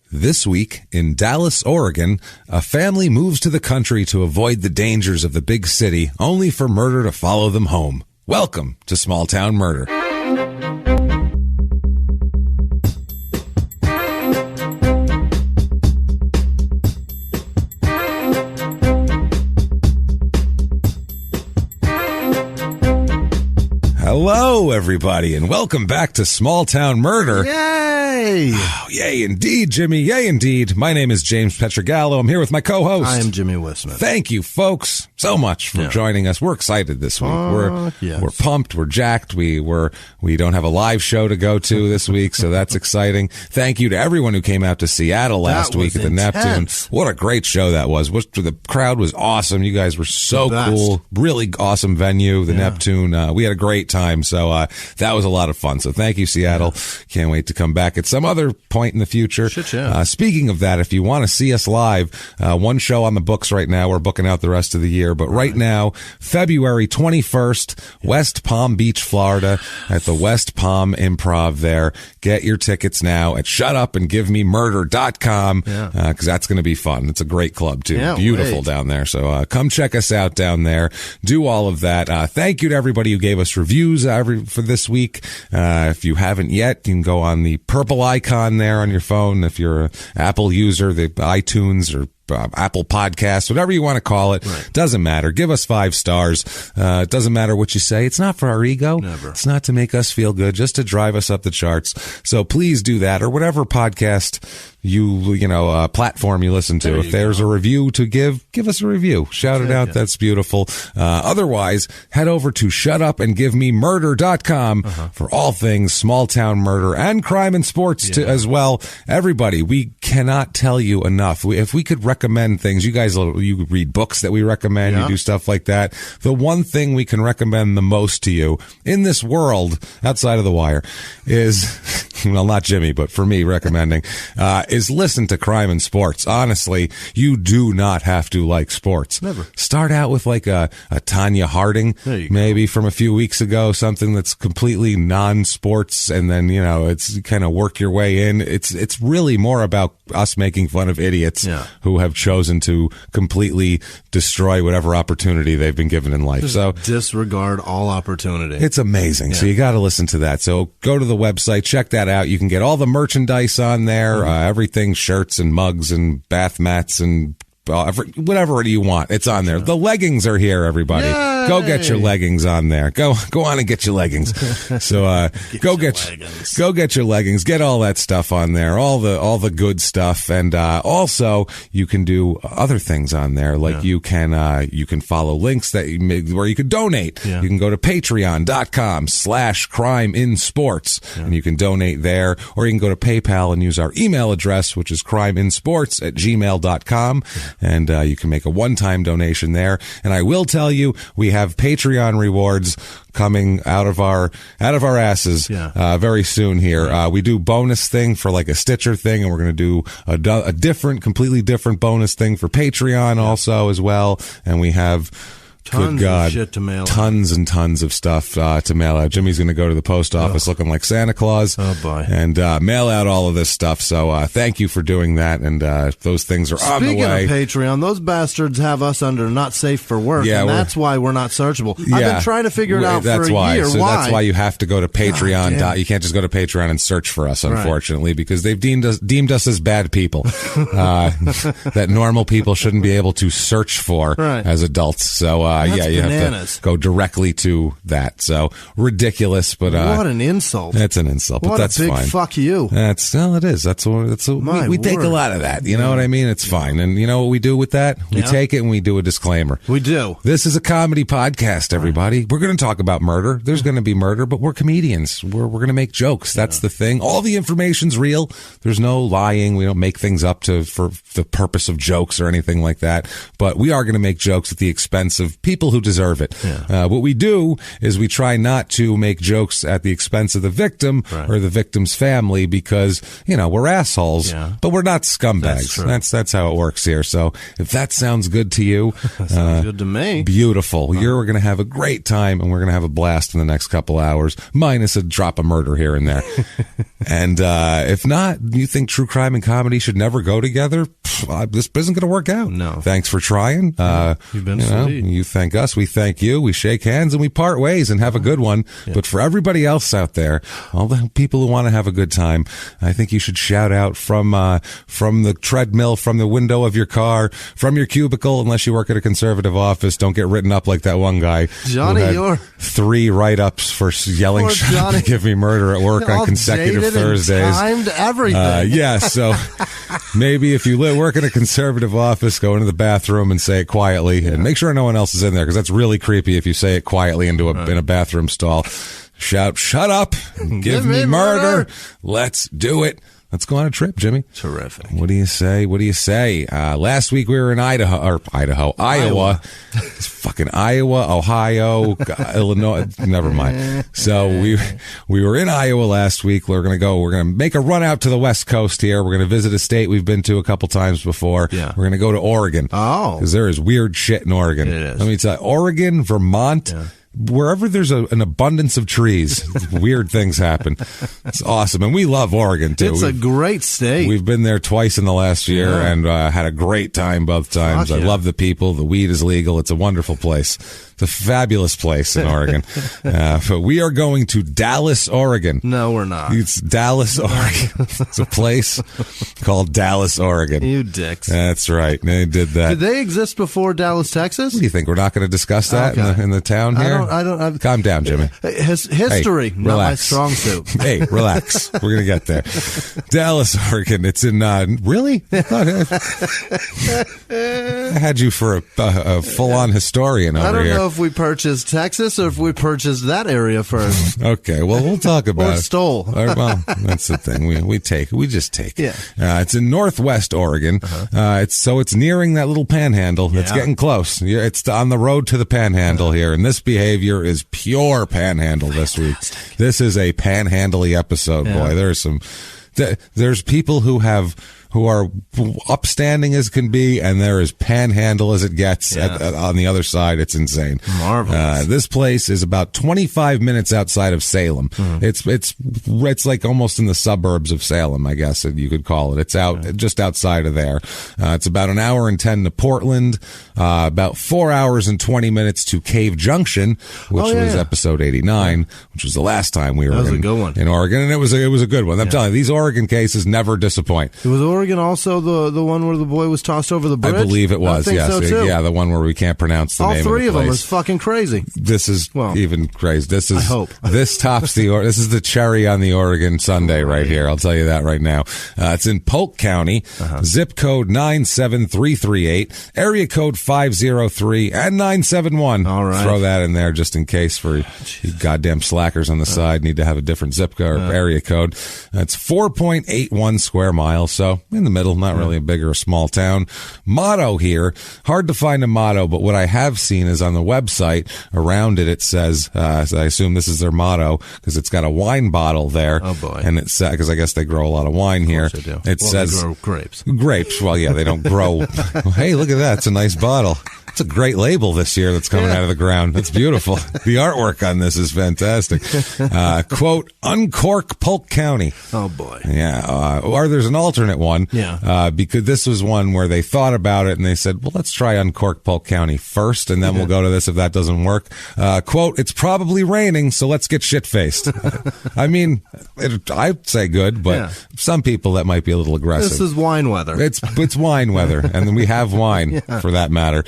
This week, in Dallas, Oregon, a family moves to the country to avoid the dangers of the big city, only for murder to follow them home. Welcome to Small Town Murder. Hello, everybody, and welcome back to Small Town Murder. Yay! Oh, yay indeed, Jimmy. Yay indeed. My name is James Pietragallo. I'm here with my co-host. I am Jimmie Whisman. Thank you, folks, so much for joining us. We're excited this week. We're pumped. We're jacked. We don't have a live show to go to this week, so that's exciting. Thank you to everyone who came out to Seattle last week at the Neptune. What a great show that was. The crowd was awesome. You guys were so cool. Really awesome venue, the Neptune. We had a great time, so that was a lot of fun. So thank you, Seattle. Can't wait to come back at some other point in the future. Speaking of that, if you want to see us live, one show on the books right now. We're booking out the rest of the year, but right now, February 21st, West Palm Beach, Florida, at the West Palm Improv there. Get your tickets now at shutupandgivememurder.com, because that's going to be fun. It's a great club, too. Beautiful down there. So come check us out down there. Do all of that. Thank you to everybody who gave us reviews for this week. If you haven't yet, you can go on the purple icon there on your phone. If you're an Apple user, the iTunes or Apple Podcasts, whatever you want to call it. Doesn't matter. Give us 5 stars. It doesn't matter what you say. It's not for our ego. Never. It's not to make us feel good, just to drive us up the charts. So please do that, or whatever podcast platform you listen to. If there's a review to give us a review. Shout it out. That's beautiful. Otherwise, head over to shutupandgivememurder.com for all things small town murder and crime and sports as well. Everybody, we cannot tell you enough. If we could recommend things, you read books that we recommend, you do stuff like that. The one thing we can recommend the most to you in this world outside of the wire is, well, not Jimmy, but for me recommending, is listen to crime and sports. Honestly, you do not have to like sports. Never. Start out with like a Tanya Harding, maybe from a few weeks ago, something that's completely non-sports, and then, it's kind of work your way in. It's really more about us making fun of idiots who have chosen to completely destroy whatever opportunity they've been given in life. So disregard all opportunity. It's amazing. So you got to listen to that. So go to the website, check that out. You can get all the merchandise on there, everything, shirts and mugs and bath mats and whatever you want. It's on there. The leggings are here, everybody. Yay! Go get your leggings on there. Go on and get your leggings. So go get your leggings. Get all that stuff on there. All the good stuff. And also you can do other things on there. Like you can follow links where you could donate. You can go to patreon.com/crimeinsports and you can donate there, or you can go to PayPal and use our email address, which is crimeinsports@gmail.com. And you can make a one-time donation there. And I will tell you, we have Patreon rewards coming out of our asses very soon here. We do bonus thing for like a Stitcher thing, and we're going to do a completely different bonus thing for Patreon also as well. And we have tons of shit to mail out. Tons and tons of stuff to mail out. Jimmy's going to go to the post office looking like Santa Claus. Oh, boy. And mail out all of this stuff. So thank you for doing that. And those things are on the way. Speaking of Patreon, those bastards have us under not safe for work. And that's why we're not searchable. I've been trying to figure it out for a year. So that's why you have to go to Patreon. You can't just go to Patreon and search for us, unfortunately, because they've deemed us as bad people that normal people shouldn't be able to search for as adults. So you have to go directly to that. So ridiculous, but what an insult! It's an insult, but that's fine. What a big fuck you! It is. We take a lot of that. You know what I mean? It's fine. And you know what we do with that? We take it and we do a disclaimer. We do. This is a comedy podcast, everybody. We're going to talk about murder. There's going to be murder, but we're comedians. We're going to make jokes. That's the thing. All the information's real. There's no lying. We don't make things up for the purpose of jokes or anything like that. But we are going to make jokes at the expense of people who deserve it. What we do is we try not to make jokes at the expense of the victim or the victim's family because, we're assholes, but we're not scumbags. That's how it works here. So if that sounds good to you, sounds good to me. Beautiful. You're going to have a great time, and we're going to have a blast in the next couple hours, minus a drop of murder here and there. And if not, you think true crime and comedy should never go together? This isn't going to work out. No. Thanks for trying. You've been sweet. You thank us. We thank you. We shake hands and we part ways and have a good one. But for everybody else out there, all the people who want to have a good time, I think you should shout out from the treadmill, from the window of your car, from your cubicle, unless you work at a conservative office. Don't get written up like that one guy. Johnny, who had 3 write-ups for yelling, give me murder at work on consecutive Thursdays. Timed everything. So maybe if you work in a conservative office, go into the bathroom and say it quietly, and make sure no one else is in there, because that's really creepy if you say it quietly in a bathroom stall. Shout, shut up, and give me murder. Let's do it. Let's go on a trip, Jimmy. Terrific. What do you say? Last week we were in Iowa. It's fucking Iowa, Ohio, Illinois. Never mind. So we were in Iowa last week. We're going to make a run out to the West Coast here. We're going to visit a state we've been to a couple times before. Yeah. We're going to go to Oregon. Oh. Because there is weird shit in Oregon. It is. Let me tell you, Oregon, Vermont. Yeah. Wherever there's an abundance of trees, weird things happen. It's awesome. And we love Oregon, too. It's a great state. We've been there twice in the last year and had a great time both times. I love the people. The weed is legal. It's a wonderful place. It's a fabulous place in Oregon. But we are going to Dallas, Oregon. No, we're not. It's Dallas, Oregon. It's a place called Dallas, Oregon. You dicks. That's right. They did that. Did they exist before Dallas, Texas? What do you think? We're not going to discuss that in the town here? I don't. Calm down, Jimmy. History, hey, not my strong suit. Hey, relax. We're going to get there. Dallas, Oregon. It's in, really? I had you for a full-on historian over here. I don't know if we purchased Texas or if we purchased that area first. Okay, well, we'll talk about it. Or stole. Well, that's the thing. We just take. Yeah. It's in Northwest Oregon. It's nearing that little panhandle. It's getting close. It's on the road to the panhandle here, and this behavior is pure panhandle this week. This is a panhandle-y episode, boy. There's people who are upstanding as can be, and they're as panhandle as it gets on the other side. It's insane. Marvelous. This place is about 25 minutes outside of Salem. It's like almost in the suburbs of Salem, I guess you could call it. It's just outside of there. It's about an hour and 10 to Portland, about 4 hours and 20 minutes to Cave Junction, which was episode 89, which was the last time we were in Oregon, and it was a good one. I'm telling you, these Oregon cases never disappoint. It was Oregon also the one where the boy was tossed over the bridge? I believe it was, yes. So too. Yeah, the one where we can't pronounce the name of the place. All three of them is fucking crazy. This is even crazy. I hope. This tops this is the cherry on the Oregon sundae right here. I'll tell you that right now. It's in Polk County, zip code 97338, area code 503 and 971. All right. Throw that in there just in case for you goddamn slackers on the side need to have a different zip code or area code. It's 4.81 square miles, so in the middle, not really a big or a small town. Motto here, hard to find a motto, but what I have seen is on the website, around it says, I assume this is their motto, because it's got a wine bottle there. Oh, boy. And it's, because I guess they grow a lot of wine here. They do. It says, they grow grapes. Grapes. Well, yeah, they don't grow. Hey, look at that. It's a nice bottle. It's a great label this year that's coming out of the ground. It's beautiful. The artwork on this is fantastic. Quote, Uncork Polk County. Oh, boy. Yeah. Or there's an alternate one. Yeah. Because this was one where they thought about it and they said, well, let's try Uncork Polk County first, and then we'll go to this if that doesn't work. Quote, it's probably raining, so let's get shit-faced. I mean, I'd say good, but some people that might be a little aggressive. This is wine weather. It's wine weather, and then we have wine for that matter.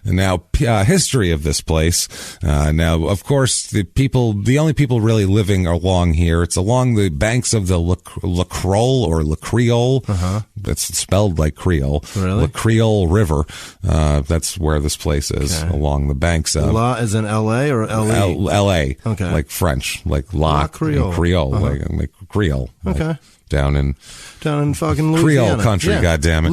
And now, history of this place. Now, of course, the only people really living along here, it's along the banks of the LaCreole or LaCreole. It's spelled like Creole. Really? LaCreole River. That's where this place is, along the banks of. La is in L.A. or L.E.? L.A. Okay. Like French, like La Creole. Creole. Like Creole. Okay. down in fucking Louisiana. Creole country, goddammit.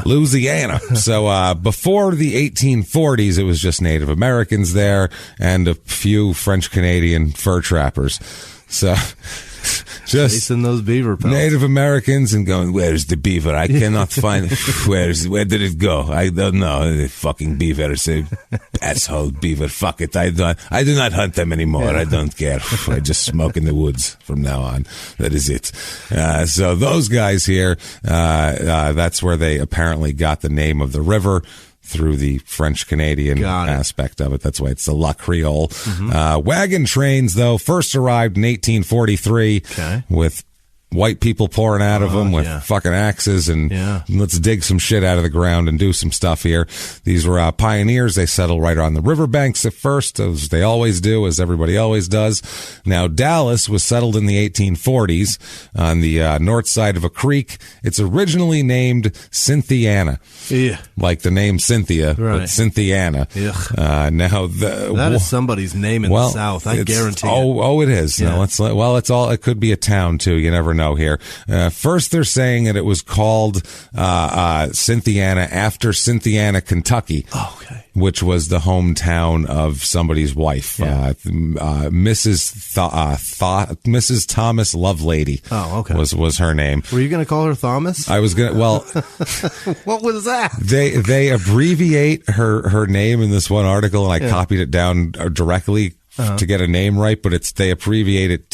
Louisiana. So before the 1840s, it was just Native Americans there and a few French-Canadian fur trappers. So just chasing those beaver pelts. Native Americans and going, where's the beaver? I cannot find it. Where did it go? I don't know. The fucking beaver. Say, asshole beaver. Fuck it. I do not hunt them anymore. I don't care. I just smoke in the woods from now on. That is it. So those guys here, that's where they apparently got the name of the river, through the French-Canadian aspect of it. That's why it's the La Creole. Wagon trains, though, first arrived in 1843 with white people pouring out of them with fucking axes and let's dig some shit out of the ground and do some stuff here. These were pioneers. They settled right on the riverbanks at first, as they always do, as everybody always does. Now, Dallas was settled in the 1840s on the north side of a creek. It's originally named Cynthiana. Like the name Cynthia, but Cynthiana. Now, that is somebody's name in the South. I guarantee it. Oh, it is. No, it could be a town, too. You never know here. First, they're saying that it was called Cynthiana after Cynthiana, Kentucky. Which was the hometown of somebody's wife, Mrs. Thomas Lovelady. Was her name. Were you going to call her Thomas? I was going to. Well, what was that? They abbreviate her name in this one article, and I copied it down directly to get a name right, but they abbreviate it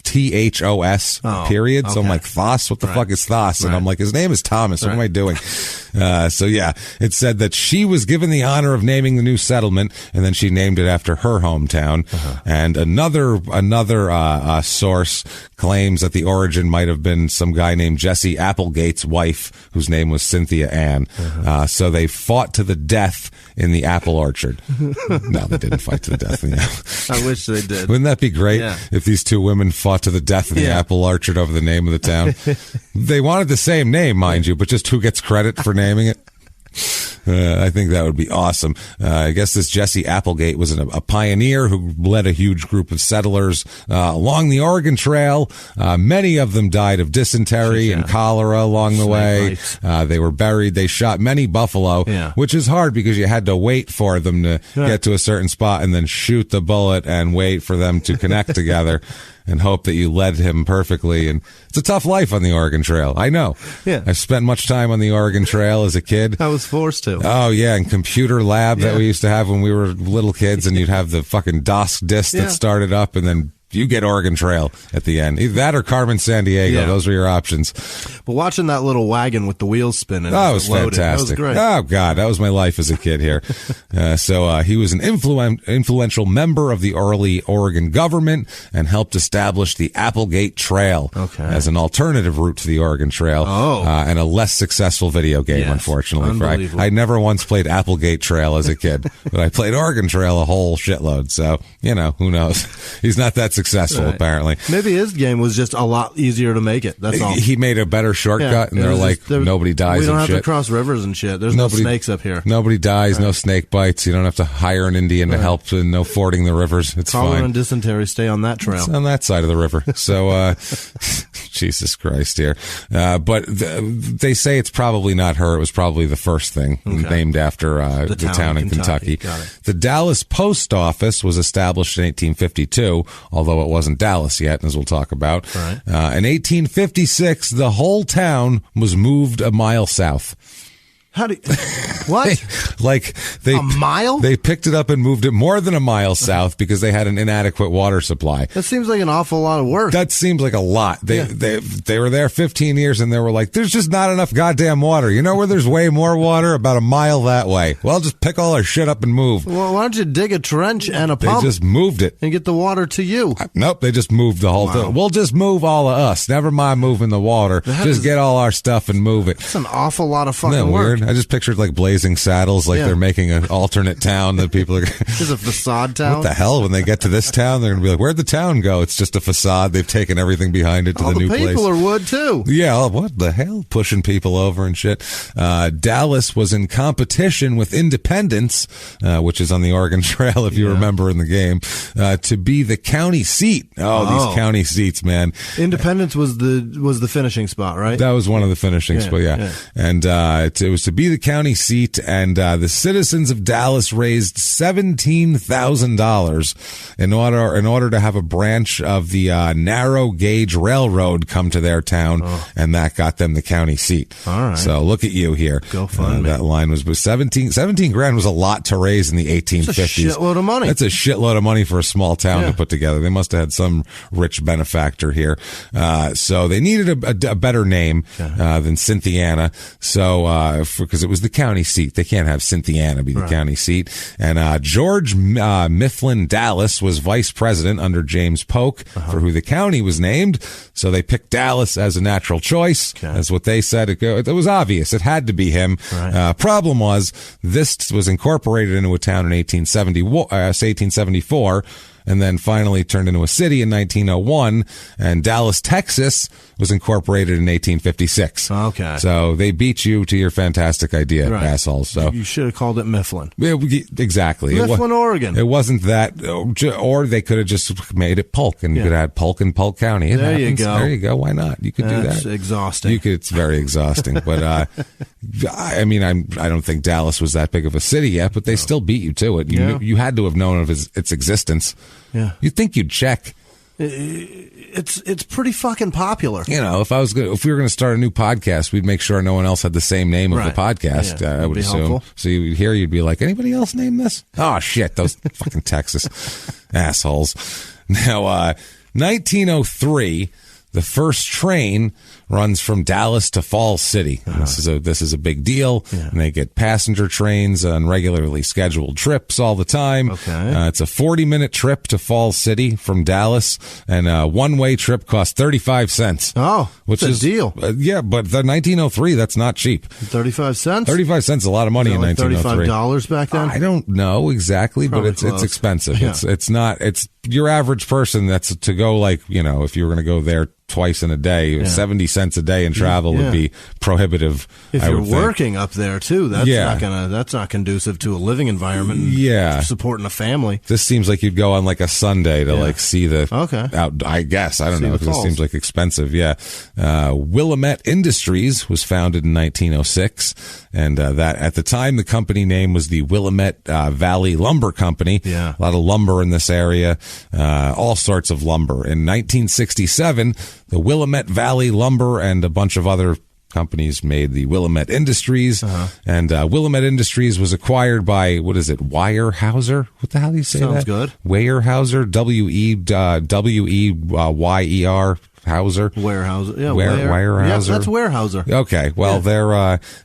THOS period. So I'm like, Thos? What the fuck is Thos? And I'm like, his name is Thomas. What am I doing? So it said that she was given the honor of naming the new settlement, and then she named it after her hometown. And another source claims that the origin might have been some guy named Jesse Applegate's wife, whose name was Cynthia Ann. So they fought to the death in the apple orchard. No, they didn't fight to the death in the apple. I wish they did. Wouldn't that be great if these two women fought to the death in the apple orchard over the name of the town? They wanted the same name, mind you, but just who gets credit for naming it? I think that would be awesome. I guess this Jesse Applegate was a pioneer who led a huge group of settlers along the Oregon Trail. Many of them died of dysentery and cholera along the way. They were buried. They shot many buffalo, which is hard because you had to wait for them to get to a certain spot and then shoot the bullet and wait for them to connect together. And hope that you led him perfectly. And it's a tough life on the Oregon Trail. I know. I've spent much time on the Oregon Trail as a kid. I was forced to. Oh, yeah. And computer lab that we used to have when we were little kids. And you'd have the fucking DOS disc that started up and then you get Oregon Trail at the end. Either that or Carmen Sandiego. Those were your options. But watching that little wagon with the wheels spinning. That was fantastic. That was great. Oh, God. That was my life as a kid here. So he was an influential member of the early Oregon government and helped establish the Applegate Trail as an alternative route to the Oregon Trail and a less successful video game, unfortunately. I never once played Applegate Trail as a kid, but I played Oregon Trail a whole shitload. So, who knows? He's not that successful, apparently. Maybe his game was just a lot easier to make it. That's all. He made a better shortcut, and they're like, nobody dies. We don't have to cross rivers and shit. There's no snakes up here. Nobody dies, no snake bites. You don't have to hire an Indian to help, and no fording the rivers. It's Cholera fine. And dysentery stay on that trail. It's on that side of the river. So, Jesus Christ here. But they say it's probably not her. It was probably the first thing named after the town in Kentucky. The Dallas Post Office was established in 1852, although it wasn't Dallas yet, as we'll talk about. In 1856, the whole town was moved a mile south. How do you, what? A mile? They picked it up and moved it more than a mile south because they had an inadequate water supply. That seems like an awful lot of work. That seems like a lot. They were there 15 years and they were like, there's just not enough goddamn water. You know where there's way more water? About a mile that way. Well, just pick all our shit up and move. Well, why don't you dig a trench and a pump? They just moved it. And get the water to you. Nope, they just moved the whole thing. We'll just move all of us. Never mind moving the water. Just get all our stuff and move it. That's an awful lot of fucking work. I just pictured like Blazing Saddles, like they're making an alternate town that people are. It's a facade town. What the hell? When they get to this town, they're gonna be like, "Where'd the town go?" It's just a facade. They've taken everything behind it to the new place. People are wood too. Yeah, what the hell? Pushing people over and shit. Dallas was in competition with Independence, which is on the Oregon Trail, if you remember in the game, to be the county seat. These county seats, man. Independence was the finishing spot, right? That was one of the finishing spots, yeah. And it was to be the county seat, and the citizens of Dallas raised $17,000 in order to have a branch of the narrow gauge railroad come to their town, and that got them the county seat. All right. So look at you here. Go fund me. That line was 17 grand was a lot to raise in the 1850s. It's a shitload of money. That's a shitload of money for a small town to put together. They must have had some rich benefactor here. So they needed a better name than Cynthiana. So because it was the county seat, they can't have Cynthiana be the county seat. And George Mifflin Dallas was vice president under James Polk for who the county was named. So they picked Dallas as a natural choice. That's what they said. It was obvious. It had to be him. Right. Problem was, this was incorporated into a town in 1874. And then finally turned into a city in 1901, and Dallas, Texas was incorporated in 1856. Okay. So they beat you to your fantastic idea, assholes. So you should have called it Mifflin. Exactly. Mifflin, Oregon. It wasn't that, or they could have just made it Polk, and you could have had Polk in Polk County. There you go. There you go. Why not? You could do that. That's exhausting. It's very exhausting. But, I mean, I don't think Dallas was that big of a city yet, but they still beat you to it. You had to have known of its existence. Yeah. You'd think you'd check. It's pretty fucking popular. You know, if we were going to start a new podcast, we'd make sure no one else had the same name of the podcast. Yeah, I would assume. Helpful. So you'd be like, anybody else name this? Oh shit, those fucking Texas assholes. Now, 1903. The first train runs from Dallas to Falls City. This is a big deal. Yeah. And they get passenger trains on regularly scheduled trips all the time. Okay. It's a 40-minute trip to Falls City from Dallas, and a one-way trip costs 35 cents. Oh, which is a deal. Yeah, but the 1903, that's not cheap. 35 cents? 35 cents is a lot of money in 1903. $35 back then? I don't know exactly, Probably but it's expensive. Yeah. It's not your average person that's to go, like, you know, if you were going to go there twice in a day, 70 cents a day in travel would be prohibitive. If you're working up there too, that's not conducive to a living environment. Yeah, supporting a family. This seems like you'd go on like a Sunday to like see the out. I guess I don't know because it seems like expensive. Yeah, Willamette Industries was founded in 1906, and that at the time the company name was the Willamette Valley Lumber Company. Yeah, a lot of lumber in this area, all sorts of lumber. In 1967. The Willamette Valley Lumber and a bunch of other companies made the Willamette Industries. And Willamette Industries was acquired by, what is it, Weyerhaeuser? What the hell do you say that? Sounds good. Weyerhaeuser, W-E-Y-E-R. Hauser. Weyerhaeuser. Yeah, Weyerhaeuser. Yeah, that's Weyerhaeuser. Okay. Well,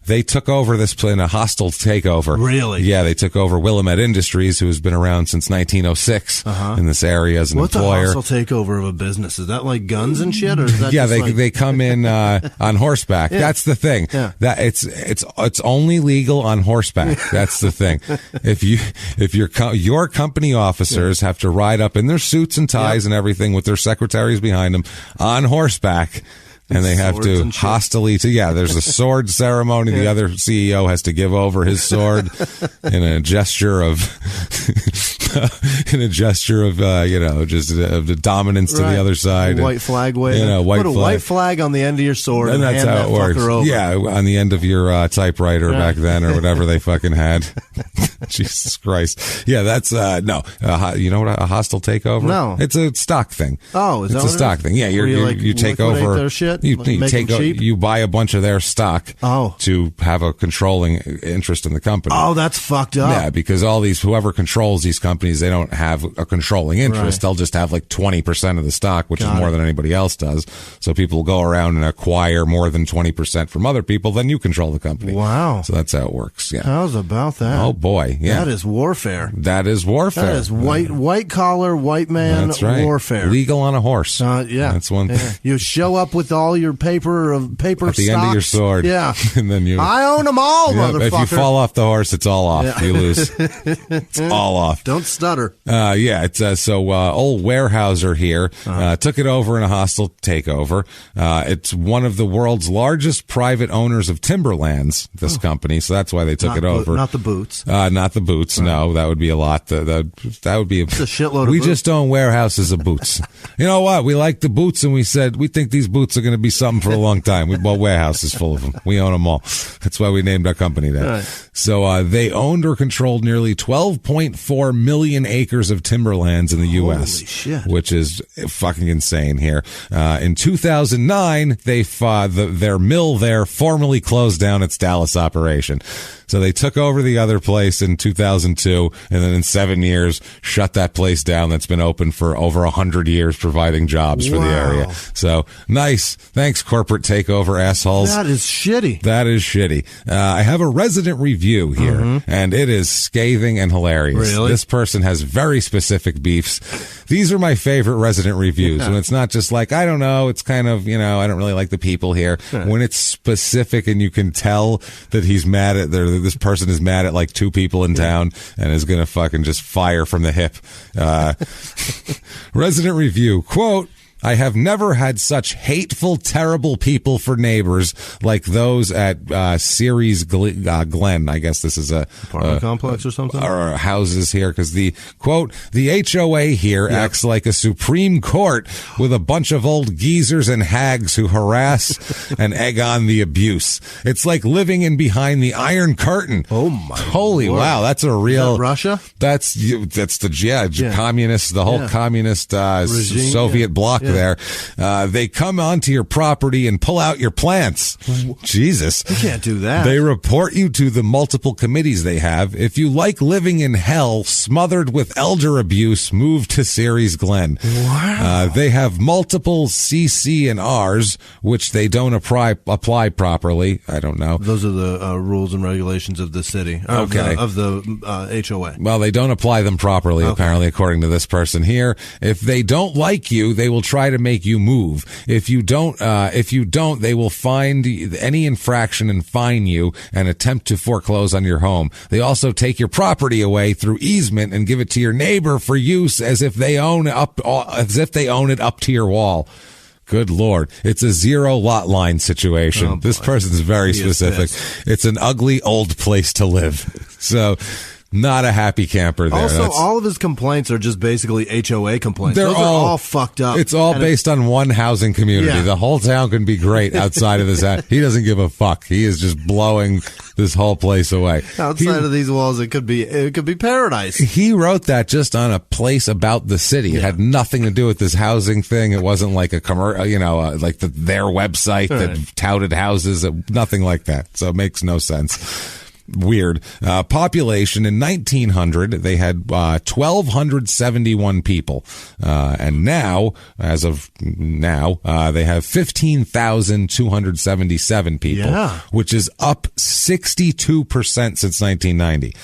they took over this in a hostile takeover. Really? Yeah, they took over Willamette Industries, who has been around since 1906 in this area as an employer. What's a hostile takeover of a business? Is that like guns and shit, or is that they come in on horseback. That's the thing. Yeah. That it's only legal on horseback. That's the thing. If your company officers have to ride up in their suits and ties and everything with their secretaries behind them on horseback, and they have to hostily there's a sword ceremony. The other CEO has to give over his sword in a gesture of the dominance to the other side. White flag wave. Put a white flag on the end of your sword and that's hand how it works. Over. Yeah, on the end of your typewriter back then, or whatever they fucking had. Jesus Christ. Yeah, that's you know what a hostile takeover? No, it's a stock thing. Oh, is that it's a stock thing? Yeah, you take over their shit. You buy a bunch of their stock to have a controlling interest in the company. Oh, that's fucked up. Yeah, because whoever controls these companies, they don't have a controlling interest. Right. They'll just have like 20% of the stock, which is more than anybody else does. So people will go around and acquire more than 20% from other people, then you control the company. Wow. So that's how it works. Yeah. How's about that? Oh boy. Yeah. That is warfare. That is warfare. That is white collar, white man that's right. warfare. Legal on a horse. Yeah. That's one thing. You show up with all all your paper at the stocks. end of your sword. Yeah. And then I own them all, motherfucker. If you fall off the horse, it's all off. Yeah. You lose. It's all off. Don't stutter. It's old Weyerhaeuser here took it over in a hostile takeover. It's one of the world's largest private owners of timberlands, this company, so that's why they took it over. Not the boots. Not the boots, no. That would be a lot. That would be a shitload of boots. We just just own warehouses of boots. You know what? We like the boots, and we said, we think these boots are going to be something for a long time. We bought warehouses full of them. We own them all. That's why we named our company that. Right. So they owned or controlled nearly 12.4 million acres of timberlands in the U.S., which is fucking insane here. In 2009, their mill there formally closed down its Dallas operation. So they took over the other place in 2002, and then in 7 years, shut that place down that's been open for over 100 years, providing jobs for the area. So, nice. Thanks, corporate takeover assholes. That is shitty. That is shitty. I have a resident review here, and it is scathing and hilarious. Really? This person has very specific beefs. These are my favorite resident reviews, when it's not just like, I don't know, it's kind of, I don't really like the people here. Right. When it's specific and you can tell that he's mad at this person is mad at like two people in town and is going to fucking just fire from the hip. Resident review, quote, I have never had such hateful, terrible people for neighbors like those at Ceres Glen. I guess this is a apartment complex or something, or houses here, because the quote, the HOA here acts like a Supreme Court with a bunch of old geezers and hags who harass and egg on the abuse. It's like living in behind the Iron Curtain. Oh my! Holy Lord. Wow, that's a real. Is that Russia? That's the communist, the whole communist regime, Soviet bloc. There, they come onto your property and pull out your plants. Jesus, you can't do that. They report you to the multiple committees they have. If you like living in hell, smothered with elder abuse, move to Ceres Glen. Wow. They have multiple CC and Rs, which they don't apply properly. I don't know. Those are the rules and regulations of the city. Of the HOA. Well, they don't apply them properly, apparently, according to this person here. If they don't like you, they will try to make you move. If you don't, they will find any infraction and fine you and attempt to foreclose on your home. They also take your property away through easement and give it to your neighbor for use as if they own it up to your wall. Good Lord. It's a zero lot line situation. Oh, this person's very specific. It's an ugly old place to live. So, not a happy camper there. Also, all of his complaints are just basically HOA complaints. Those are all fucked up. It's all based on one housing community. Yeah. The whole town can be great outside of this. He doesn't give a fuck. He is just blowing this whole place away. Outside of these walls, it could be paradise. He wrote that just on a place about the city. It had nothing to do with this housing thing. It wasn't like a commercial, like their website that touted houses. Nothing like that. So it makes no sense. Weird. Population in 1900, they had 1,271 people. And now, as of now, they have 15,277 people, which is up 62% since 1990.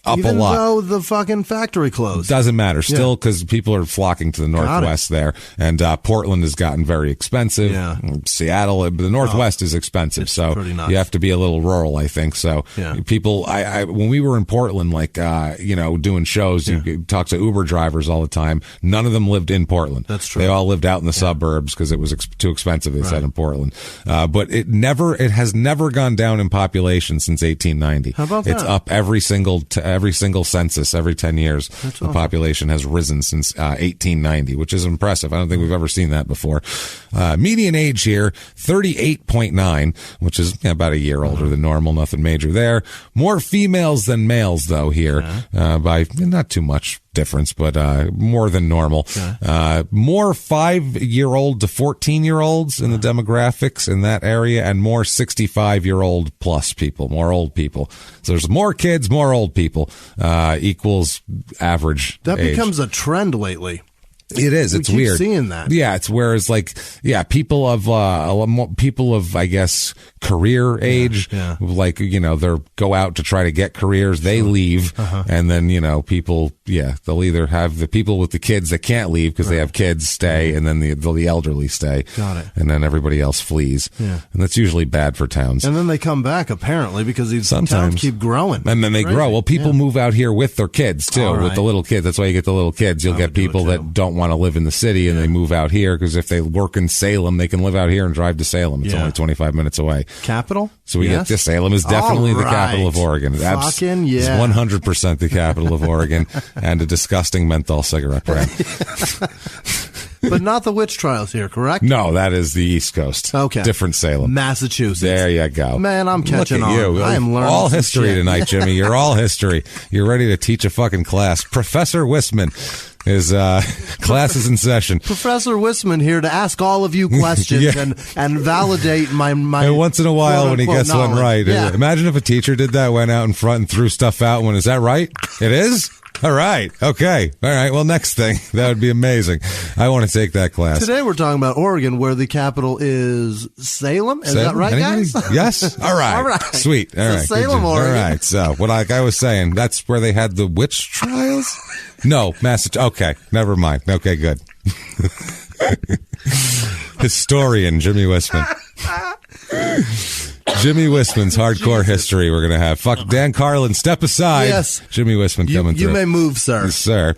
Up Even a lot. Though the fucking factory closed. Doesn't matter. Still, because people are flocking to the Northwest there. And Portland has gotten very expensive. Yeah. Seattle, the Northwest is expensive. So you have to be a little rural, I think. So people, when we were in Portland, doing shows, you talk to Uber drivers all the time. None of them lived in Portland. That's true. They all lived out in the suburbs because it was too expensive, they said, in Portland. But it has never gone down in population since 1890. How about that? It's up every single census, every 10 years. That's awesome. Population has risen since 1890, which is impressive. I don't think we've ever seen that before. Median age here, 38.9, which is about a year older than normal. Nothing major there. More females than males, though, here, by not too much difference, but more than normal. More 5-year-old to 14-year-olds in the demographics in that area, and more 65-year-old plus people, more old people. So there's more kids, more old people, equals average That age. becomes a trend lately. It is. It's we keep weird. Seeing that. Yeah. It's whereas people of I guess career age, they go out to try to get careers. They leave, and then people they'll either have the people with the kids that can't leave because they have kids stay, and then the elderly stay. Got it. And then everybody else flees. Yeah. And that's usually bad for towns. And then they come back, apparently, because these towns keep growing. And then they grow. Well, people move out here with their kids, too, with the little kids. That's why you get the little kids. You'll get people that don't want to live in the city, and they move out here because if they work in Salem, they can live out here and drive to Salem. It's only 25 minutes away. Capital? So we get this. Salem is definitely the capital of Oregon. It's 100% the capital of Oregon, and a disgusting menthol cigarette brand. But not the witch trials here, correct? No, that is the East Coast. Okay. Different Salem. Massachusetts. There you go. Man, I'm catching on. You. I am learning all history tonight, Jimmie. You're all history. You're ready to teach a fucking class. Professor Whisman. His class is in session. Professor Whisman here to ask all of you questions and validate my and once in a while when he gets knowledge. one right. Yeah. Imagine if a teacher did that, went out in front and threw stuff out and went, is that right? It is? All right. Okay. All right. Well, next thing. That would be amazing. I want to take that class. Today we're talking about Oregon, where the capital is Salem. Is that right, guys? Yes. All right. All right. Sweet. All right. Salem, Oregon. All right. So, what I was saying, that's where they had the witch trials? No, Massachusetts. Okay. Never mind. Okay, good. Historian Jimmie Whisman. Jimmie Whisman's hardcore history we're going to have. Fuck Dan Carlin, step aside. Yes. Jimmie Whisman coming through. You may move, sir. Yes, sir.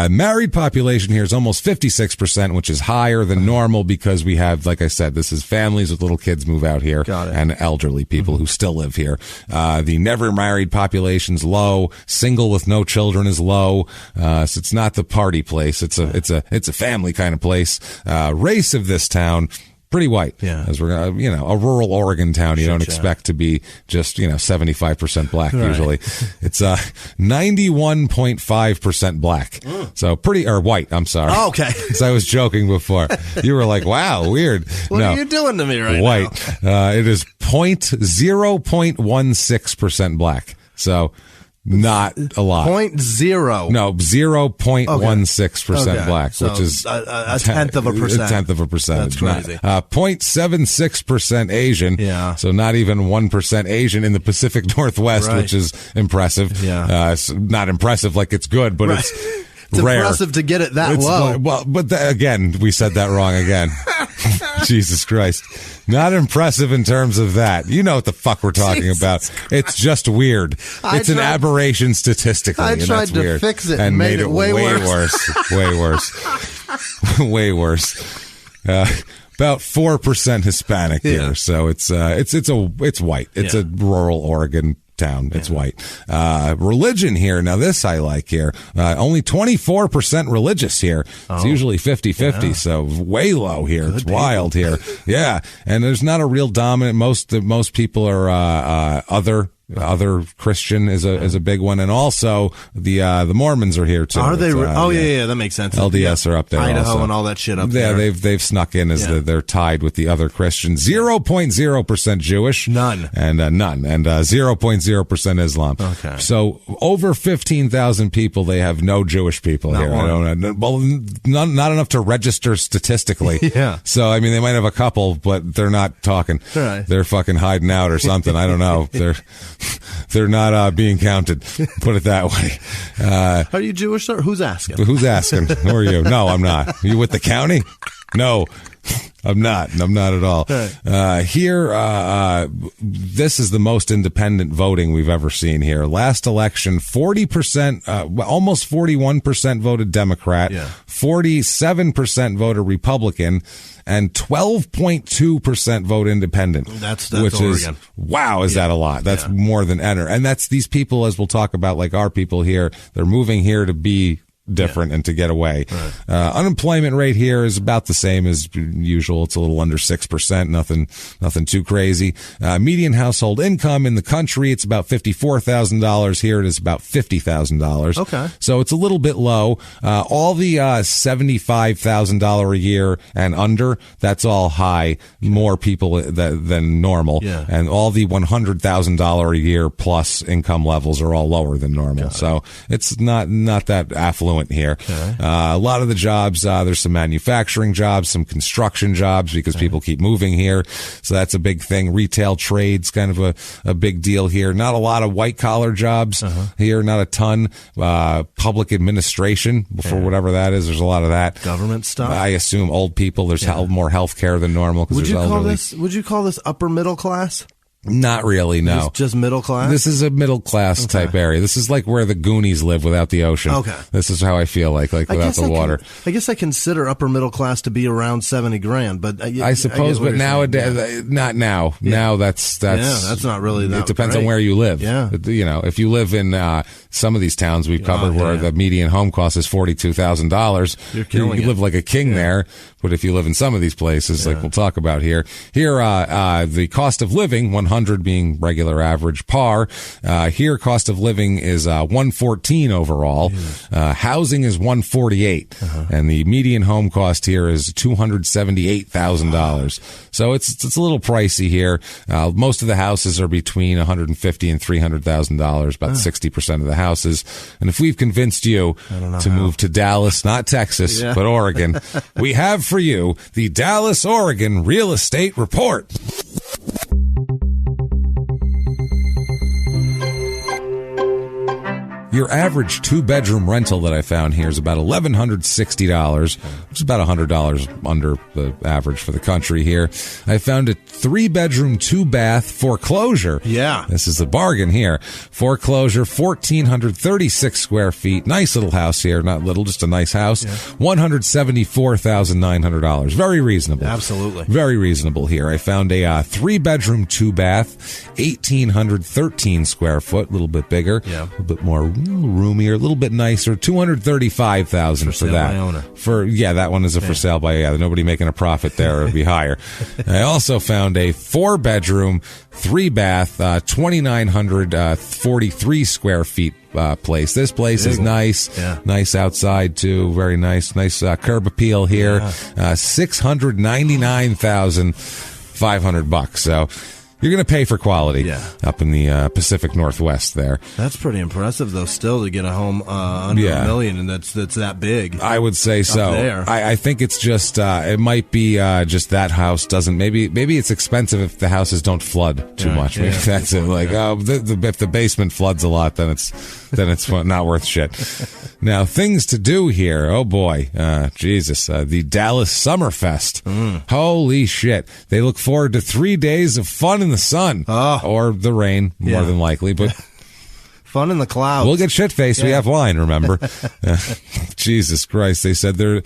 Married population here is almost 56%, which is higher than normal because we have, like I said, this is families with little kids move out here. Got it. And elderly people who still live here. The never married population's low. Single with no children is low. So it's not the party place. It's a family kind of place. Race of this town, pretty white. Yeah. As we're, a rural Oregon town, you don't expect to be just, 75% black usually. It's 91.5% black. So white, I'm sorry. Oh, okay. So I was joking before. You were like, wow, weird. What are you doing to me right white. now? It is 0.16% black. So not a lot. 0.0. No, 0.16% black, so which is a tenth of a percent. A tenth of a percentage. That's crazy. 0.76% Asian. Yeah. So not even 1% Asian in the Pacific Northwest, which is impressive. Yeah. It's not impressive like it's good, but it's rare. Impressive to get it that low. Well, but again, we said that wrong again. Jesus Christ. Not impressive in terms of that. You know what the fuck we're talking about. It's just weird. It's an aberration statistically. I tried to fix it and made it way worse. Way worse. Way worse. About 4% Hispanic here. So it's white. It's a rural Oregon town. It's white. Religion here. Now this I like here. Only 24% religious here. It's usually 50-50. So way low here. It's wild here. Yeah. And there's not a real dominant. Most people are, other Christian is a big one, and also the Mormons are here too. Are they? Yeah, that makes sense. LDS are up there, Idaho also. And all that shit up there. Yeah, they've snuck in as they're tied with the other Christians. 0.0% Jewish, none, and 0.0% Islam. Okay, so over 15,000 people. They have no Jewish people here. One. I don't know. Well, not enough to register statistically. Yeah. So I mean, they might have a couple, but they're not talking. Right. They're fucking hiding out or something. I don't know. They're not being counted. Put it that way. Are you Jewish, sir? Who's asking? Who's asking? Who are you? No, I'm not. Are you with the county? No, I'm not. I'm not at all. Here, this is the most independent voting we've ever seen here. Last election, 40%, almost 41% voted Democrat, 47% voted Republican, and 12.2% vote independent. That's which Oregon. Is wow. Is that a lot? That's more than enter. And that's these people, as we'll talk about, like our people here. They're moving here to be different and to get away. Right. Unemployment rate here is about the same as usual. It's a little under 6%. Nothing too crazy. Median household income in the country, it's about $54,000. Here it is about $50,000. Okay. So it's a little bit low. All the $75,000 a year and under, that's all high. More people than normal. Yeah. And all the $100,000 a year plus income levels are all lower than normal. So it's not that affluent affluent here. Okay. A lot of the jobs, there's some manufacturing jobs, some construction jobs because people keep moving here. So that's a big thing. Retail trades, kind of a big deal here. Not a lot of white collar jobs here, not a ton. Public administration, for whatever that is, there's a lot of that. Government stuff. I assume old people, there's more health care than normal because there's elderly. Would you call this upper middle class? Not really, no. Just middle class? This is a middle class type area. This is like where the Goonies live without the ocean. Okay. This is how I feel like without the water. I guess I consider upper middle class to be around $70,000, but I suppose, but nowadays, not now. Yeah. Now that's not really that. It depends on where you live. Yeah. You know, if you live in some of these towns we've covered where the median home cost is $42,000, you live like a king there. But if you live in some of these places, like we'll talk about here, the cost of living, 100 being regular average par. Here, cost of living is 114 overall. Housing is 148, and the median home cost here is $278,000. So it's a little pricey here. Most of the houses are between $150,000 and $300,000, about 60% of the houses. And if we've convinced you to move to Dallas, not Texas, but Oregon, we have for you the Dallas, Oregon Real Estate Report. Your average 2-bedroom rental that I found here is about $1,160, which is about $100 under the average for the country here. I found a 3-bedroom, 2-bath foreclosure. Yeah. This is a bargain here. Foreclosure, 1,436 square feet. Nice little house here. Not little, just a nice house. Yeah. $174,900. Very reasonable. Absolutely. Very reasonable here. I found a 3-bedroom, 2-bath, 1,813 square foot, a little bit bigger, a little bit more roomier, a little bit nicer. $235,000 for that. That one is a for sale by nobody making a profit there. It'd be higher. I also found a 4-bedroom, 3-bath, 2,943 square feet place. This place is nice. Nice outside too. Very nice. Nice curb appeal here. $699,500. So you're going to pay for quality up in the Pacific Northwest there. That's pretty impressive, though, still, to get a home under $1 million, and that's that big. I would say so. I think it's just, it might be just that house doesn't, maybe it's expensive if the houses don't flood too much. Maybe that's it. Like, if the basement floods a lot, then it's not worth shit. Now, things to do here. Oh, boy. Jesus. The Dallas Summerfest. Holy shit. They look forward to 3 days of fun in the sun or the rain, more than likely, but fun in the clouds. We'll get shit-faced. We have wine, remember? Jesus Christ. They said the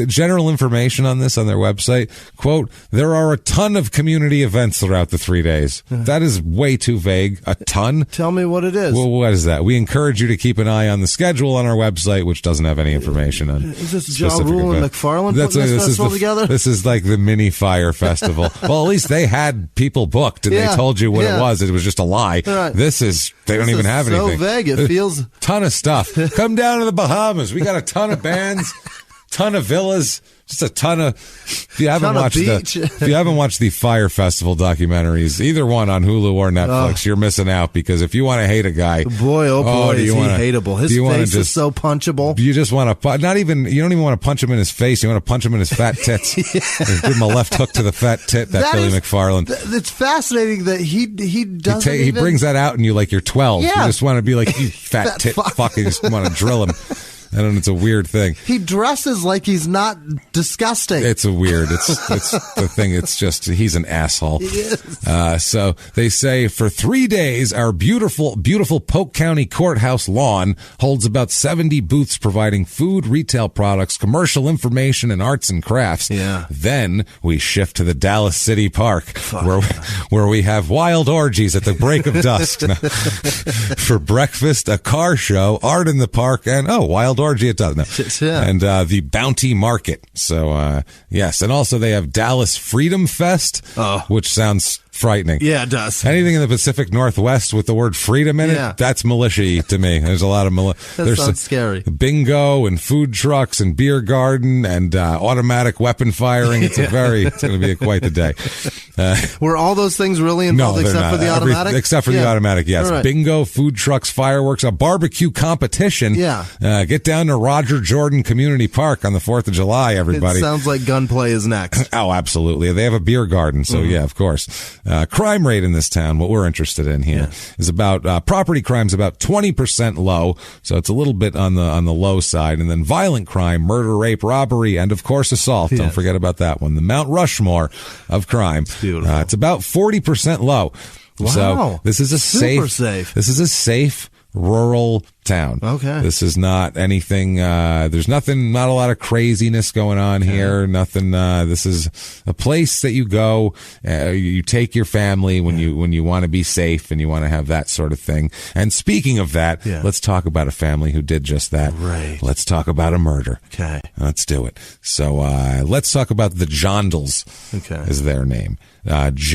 general information on this on their website, quote, there are a ton of community events throughout the 3 days. That is way too vague. A ton? Tell me what it is. Well, what is that? We encourage you to keep an eye on the schedule on our website, which doesn't have any information on Is this Ja Rule and McFarland putting this festival together? This is like the mini Fire Festival. Well, at least they had people booked, and they told you what it was. It was just a lie. Right. They don't even have anything. So vague. It feels ton of stuff. Come down to the Bahamas. We got a ton of bands, ton of villas, just a ton of. If you haven't watched the Fire Festival documentaries, either one on Hulu or Netflix, you're missing out, because if you want to hate a guy, boy, is he hateable. His face is so punchable. You just want to you don't even want to punch him in his face. You want to punch him in his fat tits. Give him a left hook to the fat tit. Billy McFarland. It's fascinating that he doesn't. He brings that out in you like you're 12. Yeah. You just want to be like, you fat tit fuck. You just want to drill him. I don't know, it's a weird thing. He dresses like he's not disgusting. It's the thing. It's just, he's an asshole. He is. So they say for 3 days, our beautiful, beautiful Polk County Courthouse lawn holds about 70 booths providing food, retail products, commercial information, and arts and crafts. Yeah. Then we shift to the Dallas City Park, where we have wild orgies at the break of dusk. For breakfast, a car show, art in the park, and wild orgy it does. No. And the Bounty Market. So yes, and also they have Dallas Freedom Fest, which sounds frightening. Yeah, it does. Anything in the Pacific Northwest with the word freedom in it, that's militia to me. There's a lot of that sounds scary. Bingo and food trucks and beer garden and automatic weapon firing. It's going to be quite the day. Were all those things really involved except for the automatic? Except for the automatic, yes. Right. Bingo, food trucks, fireworks, a barbecue competition. Yeah. Get down to Roger Jordan Community Park on the 4th of July, everybody. It sounds like gunplay is next. Oh, absolutely. They have a beer garden, so yeah, of course. Crime rate in this town, what we're interested in here, is about property crime's about 20% low, so it's a little bit on the low side, and then violent crime, murder, rape, robbery, and of course assault. Yes. Don't forget about that one. The Mount Rushmore of crime. It's about 40% low. Wow. So this is a safe. This is a safe rural town. Okay. This is not anything, there's nothing, not a lot of craziness going on here. Nothing, this is a place that you go, you take your family when you want to be safe and you want to have that sort of thing. And speaking of that, let's talk about a family who did just that. Right. Let's talk about a murder. Okay. Let's do it. So, let's talk about the Jondles. Okay. Is their name. Jondles.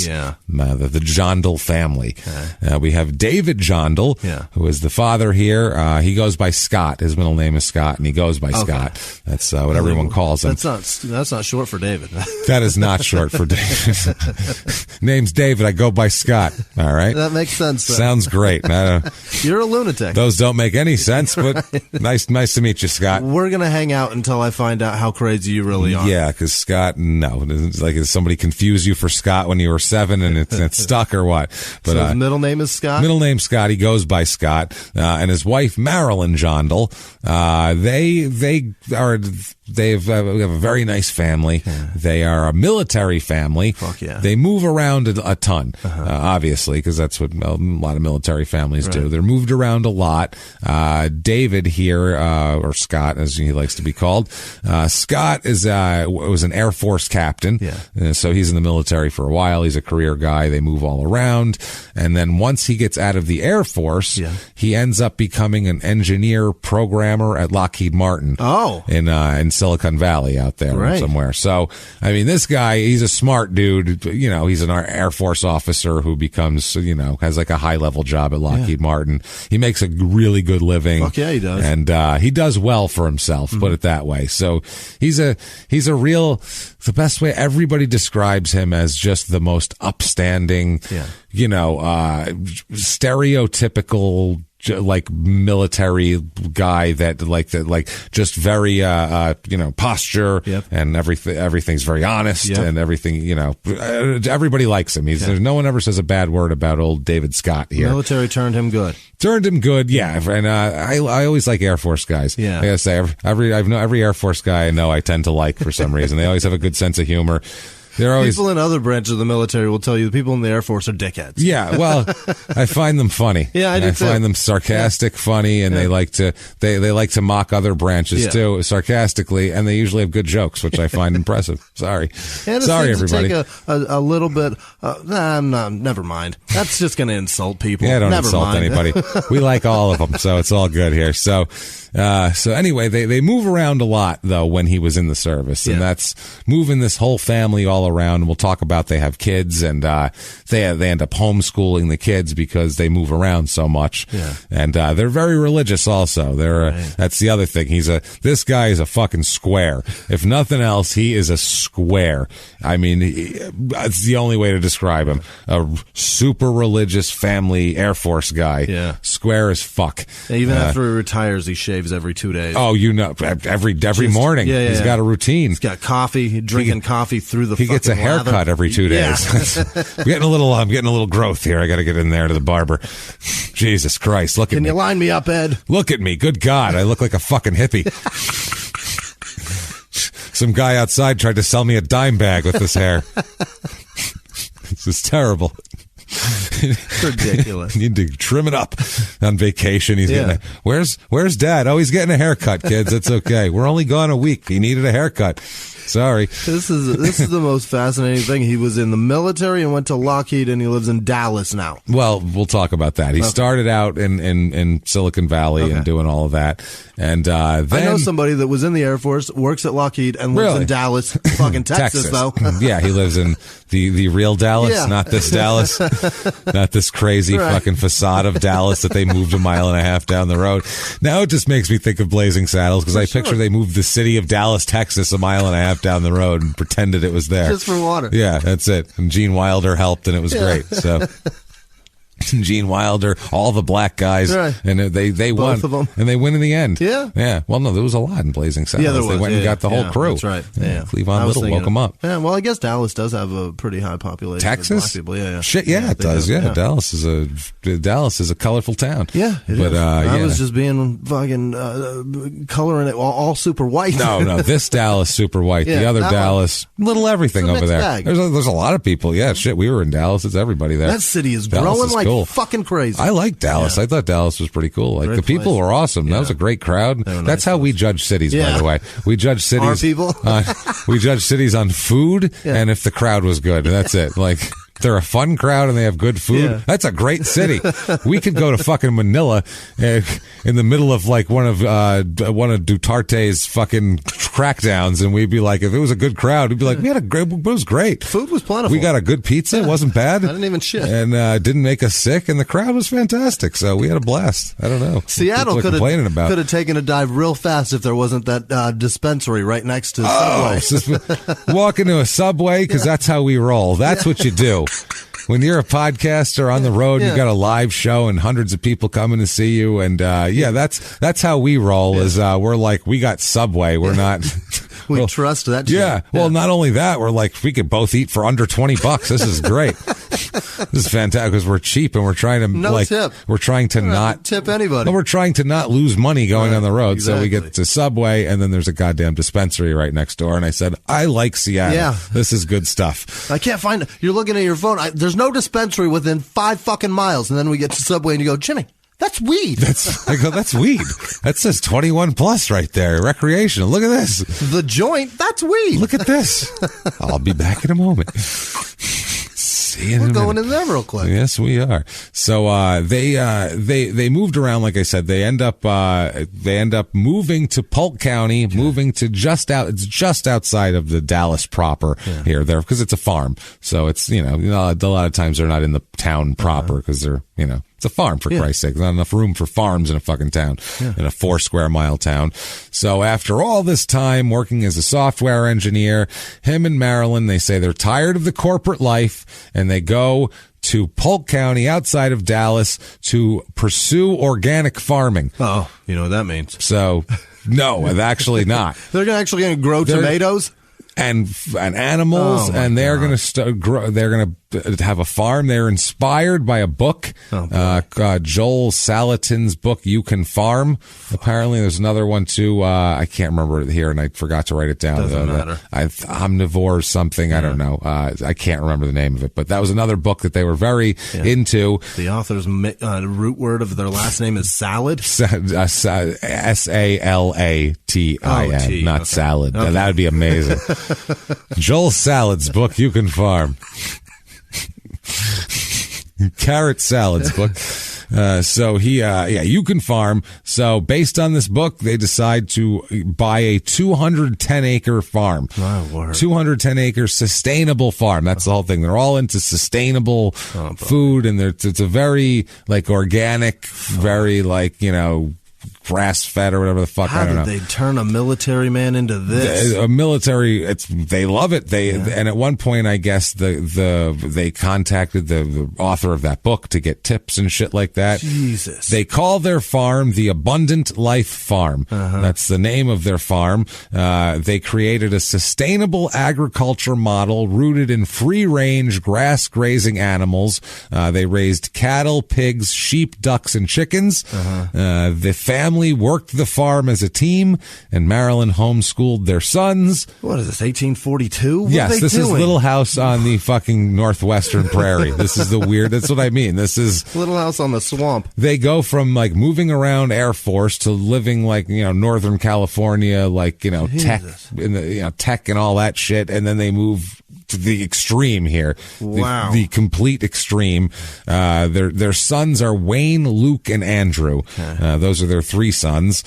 Yeah. The Jondal family. Okay. We have David Jondal, who is the father here. He goes by Scott. His middle name is Scott, and he goes by Scott. That's what everyone calls him. That's not short for David. That is not short for David. Name's David. I go by Scott. All right. That makes sense. Though. Sounds great. You're a lunatic. Those don't make any sense, but nice to meet you, Scott. We're going to hang out until I find out how crazy you really are. Yeah, because Scott, no. It's like, does somebody confuse you for Scott when you were 7 and it's stuck or what? But so his middle name is Scott? Middle name Scott. He goes by Scott. And his wife, Marilyn Jondal, they have a very nice family. Yeah. They are a military family. Fuck yeah. They move around a ton, obviously, because that's what a lot of military families do. They're moved around a lot. David here, or Scott, as he likes to be called, Scott was an Air Force captain. Yeah. So he's in the military for a while. He's a career guy. They move all around. And then once he gets out of the Air Force, he ends up becoming an engineer programmer at Lockheed Martin. Oh. In Silicon Valley out there somewhere. So, I mean, this guy, he's a smart dude. You know, he's an Air Force officer who becomes, has like a high level job at Lockheed Martin. He makes a really good living. Fuck yeah, he does. And, he does well for himself, put it that way. So he's a real, the best way, everybody describes him as just the most upstanding, stereotypical, like military guy that just very posture and everything's very honest and everything, everybody likes him. There's no one ever says a bad word about old David Scott here. Military turned him good, yeah. And I always like Air Force guys. I gotta say, every Air Force guy I know I tend to like for some reason. They always have a good sense of humor. People in other branches of the military will tell you the people in the Air Force are dickheads. Yeah, well, I find them funny. Yeah, I do too. I find them sarcastic, funny, and they like to mock other branches too, sarcastically, and they usually have good jokes, which I find impressive. Sorry, everybody. Take a little bit. Never mind. That's just going to insult people. Yeah, don't insult anybody. We like all of them, so it's all good here. So anyway, they move around a lot though when he was in the service, and that's moving this whole family all around. We'll talk about they have kids, and they end up homeschooling the kids because they move around so much. And they're very religious also. That's the other thing. This guy is a fucking square. If nothing else, he is a square. I mean, it's the only way to describe him. A super religious family Air Force guy. Square as fuck. Even after he retires, he shaves every 2 days. Oh, every morning. He's got a routine. He's got coffee, drinking coffee through the. He gets a haircut every 2 days. I'm getting a little growth here. I got to get in there to the barber. Jesus Christ! Look at me. Can you line me up, Ed? Look at me. Good God, I look like a fucking hippie. Some guy outside tried to sell me a dime bag with this hair. This is terrible. It's ridiculous. You need to trim it up on vacation. He's getting where's Dad? Oh, he's getting a haircut, kids. It's okay. We're only gone a week. He needed a haircut. Sorry. This is the most fascinating thing. He was in the military and went to Lockheed, and he lives in Dallas now. Well, we'll talk about that. He started out in Silicon Valley and doing all of that. And then I know somebody that was in the Air Force, works at Lockheed, and lives in Dallas, fucking Texas, though. Yeah, he lives in the real Dallas, not this Dallas, not this crazy fucking facade of Dallas that they moved a mile and a half down the road. Now it just makes me think of Blazing Saddles, because I picture they moved the city of Dallas, Texas, a mile and a half down the road and pretended it was there. Just for water. Yeah, that's it. And Gene Wilder helped, and it was great. So Gene Wilder, all the black guys, and they won. Both of them. And they win in the end. Yeah. Well, no, there was a lot in Blazing Saddles. Yeah, there was. They went and got the whole crew. That's right. Yeah. Cleavon Little woke them up. Yeah, well, I guess Dallas does have a pretty high population. Texas? Of black people. Yeah. Shit, yeah, it does. Yeah. Dallas is a colorful town. Yeah, it is. I was just being fucking coloring it all super white. No, this Dallas super white. The other Dallas, little everything over there. Bag. There's a lot of people. Yeah, shit, we were in Dallas. It's everybody there. That city is growing like fucking crazy. I like Dallas. I thought Dallas was pretty cool. Like, the people were awesome. That was a great crowd. That's how we judge cities, by the way. We judge cities. Our people? We judge cities on food and if the crowd was good. That's it. Like, they're a fun crowd and they have good food. Yeah. That's a great city. We could go to fucking Manila in the middle of like one of Duterte's fucking crackdowns, and we'd be like, if it was a good crowd, we'd be like, it was great. Food was plentiful. We got a good pizza. It wasn't bad. I didn't even shit. And didn't make us sick, and the crowd was fantastic. So we had a blast. I don't know. Seattle could have taken a dive real fast if there wasn't that dispensary right next to the Subway. Walk into a Subway, because that's how we roll. That's what you do. When you're a podcaster on the road, you got a live show and hundreds of people coming to see you, and that's how we roll. Is we're like, we got Subway. We're not. We trust that shit. Yeah. Well, not only that, we're like, we could both eat for under $20. This is great. This is fantastic, because we're cheap and we're trying to tip. We're trying to not tip anybody. No, we're trying to not lose money going on the road. Exactly. So we get to Subway, and then there's a goddamn dispensary right next door. And I said, I like Seattle. Yeah. This is good stuff. I can't find it. You're looking at your phone. There's no dispensary within 5 fucking miles. And then we get to Subway and you go, Jimmie, that's weed. I go, that's weed. That says 21 plus right there. Recreational. Look at this. The joint, that's weed. Look at this. I'll be back in a moment. We're going in there real quick. Yes, we are. So they moved around, like I said. They end up moving to Polk County, moving to it's just outside of the Dallas proper here, because it's a farm. So it's a lot of times they're not in the town proper, because they're it's a farm, for Christ's sake. There's not enough room for farms in a fucking town, in a 4 square mile town. So after all this time working as a software engineer, him and Marilyn, they say they're tired of the corporate life, and they go to Polk County outside of Dallas to pursue organic farming. Oh, you know what that means. So, no, actually not. They're actually going to grow tomatoes? And animals, and they're going to grow. They're going to have a farm. They're inspired by a book, Joel Salatin's book, You Can Farm. Apparently, there's another one too. I can't remember it here, and I forgot to write it down. Doesn't matter. Omnivore or something. I don't know. I can't remember the name of it, but that was another book that they were very into. The author's root word of their last name is salad. Salatin, not salad. Okay. That would be amazing. Joel Salad's book, You Can Farm. Carrot Salad's book. So You Can Farm. So based on this book, they decide to buy a 210-acre farm. My word. 210-acre sustainable farm. That's the whole thing. They're all into sustainable food, and it's a very organic, very grass-fed or whatever the fuck. I don't know. How did they turn a military man into this? A military, they love it. And at one point, I guess they contacted the author of that book to get tips and shit like that. Jesus. They call their farm the Abundant Life Farm. That's the name of their farm. They created a sustainable agriculture model rooted in free-range grass-grazing animals. They raised cattle, pigs, sheep, ducks, and chickens. The family family worked the farm as a team, and Marilyn homeschooled their sons. What is this, 1842? Yes, this is Little House on the fucking northwestern prairie. This is the weird, that's what I mean. This is Little House on the swamp. They go from like moving around Air Force to living like, Northern California, like, tech in the, tech and all that shit. And then they move to the extreme here. Wow. The complete extreme. Their sons are Wayne, Luke, and Andrew. Okay. Those are their three sons.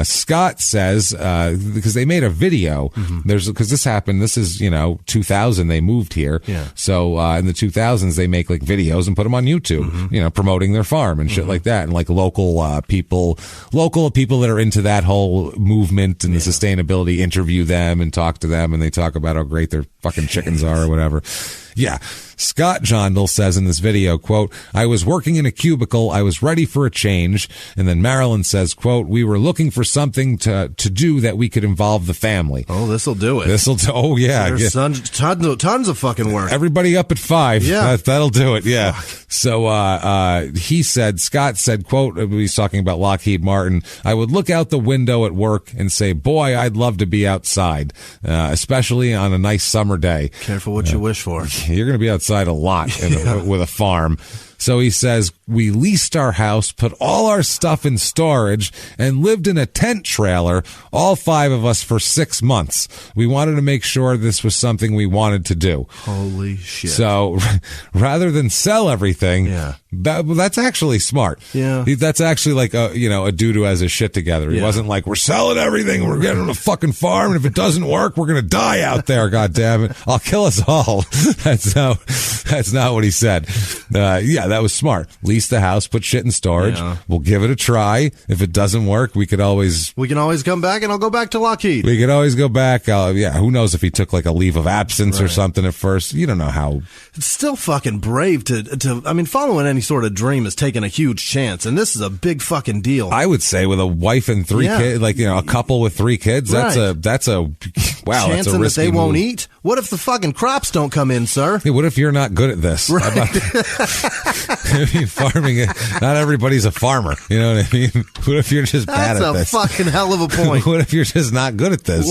Scott says, because they made a video, because this happened, this is, 2000, they moved here. Yeah. So, in the 2000s, they make like videos and put them on YouTube, promoting their farm and shit like that. And like local people that are into that whole movement and the sustainability interview them and talk to them, and they talk about how great their fucking chickens are or whatever. Yeah. Scott Jondal says in this video, quote, I was working in a cubicle. I was ready for a change. And then Marilyn says, quote, we were looking for something to do that we could involve the family. Oh, this'll do it. Oh, yeah. There's tons of fucking work. Everybody up at 5. Yeah. That'll do it. Yeah. So, Scott said, quote, he's talking about Lockheed Martin. I would look out the window at work and say, boy, I'd love to be outside, especially on a nice summer day. Careful what you wish for. You're going to be outside a lot with a farm. So he says, we leased our house, put all our stuff in storage, and lived in a tent trailer, all 5 of us, for 6 months. We wanted to make sure this was something we wanted to do. Holy shit. So rather than sell everything, that's actually smart. Yeah. That's actually like a dude who has his shit together. He wasn't like, we're selling everything, we're getting a fucking farm, and if it doesn't work, we're going to die out there, goddammit. I'll kill us all. That's not what he said. That was smart. Lease the house, put shit in storage. Yeah. We'll give it a try. If it doesn't work, we can always come back, and I'll go back to Lockheed. We could always go back. Who knows if he took like a leave of absence or something at first. You don't know how. It's still fucking brave to following any sort of dream is taking a huge chance, and this is a big fucking deal. I would say with a wife and 3 kids, like, a couple with 3 kids, that's a wow, that's a risky that they won't move. eat. What if the fucking crops don't come in, sir? Hey, what if you're not good at this? Right. Farming, not everybody's a farmer. You know what I mean? What if you're just bad at this? That's a fucking hell of a point. What if you're just not good at this?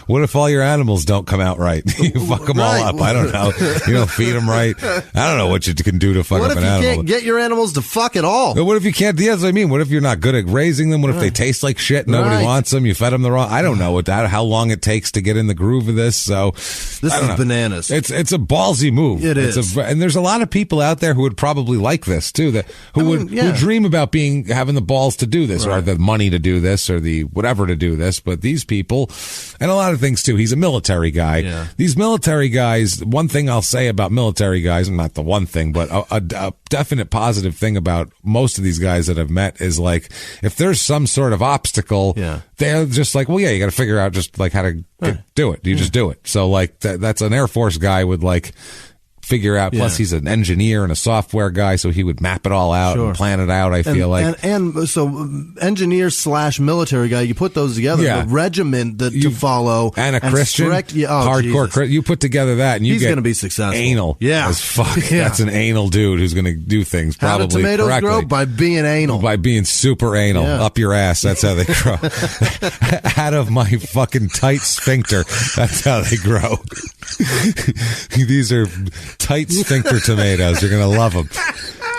What if all your animals don't come out right? You fuck them all up. I don't know. You don't feed them right. I don't know what you can do to fuck up an animal. What if you can't get your animals to fuck at all? What if you can't? That's what I mean. What if you're not good at raising them? What if they taste like shit? Nobody wants them. You fed them the wrong. I don't know how long it takes to get in the groove of this. So this is bananas. It's a ballsy move. It is. And there's a lot of people out there who would probably like this too. Who dream about having the balls to do this, or the money to do this, or the whatever to do this. But these people, and a lot of things too. He's a military guy. Yeah. These military guys. One thing I'll say about military guys, not the one thing, but a definite positive thing about most of these guys that I've met is like, if there's some sort of obstacle, they're just like, well, you got to figure out just like how to do it. You just do it. So like that's an Air Force guy would like figure out. Plus, he's an engineer and a software guy, so he would map it all out and plan it out. I feel like, and so engineer / military guy, you put those together, the regiment to follow, and a Christian, hardcore. You put together that, and he's going to be successful. Anal, as fuck. That's an anal dude who's going to do things probably. How do tomatoes correctly. grow? By being anal, by being super anal up your ass. That's how they grow. Out of my fucking tight sphincter. That's how they grow. These are tight sphincter tomatoes. You're going to love them.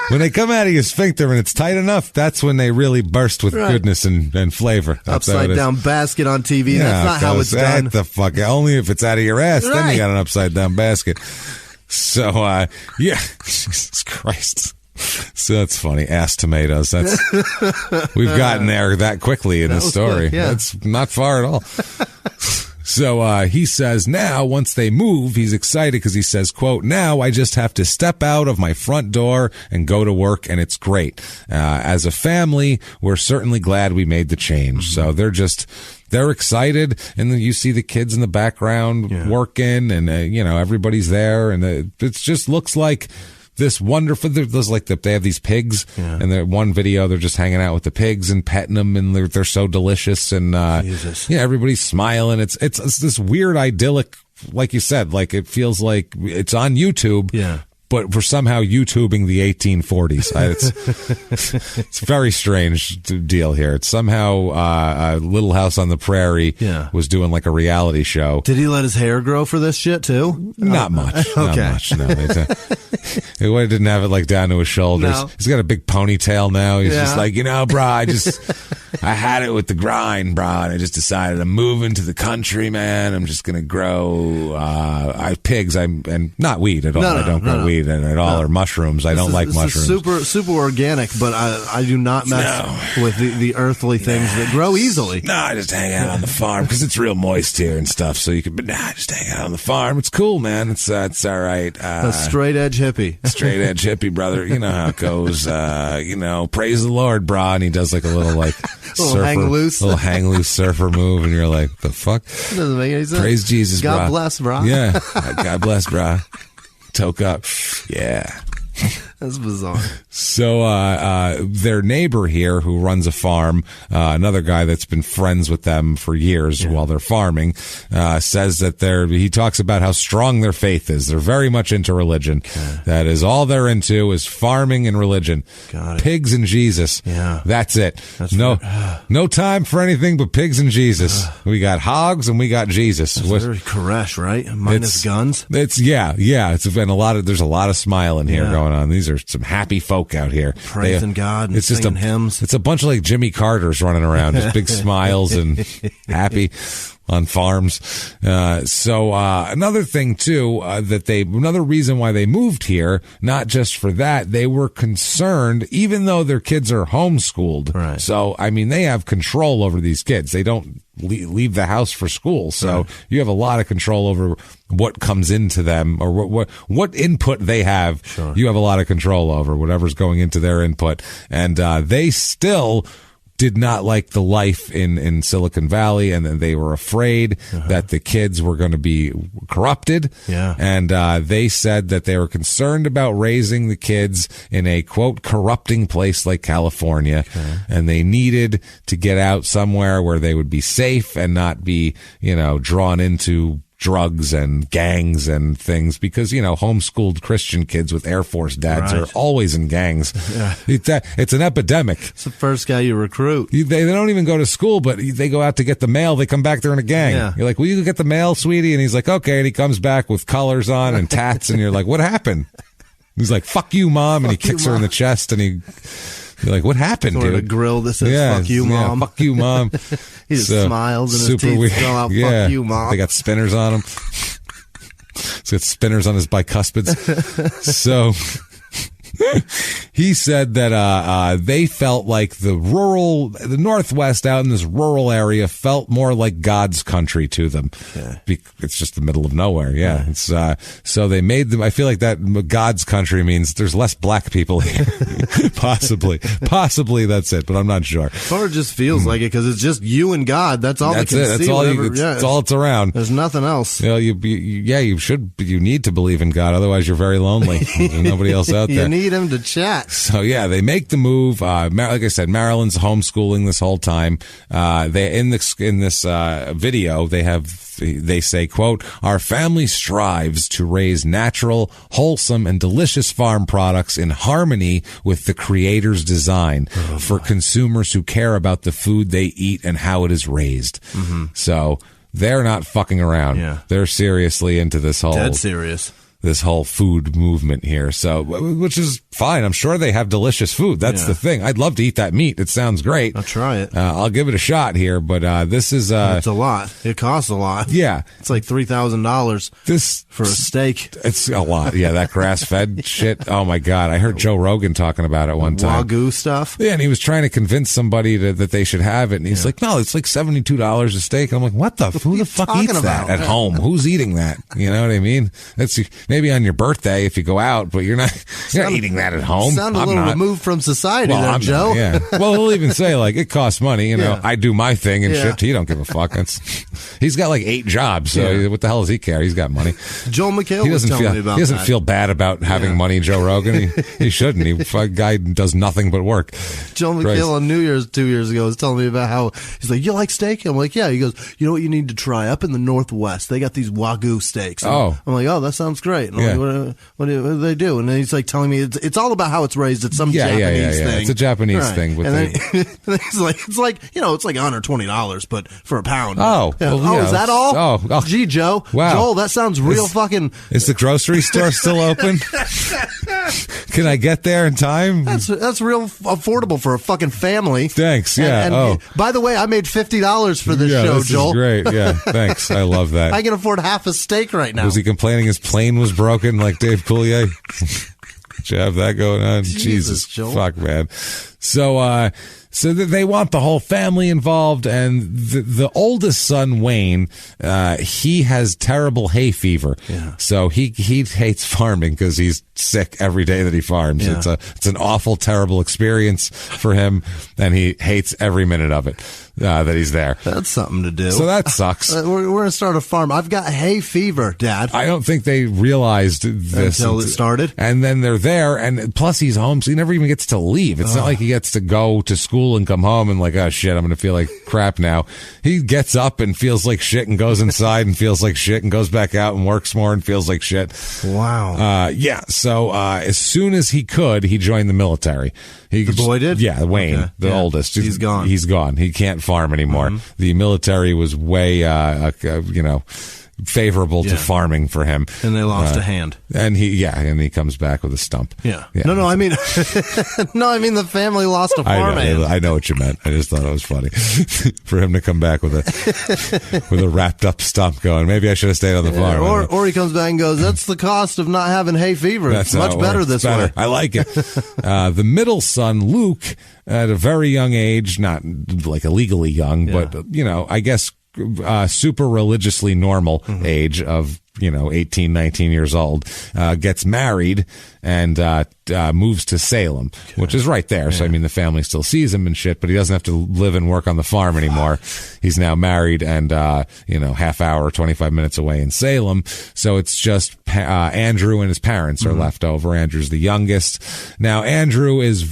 When they come out of your sphincter and it's tight enough, that's when they really burst with goodness and flavor. That's upside down basket on TV. That's not how it's done. The fuck. Only if it's out of your ass, then you got an upside down basket. So, Jesus Christ. So that's funny. Ass tomatoes. We've gotten there that quickly in the story. That's not far at all. So he says now, once they move, he's excited because he says, quote, now I just have to step out of my front door and go to work, and it's great. As a family, we're certainly glad we made the change. So they're excited, and then you see the kids in the background working, and, everybody's there, and it just looks like this wonderful. There's like they have these pigs, and the one video they're just hanging out with the pigs and petting them, and they're so delicious, and everybody's smiling. It's this weird idyllic, like you said, like it feels like it's on YouTube. but we're somehow YouTubing the 1840s. It's a very strange deal here. It's somehow Little House on the Prairie was doing like a reality show. Did he let his hair grow for this shit too? Not much. Okay. Not much. No, he didn't have it like down to his shoulders. No. He's got a big ponytail now. He's just like, bro, I had it with the grind, bro, and I just decided I'm moving to the country, man. I'm just gonna grow pigs. And not weed at all. I don't grow weed at all, or mushrooms. I don't like mushrooms. Super organic, but I do not mess with the earthly things that grow easily. No, I just hang out on the farm because it's real moist here and stuff. So you can, just hang out on the farm. It's cool, man. It's all right. A straight edge hippie. Straight edge hippie, brother. You know how it goes. Praise the Lord, brah. And he does like a little little hang loose surfer move, and you're like, the fuck? Doesn't make any sense. Praise Jesus, God bless, brah. Yeah. God bless, brah. Toke up. Yeah. That's bizarre. So their neighbor here who runs a farm, another guy that's been friends with them for years while they're farming, says that he talks about how strong their faith is. They're very much into religion. Okay. That is all they're into is farming and religion. Got it. Pigs and Jesus. Yeah. That's it. No time for anything but pigs and Jesus. We got hogs and we got Jesus. That's very Koresh, right? Minus guns. It's It's been there's a lot of smiling here going on. These are some happy folk out here praising God and singing hymns. It's a bunch of like Jimmy Carters running around, just big smiles and happy on farms. So another thing too, another reason why they moved here, not just for that, they were concerned, even though their kids are homeschooled. Right. So, I mean, they have control over these kids. They don't leave the house for school. So you have a lot of control over what comes into them or what input they have. Sure. You have a lot of control over whatever's going into their input. And they still did not like the life in Silicon Valley, and they were afraid that the kids were going to be corrupted. Yeah. And they said that they were concerned about raising the kids in a, quote, corrupting place like California. Okay. And they needed to get out somewhere where they would be safe and not be, drawn into drugs and gangs and things, because homeschooled Christian kids with Air Force dads are always in gangs. Yeah. It's an epidemic. It's the first guy you recruit. They don't even go to school, but they go out to get the mail. They come back, they're in a gang. Yeah. You're like, will you get the mail, sweetie? And he's like, okay. And he comes back with colors on and tats, and you're like, what happened? He's like, fuck you, mom. And he kicks her in the chest, and you're like, what happened, dude? Of grill that says, fuck you, mom. Yeah, fuck you, mom. He just smiles and his teeth weird. go out, fuck you, mom. They got spinners on him. He's got spinners on his bicuspids. So he said that they felt like the Northwest out in this rural area felt more like God's country to them. Okay. It's just the middle of nowhere. Yeah. It's so they made them. I feel like that God's country means there's less black people here. Possibly that's it, but I'm not sure. Or it just feels like it because it's just you and God. That's all. That's it. That's all. That's all it's around. There's nothing else. You need to believe in God, otherwise you're very lonely. There's nobody else out there. You need him to chat. So they make the move. Like I said, Marilyn's homeschooling this whole time. They in this video they say, quote, our family strives to raise natural, wholesome, and delicious farm products in harmony with the creator's design for consumers who care about the food they eat and how it is raised. Mm-hmm. So they're not fucking around. Yeah. They're seriously into this whole dead serious. This whole food movement here. So, which is fine. I'm sure they have delicious food. That's the thing. I'd love to eat that meat. It sounds great. I'll try it. I'll give it a shot here, but this is it's a lot. It costs a lot. Yeah. It's like $3,000 for a steak. It's a lot. Yeah, that grass-fed shit. Oh my God. I heard Joe Rogan talking about it one time. Wagyu stuff? Yeah, and he was trying to convince somebody that they should have it, and he's like, no, it's like $72 a steak. And I'm like, who the fuck eats that at home? Who's eating that? You know what I mean? That's maybe on your birthday if you go out, but you're not eating that at home. Sound a little removed from society there, Joe. Yeah. Well, he'll even say like it costs money. I do my thing and shit. He don't give a fuck. He's got like 8 jobs. So what the hell does he care? He's got money. Joel McHale was telling me about that. He doesn't feel bad about having money. Joe Rogan. He shouldn't. Guy does nothing but work. Joel McHale on New Year's 2 years ago was telling me about how he's like, you like steak? I'm like, yeah. He goes, you know what you need to try up in the Northwest? They got these Wagyu steaks. I'm like, oh, that sounds great. right. What do they do? And then he's like telling me it's all about how it's raised. It's some Japanese thing. It's a Japanese thing. And then he's like, it's like $120, but for a pound. Oh, is that all? Oh, gee, Joe. Wow. Joel, that sounds real fucking. Is the grocery store still open? Can I get there in time? That's real affordable for a fucking family. Thanks. Yeah. And by the way, I made $50 for this show, Joel. Is great. Yeah. Thanks. I love that. I can afford half a steak right now. Was he complaining his plane was broken like Dave Coulier? Did you have that going on? Jesus Joel. Fuck, man. So they want the whole family involved, and the oldest son, Wayne, he has terrible hay fever. Yeah. So he hates farming because he's sick every day that he farms. Yeah. It's an awful, terrible experience for him, and he hates every minute of it that he's there. That's something to do. So that sucks. We're going to start a farm. I've got hay fever, Dad. I don't think they realized this until it started. And then they're there, and plus he's home, so he never even gets to leave. It's not like he gets to go to school and come home and like, oh shit, I'm going to feel like crap now. He gets up and feels like shit and goes inside and feels like shit and goes back out and works more and feels like shit. Wow. Yeah. So as soon as he could, he joined the military. The boy did? Yeah, Wayne, the oldest. He's gone. He's gone. He can't farm anymore. Mm-hmm. The military was way, favorable to farming for him. And they lost a hand. And he comes back with a stump. Yeah. No, I mean, the family lost a farm hand. I know what you meant. I just thought it was funny for him to come back with a wrapped up stump going, maybe I should have stayed on the farm. Or he comes back and goes, that's the cost of not having hay fever. That's it's much better this way. I like it. The middle son, Luke, at a very young age, not like illegally young, but, I guess super religiously normal age of 18, 19 years old, gets married and moves to Salem, which is right there. Yeah. So, the family still sees him and shit, but he doesn't have to live and work on the farm anymore. He's now married and, half hour, 25 minutes away in Salem. So it's just Andrew and his parents are left over. Andrew's the youngest. Now, Andrew is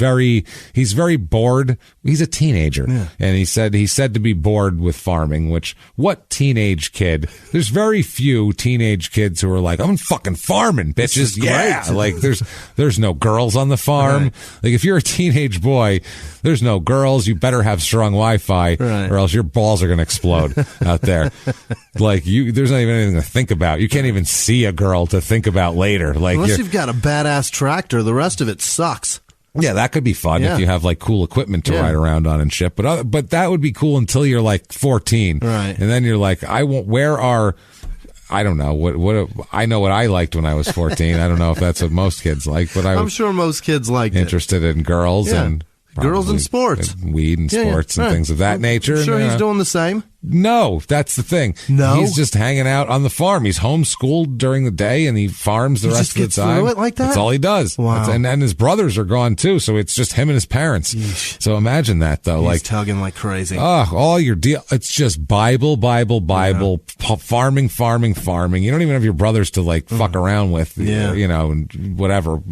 he's very bored. He's a teenager. Yeah. And he said to be bored with farming, which what teenage kid? There's very few teenage kids who are like, I'm fucking farming, bitches. Yeah. Like there's no girls on the farm. Right. Like if you're a teenage boy, there's no girls. You better have strong Wi-Fi or else your balls are going to explode out there. Like there's not even anything to think about. You can't even see a girl to think about later. Like unless you've got a badass tractor, the rest of it sucks. Yeah, that could be fun if you have like cool equipment to ride around on and shit. But that would be cool until you're like 14. Right. And then you're like, I don't know what I know what I liked when I was 14. I don't know if that's what most kids like, but I'm sure most kids like interested in girls and girls and sports, weed and sports and things of that nature. I'm sure he's doing the same. No, that's the thing. No, he's just hanging out on the farm. He's homeschooled during the day and he farms the rest of the time. Through it like that? That's all he does. Wow. And his brothers are gone too, so it's just him and his parents. Yeesh. So imagine that though. He's tugging like crazy. All your deal. It's just Bible, farming. You don't even have your brothers to like fuck around with, and whatever.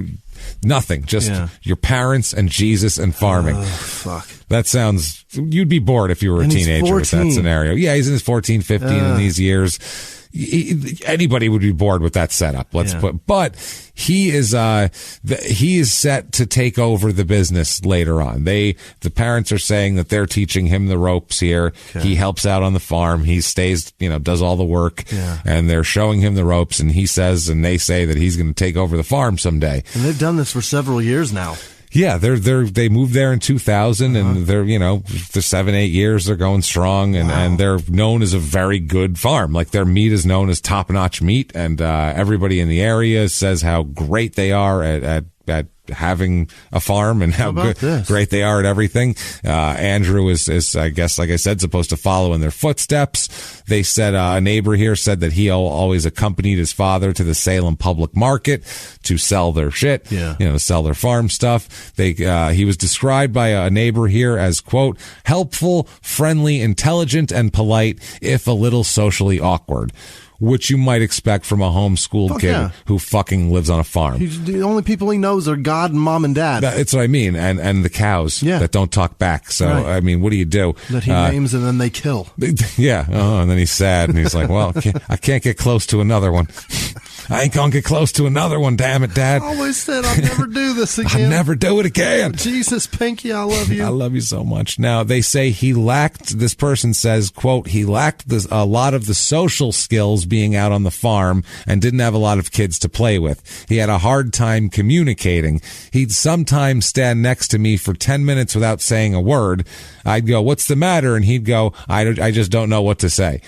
Nothing. Just your parents and Jesus and farming. Oh, fuck. That sounds... You'd be bored if you were a teenager with that scenario. Yeah, he's in his 14, 15 in these years. Anybody would be bored with that setup. But he is set to take over the business later on. The parents are saying that they're teaching him the ropes here. Okay. He helps out on the farm. He stays, does all the work, and they're showing him the ropes. And he says, and they say that he's going to take over the farm someday. And they've done this for several years now. Yeah, they moved there in 2000 and they're, for 7-8 years, they're going strong and they're known as a very good farm. Like their meat is known as top-notch meat and, everybody in the area says how great they are at having a farm and how great they are at everything. Andrew is, I guess, like I said, supposed to follow in their footsteps. They said, a neighbor here said that he always accompanied his father to the Salem public market to sell their shit, to sell their farm stuff. He was described by a neighbor here as, quote, helpful, friendly, intelligent, and polite, if a little socially awkward. Which you might expect from a homeschooled kid who fucking lives on a farm. The only people he knows are God and mom and dad. That's what I mean. And the cows that don't talk back. So, I mean, what do you do? That he names and then they kill. Yeah. And then he's sad and he's like, well, I can't get close to another one. I ain't gonna get close to another one, damn it, Dad. I always said I'll never do this again. I'll never do it again. Jesus, Pinky, I love you. I love you so much. Now, they say this person says, quote, he lacked a lot of the social skills being out on the farm and didn't have a lot of kids to play with. He had a hard time communicating. He'd sometimes stand next to me for 10 minutes without saying a word. I'd go, what's the matter? And he'd go, I just don't know what to say.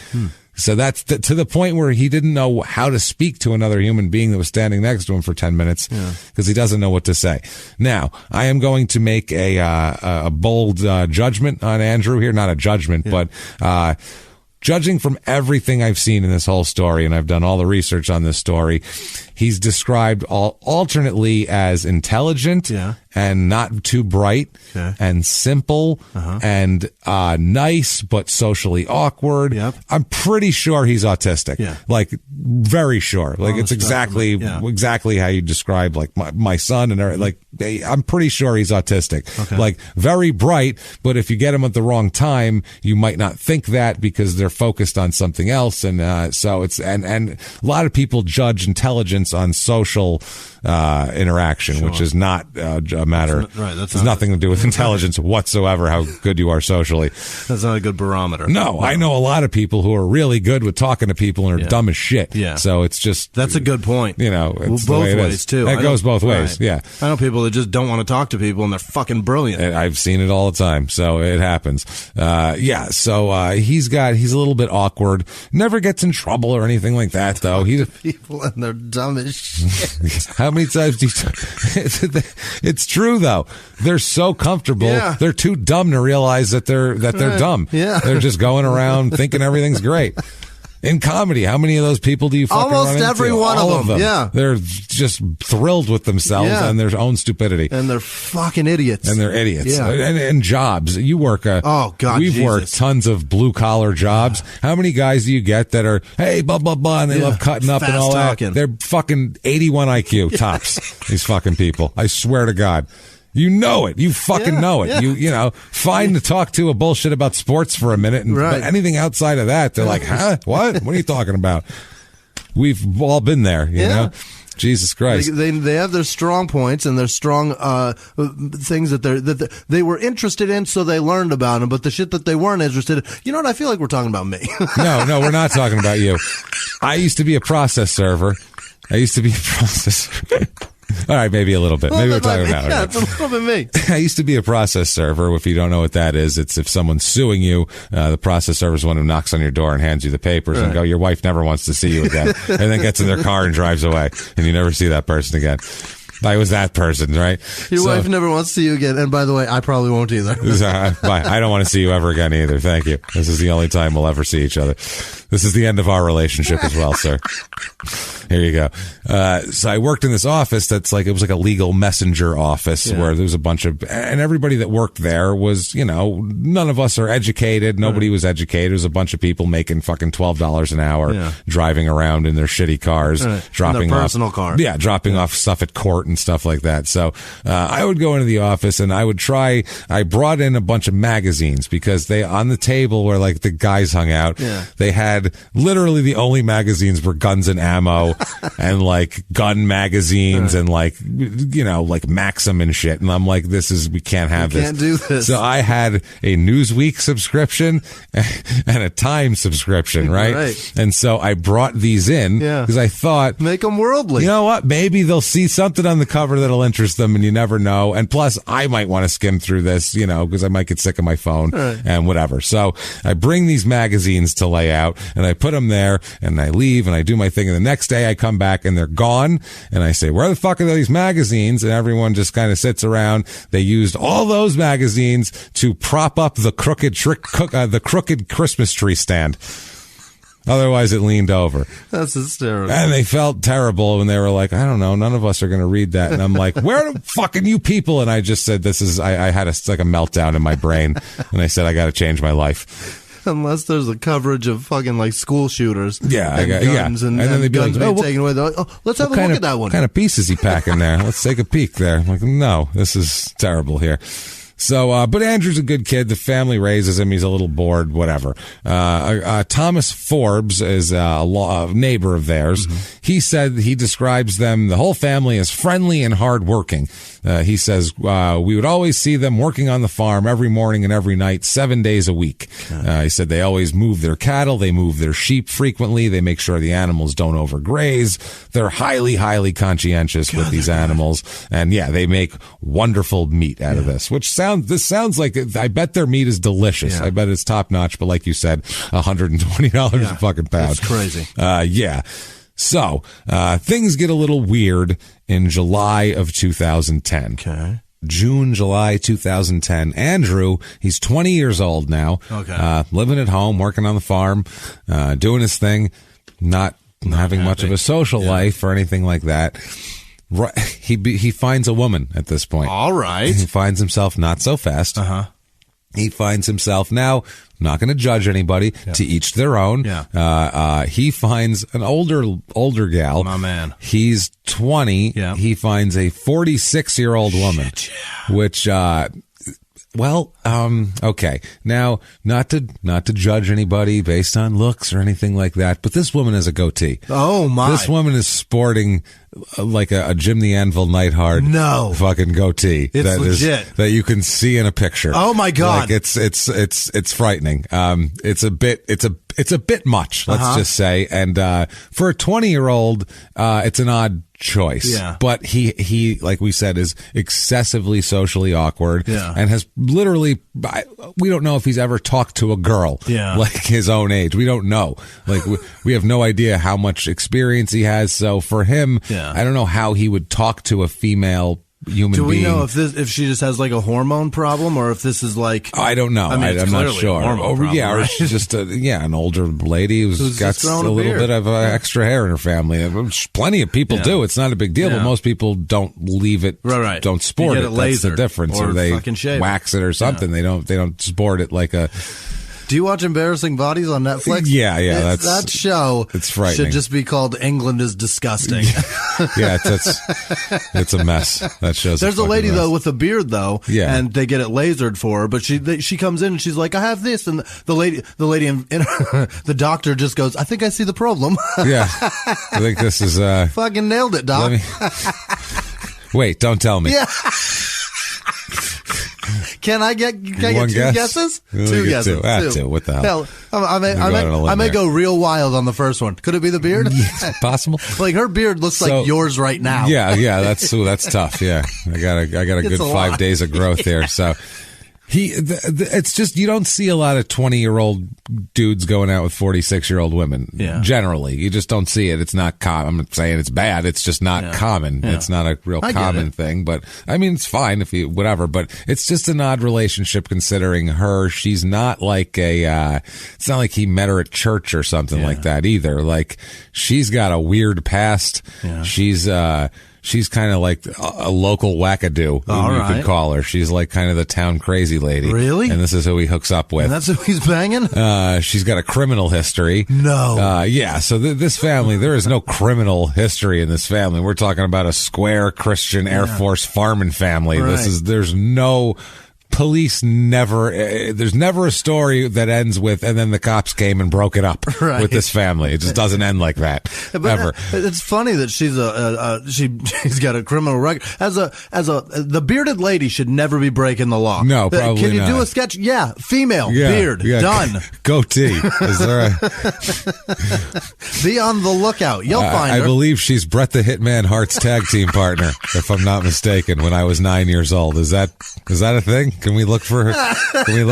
So that's to the point where he didn't know how to speak to another human being that was standing next to him for 10 minutes because he doesn't know what to say. Now, I am going to make a bold judgment on Andrew here. Not a judgment, but judging from everything I've seen in this whole story, and I've done all the research on this story, he's described alternately as intelligent and not too bright and simple and nice but socially awkward. I'm pretty sure he's autistic. Like, very sure. Like, it's exactly how you describe, like, my son and like, I'm pretty sure he's autistic. Like, very bright, but if you get him at the wrong time, you might not think that because they're focused on something else. And so it's and a lot of people judge intelligence on social interaction, which is not a matter. That's nothing to do with intelligence whatsoever. How good you are socially. That's not a good barometer. No, I know a lot of people who are really good with talking to people and are dumb as shit. So it's just that's a good point. You know, it's both ways too. It goes both ways. Yeah, I know people that just don't want to talk to people and they're fucking brilliant. I've seen it all the time, so it happens. So he's a little bit awkward. Never gets in trouble or anything like that, though. People and they're dumb as shit. How many times do you? It's true though. They're so comfortable. They're too dumb to realize that they're dumb. They're just going around thinking everything's great. In comedy, how many of those people do you fucking almost run into? Every one All of them. Yeah, they're just thrilled with themselves and their own stupidity, and they're fucking idiots. And they're idiots. And jobs. You work. We've worked tons of blue collar jobs. How many guys do you get that are blah blah blah, and they love cutting up and all that? They're fucking 81 IQ tops. These fucking people. I swear to God. You know it. You fucking know it. You know, fine to talk to a bullshit about sports for a minute, but anything outside of that, they're like, huh? What? What are you talking about? We've all been there, you know? Jesus Christ. They have their strong points and their strong things that they were interested in, so they learned about them. But the shit that they weren't interested in, you know what? I feel like we're talking about me. No, we're not talking about you. I used to be a process server. All right, maybe a little bit. Maybe we're talking about it. Yeah, it's a little bit me. I used to be a process server. If you don't know what that is, it's if someone's suing you, the process server is one who knocks on your door and hands you the papers and go, your wife never wants to see you again, and then gets in their car and drives away, and you never see that person again. I was that person, right? Your wife never wants to see you again. And by the way, I probably won't either. I don't want to see you ever again either. Thank you. This is the only time we'll ever see each other. This is the end of our relationship as well, sir. Here you go. So I worked in this office it was like a legal messenger office where there was a bunch of, and everybody that worked there was, you know, none of us are educated. Nobody was educated. It was a bunch of people making fucking $12 an hour, driving around in their shitty cars, dropping off personal car. Dropping off stuff at court and stuff like that. So I would go into the office and I brought in a bunch of magazines because they, on the table where like the guys hung out, they had literally the only magazines were guns and ammo and like gun magazines and like, you know, like Maxim and shit. And I'm like, we can't have this. Can't do this. So I had a Newsweek subscription and a Time subscription, right? And so I brought these in because I thought, make them worldly. You know what? Maybe they'll see something on the cover that'll interest them, and you never know. And plus, I might want to skim through this, you know, because I might get sick of my phone and whatever. So I bring these magazines to lay out, and I put them there, and I leave, and I do my thing. And the next day, I come back, and they're gone. And I say, "Where the fuck are these magazines?" And everyone just kind of sits around. They used all those magazines to prop up the crooked Christmas tree stand. Otherwise, it leaned over. That's hysterical. And they felt terrible when they were like, I don't know, none of us are going to read that. And I'm like, where the fucking you people? And I just said, I had a meltdown in my brain. And I said, I got to change my life. Unless there's a coverage of fucking like school shooters. And guns and then they'd be guns being taken away. Like, let's have a look at that one. What kind of piece is he packing there? Let's take a peek there. I'm like, no, this is terrible here. So, but Andrew's a good kid. The family raises him. He's a little bored, whatever. Thomas Forbes is a neighbor of theirs. He said he describes them, the whole family, as friendly and hardworking. He says, we would always see them working on the farm every morning and every night, 7 days a week. He said they always move their cattle. They move their sheep frequently. They make sure the animals don't overgraze. They're highly, highly conscientious with these animals. And yeah, they make wonderful meat out of this, which sounds like, I bet their meat is delicious. I bet it's top notch, but like you said, $120 a fucking pound. It's crazy. Yeah. So, things get a little weird in July of 2010. Okay. June, July 2010. Andrew, he's 20 years old now. Okay. Living at home, working on the farm, doing his thing, not having much of a social life or anything like that. He finds a woman at this point. All right. He finds himself not so fast. He finds himself now, not going to judge anybody, to each their own. He finds an older gal. My man. He's 20. He finds a 46-year-old woman, which, okay. Now, not to judge anybody based on looks or anything like that, but this woman has a goatee. Oh my! This woman is sporting like a Jim the Anvil Neidhart fucking goatee. It's legit. That you can see in a picture. Oh my God! Like it's frightening. It's a bit much. Let's just say. And for a 20-year-old, it's an odd choice. But he like we said, is excessively socially awkward. And has literally, we don't know if he's ever talked to a girl like his own age. We don't know. Like we have no idea how much experience he has. So for him, I don't know how he would talk to a female human being. Do we know if she just has like a hormone problem, or if this is like, I don't know. I'm not sure. Or she's just an older lady who's got a little bit of extra hair in her family. Plenty of people do. It's not a big deal, but most people don't leave it. Don't sport it. That's the difference. Or they wax it or something. They don't sport it like a. Do you watch Embarrassing Bodies on Netflix? Yeah. That show it's frightening. Should just be called England is Disgusting. It's a mess. That show's There's a lady, mess. though, with a beard, though, and they get it lasered for her, but she comes in and she's like, I have this, and the lady in the doctor just goes, I think I see the problem. I think this is... Fucking nailed it, Doc. Wait, don't tell me. Yeah. Can I get two guesses? Two guesses. Two. What the hell? I may go real wild on the first one. Could it be the beard? Yeah, possible. Like her beard looks like yours right now. Yeah. That's tough. Yeah, I got a good 5 days of growth there. So. It's just, you don't see a lot of 20-year-old dudes going out with 46-year-old women. Generally, you just don't see it. It's not common. I'm not saying it's bad. It's just not common. It's not a real common thing. But I mean, it's fine if you whatever. But it's just an odd relationship considering her. She's not like it's not like he met her at church or something like that either. Like she's got a weird past. She's kind of like a local wackadoo, you could call her. She's like kind of the town crazy lady. Really? And this is who he hooks up with. And that's who he's banging? She's got a criminal history. No. So this family, there is no criminal history in this family. We're talking about a square Christian Air Force farming family. Right. There's no... Police there's never a story that ends with, and then the cops came and broke it up with this family. It just doesn't end like that, ever. It's funny that she's got a criminal record. The bearded lady should never be breaking the law. No, probably Can you not. do a sketch? Yeah, female, beard, done. Goatee. Is there Be on the lookout. You'll find her. I believe she's Bret the Hitman Hart's tag team partner, if I'm not mistaken, when I was 9 years old. Is that a thing? Can we look for her? They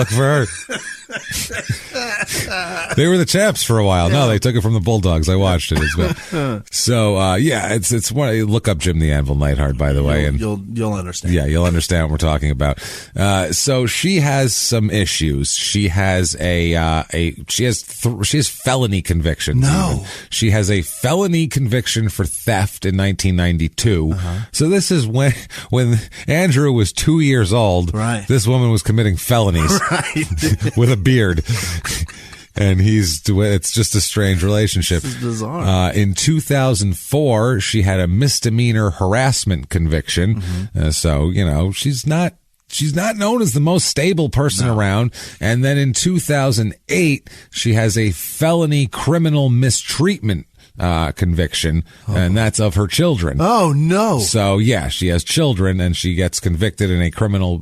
were the champs for a while. No, they took it from the Bulldogs. I watched it. It's one. Look up Jim the Anvil Neidhart, by the way, and you'll understand. Yeah, you'll understand what we're talking about. So she has some issues. She has she has felony convictions. No, even. She has a felony conviction for theft in 1992. So this is when Andrew was 2 years old. Right. This woman was committing felonies with a beard. And it's just a strange relationship. This is bizarre. In 2004, she had a misdemeanor harassment conviction. So, she's not she's not known as the most stable person around. And then in 2008, she has a felony criminal mistreatment conviction, and that's of her children. Oh, no. So, yeah, she has children, and she gets convicted in a criminal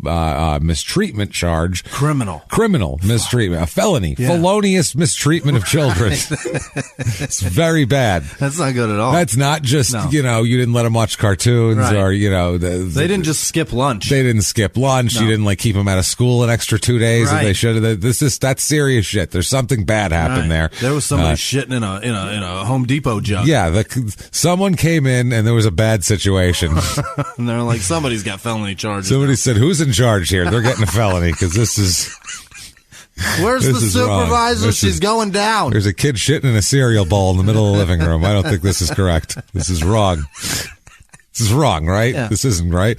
mistreatment charge. Criminal mistreatment. A felony. Yeah. Felonious mistreatment of children. It's very bad. That's not good at all. That's not just, you didn't let them watch cartoons or, they didn't just skip lunch. They didn't skip lunch. No. You didn't, keep them out of school an extra 2 days if they should have. That's serious shit. There's something bad happened there. There was somebody shitting in a Home Depot jug. Yeah, someone came in and there was a bad situation. And they're like, somebody's got felony charges. Somebody said, who's in charge here? They're getting a felony because this is... Where's the supervisor? She's going down. There's a kid shitting in a cereal bowl in the middle of the living room. I don't think this is correct. This is wrong. This is wrong, right? Yeah. This isn't right.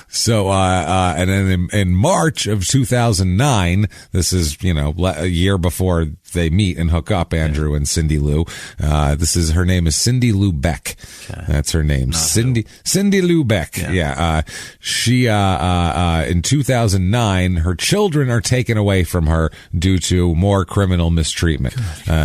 So, and then in March of 2009, this is, a year before they meet and hook up, Andrew and Cindy Lou. Her name is Cindy Lou Beck. Okay. That's her name. Cindy Lou Beck. Yeah. She, in 2009, her children are taken away from her due to more criminal mistreatment,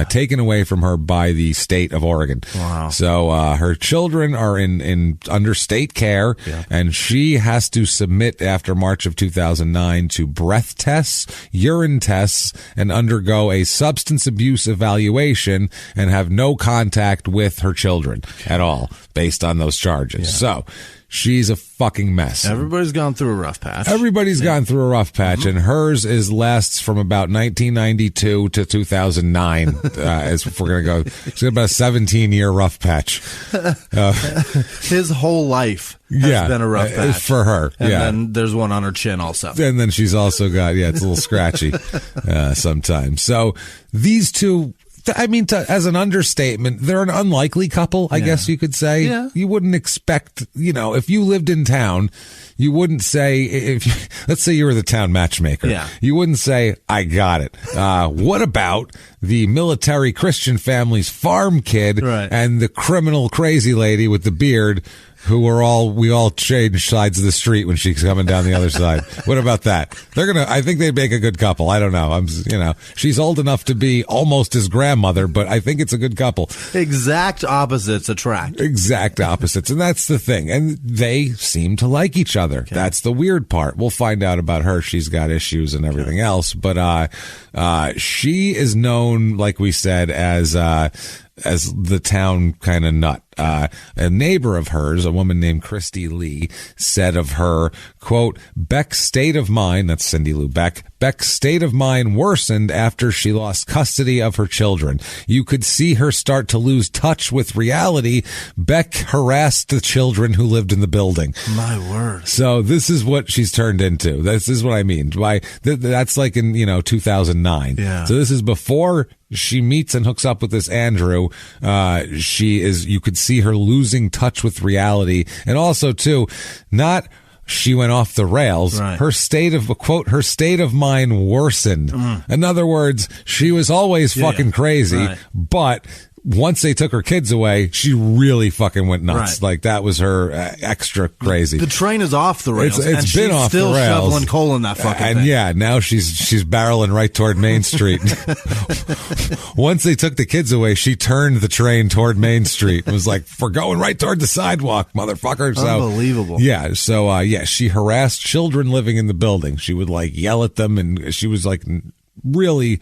taken away from her by the state of Oregon. Wow. So, her children are under state care, and she has to submit after March of 2009 to breath tests, urine tests, and undergo a substance abuse evaluation and have no contact with her children at all based on those charges. Yeah. So she's a fucking mess. Everybody's gone through a rough patch. Gone through a rough patch, and hers lasts from about 1992 to 2009. If we're gonna go, it's about a 17-year rough patch. His whole life has been a rough patch for her. And then there's one on her chin also. And then she's also got it's a little scratchy sometimes. So these two. As an understatement, they're an unlikely couple, I guess you could say. Yeah. You wouldn't expect, if you lived in town, you wouldn't say, let's say you were the town matchmaker. Yeah. You wouldn't say, I got it. What about the military Christian family's farm kid and the criminal crazy lady with the beard who we all change sides of the street when she's coming down the other side? What about that? I think they'd make a good couple. I don't know. She's old enough to be almost his grandmother, but I think it's a good couple. Exact opposites attract. Exact opposites. And that's the thing. And they seem to like each other. Okay. That's the weird part. We'll find out about her. She's got issues and everything else, but, she is known, like we said, as the town kind of nut. A neighbor of hers, a woman named Christy Lee, said of her, quote, Beck's state of mind, that's Cindy Lou Beck, Beck's state of mind worsened after she lost custody of her children. You could see her start to lose touch with reality. Beck harassed the children who lived in the building. My word. So this is what she's turned into. This is what I mean. That's like in, 2009. Yeah. So this is before she meets and hooks up with this Andrew. You could see her losing touch with reality. And also too, she went off the rails. Right. Her state of mind worsened. In other words, she was always fucking crazy, but once they took her kids away, she really fucking went nuts. Right. That was her extra crazy. The train is off the rails. It's been off the rails. She's still shoveling coal in that fucking thing. And now she's barreling right toward Main Street. Once they took the kids away, she turned the train toward Main Street. It was like, we're going right toward the sidewalk, motherfucker. Unbelievable. Yeah. So, she harassed children living in the building. She would yell at them, and she was really,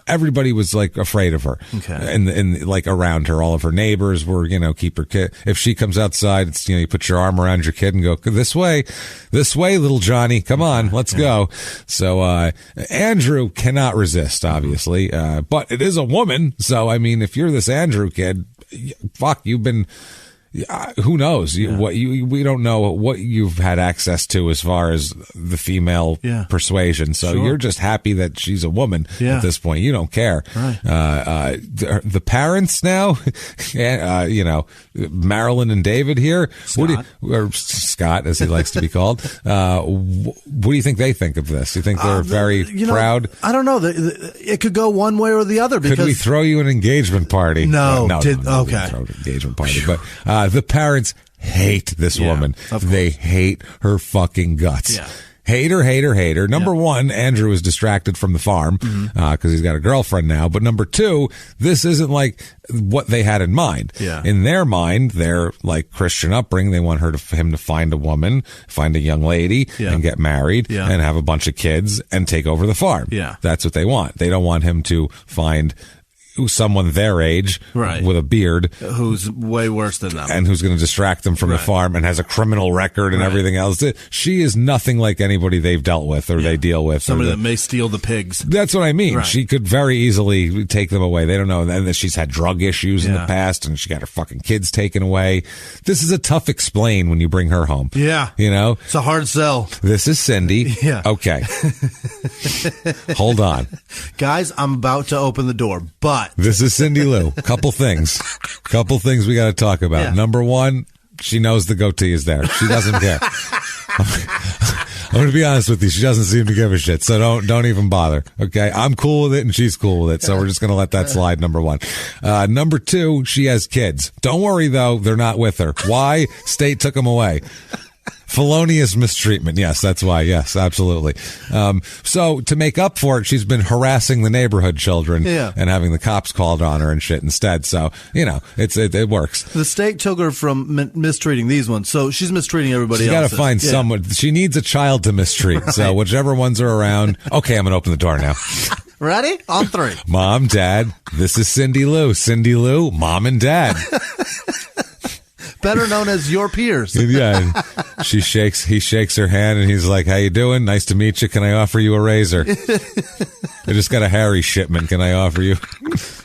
everybody was afraid of her. Okay. And around her, all of her neighbors were, keep her kid. If she comes outside, it's, you put your arm around your kid and go, this way, little Johnny, come on, let's go. So, Andrew cannot resist, obviously, but it is a woman. So, if you're this Andrew kid, fuck, you've been, who knows? We don't know what you've had access to as far as the female persuasion. So you're just happy that she's a woman at this point. You don't care. Right. The parents now, Marilyn and David here, or Scott, as he likes to be called. What do you think they think of this? Do you think they're very proud? I don't know. It could go one way or the other. Because could we throw you an engagement party? No. Okay. Throw an engagement party, but. The parents hate this woman. They hate her fucking guts. Yeah. Hater. Number one, Andrew is distracted from the farm because he's got a girlfriend now. But number two, this isn't like what they had in mind. Yeah. In their mind, they're like Christian upbringing. They want him to find a woman, find a young lady, and get married and have a bunch of kids and take over the farm. Yeah. That's what they want. They don't want him to find someone their age with a beard who's way worse than them and who's going to distract them from the farm and has a criminal record and everything else. She is nothing like anybody they've dealt with or they deal with. Somebody that may steal the pigs. That's what I mean. Right. She could very easily take them away. They don't know. And she's had drug issues in the past and she got her fucking kids taken away. This is a tough explain when you bring her home. Yeah. You know? It's a hard sell. This is Cindy. Yeah. Okay. Hold on. Guys, I'm about to open the door, but this is Cindy Lou. Couple things we got to talk about. Yeah. Number one, she knows the goatee is there. She doesn't care. I'm going to be honest with you. She doesn't seem to give a shit. So don't even bother. Okay. I'm cool with it and she's cool with it. So we're just going to let that slide. Number one. Number two, she has kids. Don't worry though. They're not with her. Why? State took them away. Felonious mistreatment. Yes, that's why. Yes, absolutely. So to make up for it, she's been harassing the neighborhood children and having the cops called on her and shit instead. So, you know, it works. The state took her from mistreating these ones. So she's mistreating everybody else. She's got to find someone. She needs a child to mistreat. Right. So whichever ones are around. Okay, I'm going to open the door now. Ready? On three. Mom, Dad, this is Cindy Lou. Cindy Lou, Mom and Dad. Better known as your peers. Yeah. He shakes her hand and he's like, how you doing? Nice to meet you. Can I offer you a razor? I just got a Harry shipment. Can I offer you?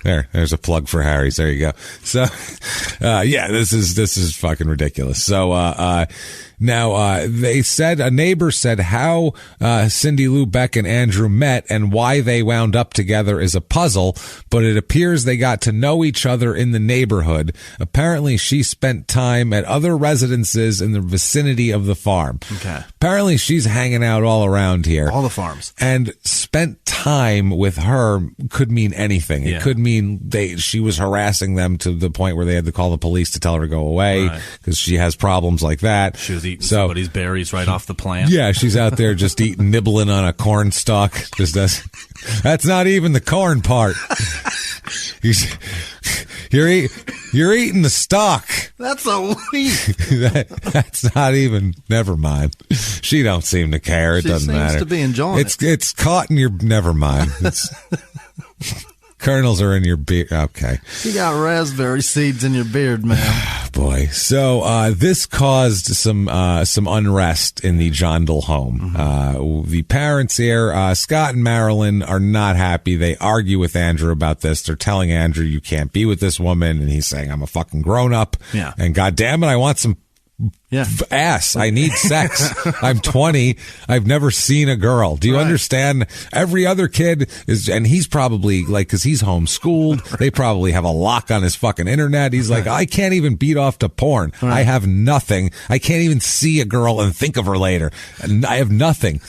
There's a plug for Harry's. There you go. So, this is fucking ridiculous. So, now, they said, a neighbor said how Cindy Lou Beck and Andrew met and why they wound up together is a puzzle, but it appears they got to know each other in the neighborhood. Apparently, she spent time at other residences in the vicinity of the farm. Okay. Apparently, she's hanging out all around here. All the farms. And spent time with her could mean anything. It could mean she was harassing them to the point where they had to call the police to tell her to go away because she has problems like that. She was eating somebody's berries right off the plant. Yeah, she's out there just nibbling on a corn stalk. That's not even the corn part. You're eating the stalk. That's a wheat. That's not even. Never mind. She don't seem to care. It doesn't matter. She seems to be enjoying it. It's caught in your. Never mind. Kernels are in your beard. Okay. You got raspberry seeds in your beard, man. Boy. So, this caused some unrest in the Jondal home. Mm-hmm. The parents here, Scott and Marilyn, are not happy. They argue with Andrew about this. They're telling Andrew, you can't be with this woman. And he's saying, I'm a fucking grown up. Yeah. And God damn it, I want some ass. I need sex. I'm 20. I've never seen a girl. Do you understand? Every other kid is, and he's probably like, cause he's homeschooled. They probably have a lock on his fucking internet. He's like, I can't even beat off to porn. I have nothing. I can't even see a girl and think of her later. And I have nothing.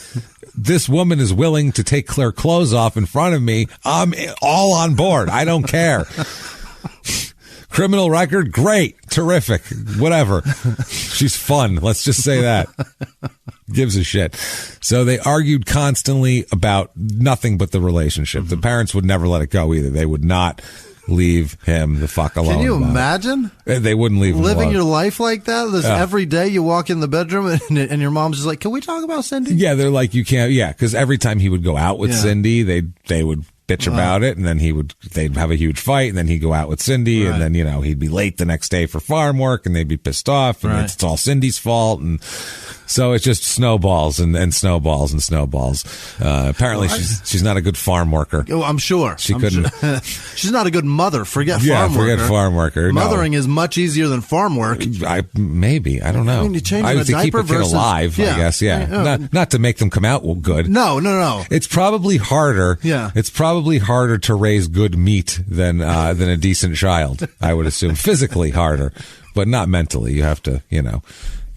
This woman is willing to take her clothes off in front of me. I'm all on board. I don't care. Criminal record, great, terrific, whatever. She's fun. Let's just say that. Gives a shit. So they argued constantly about nothing but the relationship. Mm-hmm. The parents would never let it go either. They would not leave him the fuck alone. Can you imagine? They wouldn't leave him living alone. Your life like that? Every day you walk in the bedroom and your mom's just like, can we talk about Cindy? Yeah, they're like, you can't. Yeah, because every time he would go out with Cindy, they would bitch about it, and then they'd have a huge fight, and then he'd go out with Cindy, and then, he'd be late the next day for farm work, and they'd be pissed off, and it's all Cindy's fault, and so it's just snowballs and snowballs and snowballs. Apparently she's not a good farm worker. Oh, I'm sure. Couldn't. She's not a good mother. Forget farm worker. Mothering is much easier than farm work. Maybe. I don't know. I mean, you change I a would to keep a kid alive, I guess. Yeah. Not to make them come out good. No. It's probably harder. Yeah. It's probably harder to raise good meat than a decent child, I would assume. Physically harder, but not mentally. You have to,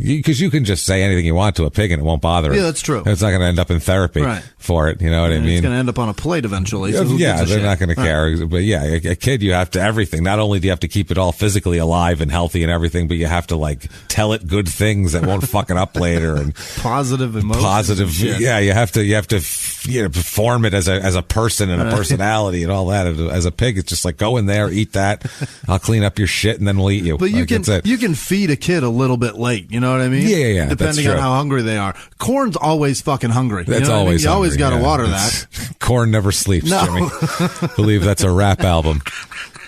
Because you can just say anything you want to a pig and it won't bother it. Yeah, that's true. It's not going to end up in therapy for it. You know what I mean? It's going to end up on a plate eventually. So they're not going to care. But yeah, a kid, you have to everything. Not only do you have to keep it all physically alive and healthy and everything, but you have to like tell it good things that won't fuck it up later and positive emotions. Positive. Yeah, you have to form it as a person and a personality and all that. As a pig, it's just like go in there, eat that. I'll clean up your shit and then we'll eat you. But you can feed a kid a little bit late. You know what I mean? Yeah. Depending on how hungry they are. Corn's always fucking hungry. That's you know always. You always got to water that. that. Corn never sleeps, No. Jimmy. I believe that's a rap album.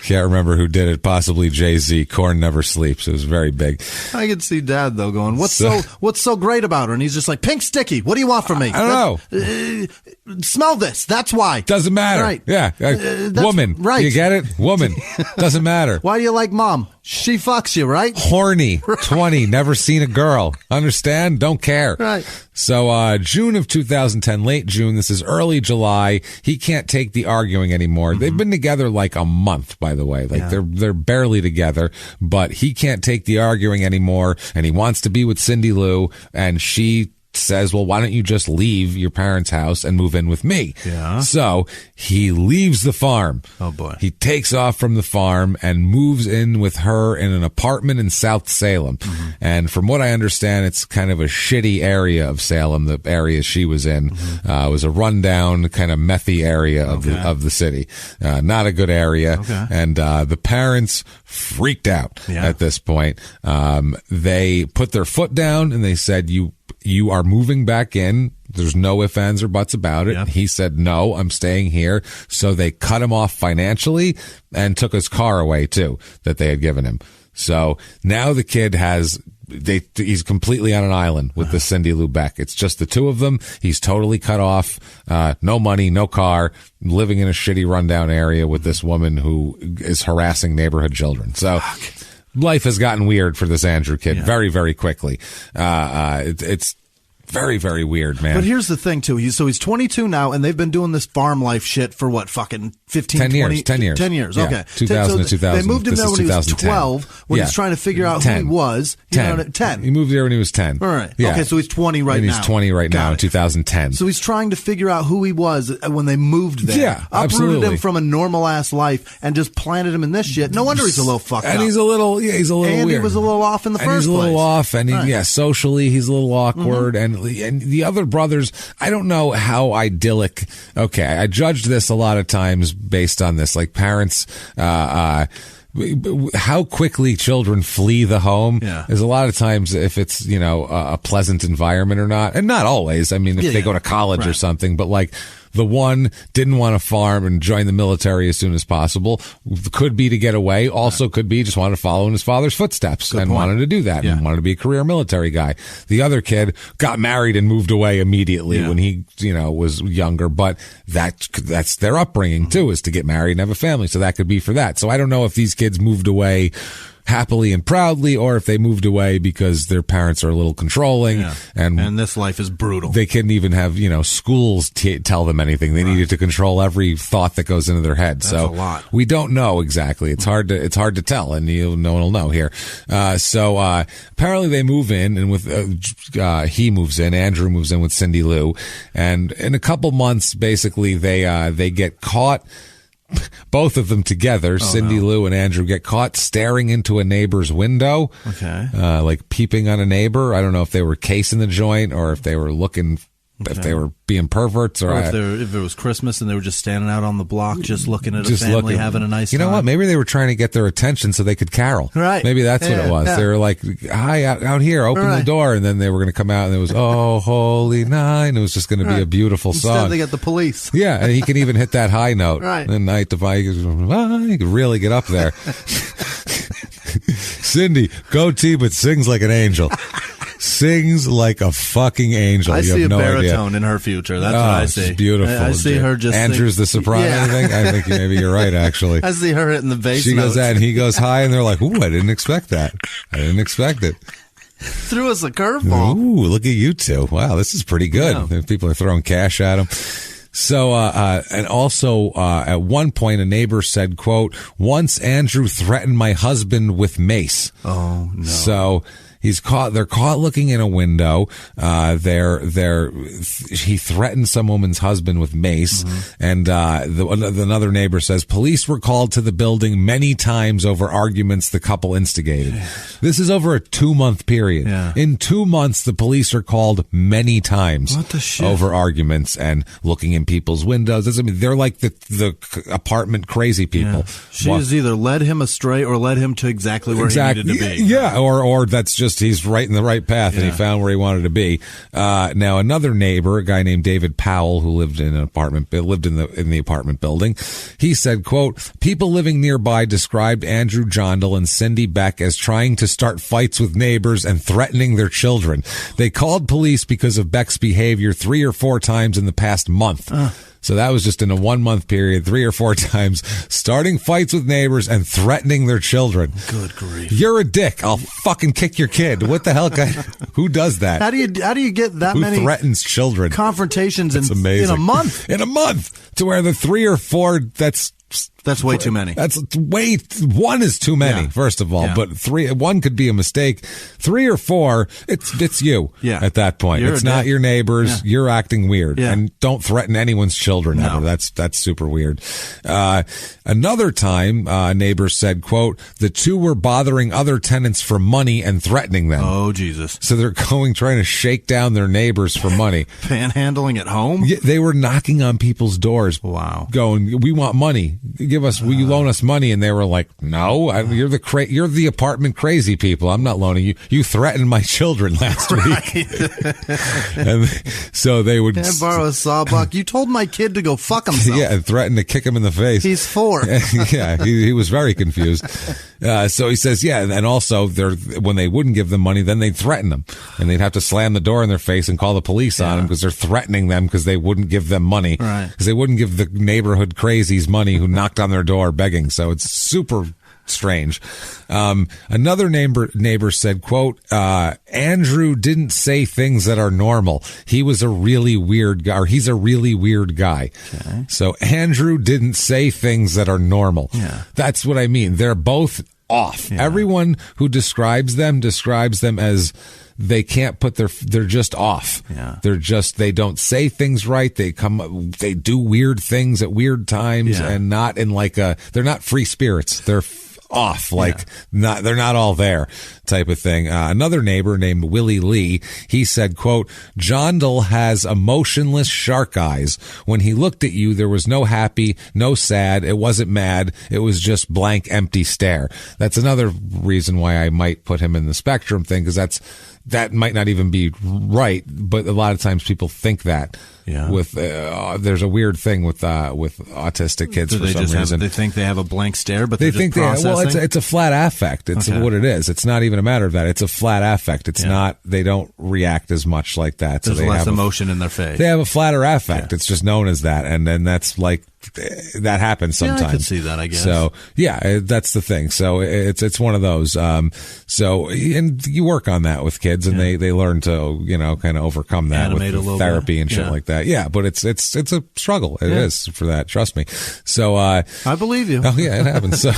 Can't remember who did it. Possibly Jay-Z. Corn never sleeps. It was very big. I could see Dad though going, "What's so great about her?" And he's just like, "Pink sticky. What do you want from me?" I don't know. Smell this. That's why. Doesn't matter. Right. Yeah. Woman. Right. You get it? Woman. Doesn't matter. Why do you like Mom? She fucks you, right? Horny. Right. 20. Never seen a girl. Understand? Don't care. Right. So, June of 2010, late June, this is early July. He can't take the arguing anymore. Mm-hmm. They've been together like a month, by the way. Like they're barely together, but he can't take the arguing anymore. And he wants to be with Cindy Lou, and she says, well, why don't you just leave your parents' house and move in with me? Yeah. So he leaves the farm. Oh, boy. He takes off from the farm and moves in with her in an apartment in South Salem. Mm-hmm. And from what I understand, it's kind of a shitty area of Salem, the area she was in. Mm-hmm. It was a rundown, kind of methy area of the city. Not a good area. Okay. And the parents freaked out at this point. They put their foot down and they said, you are moving back in. There's no ifs, ands, or buts about it. Yep. He said, no, I'm staying here. So they cut him off financially and took his car away too, that they had given him. So now the kid he's completely on an island with the Cindy Lou Beck. It's just the two of them. He's totally cut off. No money, no car, living in a shitty rundown area with this woman who is harassing neighborhood children. So life has gotten weird for this Andrew kid very, very quickly. It's very, very weird, man. But here's the thing, too. He's 22 now, and they've been doing this farm life shit for what, fucking 15, 10 20? years. 10 years. 10 years, yeah. okay. 2000 to 2000. They moved him there when he was 12, when he's trying to figure out 10. Who he was. 10. He moved there when he was 10. All right. Yeah. Okay, so he's 20 right now. And he's 20 right now in 2010. So he's trying to figure out who he was when they moved there. Yeah, uprooted absolutely. him from a normal-ass life and just planted him in this shit. No wonder he's a little fucked up. And he's a little weird. And he was a little off in the first place. He's a little off, and socially he's a little awkward. Mm-hmm. And the other brothers, I don't know how idyllic. Okay, I judged this a lot of times based on this, like parents, how quickly children flee the home is a lot of times if it's, a pleasant environment or not. And not always. I mean, if they go to college or something, but like the one didn't want to farm and join the military as soon as possible. Could be to get away. Also could be just wanted to follow in his father's footsteps wanted to do that and wanted to be a career military guy. The other kid got married and moved away immediately when he, was younger. But that's their upbringing too, is to get married and have a family. So that could be for that. So I don't know if these kids moved away happily and proudly, or if they moved away because their parents are a little controlling and this life is brutal. They couldn't even have schools tell them anything. They needed to control every thought that goes into their head. That's so a lot. We don't know exactly. It's hard to tell, and no one will know here. So apparently they move in, and with he moves in. Andrew moves in with Cindy Lou, and in a couple months, basically they get caught. Both of them together, Cindy Lou and Andrew, get caught staring into a neighbor's window. Okay. Like peeping on a neighbor. I don't know if they were casing the joint or if they were looking, if they were being perverts or if it was Christmas and they were just standing out on the block just looking at a family having a nice time. You know what? Maybe they were trying to get their attention so they could carol. Right. Maybe that's what it was. Yeah. They were like, hi, out here, open the door. And then they were going to come out and it was, oh, holy night. And it was just going to be a beautiful song. Instead they get the police. Yeah. And he can even hit that high note. Right. And night divide, he could really get up there. Cindy, goatee, but sings like an angel. Sings like a fucking angel. I see a baritone idea. In her future. That's what I see. She's beautiful. I see her just. Andrew's the soprano. I think. I think maybe you're right. Actually, I see her hitting the bass. She goes that, and he goes high, and they're like, "Ooh, I didn't expect that. I didn't expect it." Threw us a curveball. Ooh, look at you two. Wow, this is pretty good. Yeah. People are throwing cash at him. So, and also, at one point, a neighbor said, quote, once Andrew threatened my husband with mace. Oh, no. So They're caught looking in a window. He threatened some woman's husband with mace. And another neighbor says police were called to the building many times over arguments the couple instigated. This is over a 2-month period. Yeah. In 2 months, the police are called many times What the shit? over arguments and looking in people's windows. I mean, they're like the apartment crazy people. Yeah. She has either led him astray or led him to exactly where he needed to be. Yeah, or that's just he's right in the right path and he found where he wanted to be. Now another neighbor, a guy named David Powell, who lived in the apartment building, he said, quote, people living nearby described Andrew Jondal and Cindy Beck as trying to start fights with neighbors and threatening their children. They called police because of Beck's behavior 3 or 4 times in the past month. So that was just in a 1-month period, 3 or 4 times, starting fights with neighbors and threatening their children. Good grief. You're a dick. I'll fucking kick your kid. What the hell, guy? Who does that? How do you get that many Who threatens children? Confrontations in amazing. a month? In a month, to where the 3 or 4, that's way too many. One is too many, first of all, but 1 could be a mistake. 3 or 4, it's you at that point. It's not your neighbors. You're acting weird and don't threaten anyone's children ever. That's super weird. Another time, neighbors said, quote, the 2 were bothering other tenants for money and threatening them. Oh, Jesus. So they're trying to shake down their neighbors for money. Panhandling at home? Yeah, they were knocking on people's doors. Wow. Going, we want money. Will you loan us money? And they were like, no, you're the apartment crazy people. I'm not loaning you. You threatened my children last week. And so they would. Can I borrow a sawbuck? You told my kid to go fuck himself. Yeah, and threatened to kick him in the face. He's 4. Yeah, he was very confused. So he says, and also when they wouldn't give them money, then they'd threaten them. And they'd have to slam the door in their face and call the police on them because they're threatening them because they wouldn't give them money. Right. Because they wouldn't give the neighborhood crazies money who knocked on their door begging. So it's super strange. Another neighbor said, quote, Andrew didn't say things that are normal. He was a really weird guy, or he's a really weird guy. Okay. So Andrew didn't say things that are normal. Yeah. That's what I mean. They're both off. Yeah. Everyone who describes them as they can't they're just off. Yeah. They don't say things right. They do weird things at weird times and not in they're not free spirits. They're off, they're not all there type of thing. Another neighbor named Willie Lee, he said, quote, Jondal has emotionless shark eyes. When he looked at you, there was no happy, no sad. It wasn't mad. It was just blank, empty stare. That's another reason why I might put him in the spectrum thing, because that might not even be right, but a lot of times people think that. Yeah. There's a weird thing with autistic kids for some reason. They think they have a blank stare, but they think it's a flat affect. It's what it is. It's not even a matter of that. It's a flat affect. It's not. They don't react as much like that. There's less emotion in their face. They have a flatter affect. Yeah. It's just known as that, and then that's that happens sometimes. Yeah, I could see that, I guess. So that's the thing. So it's one of those. And you work on that with kids, and they learn to kind of overcome that with therapy and shit like that. Yeah, but it's a struggle. It is for that. Trust me. So I believe you. Oh yeah, it happens. So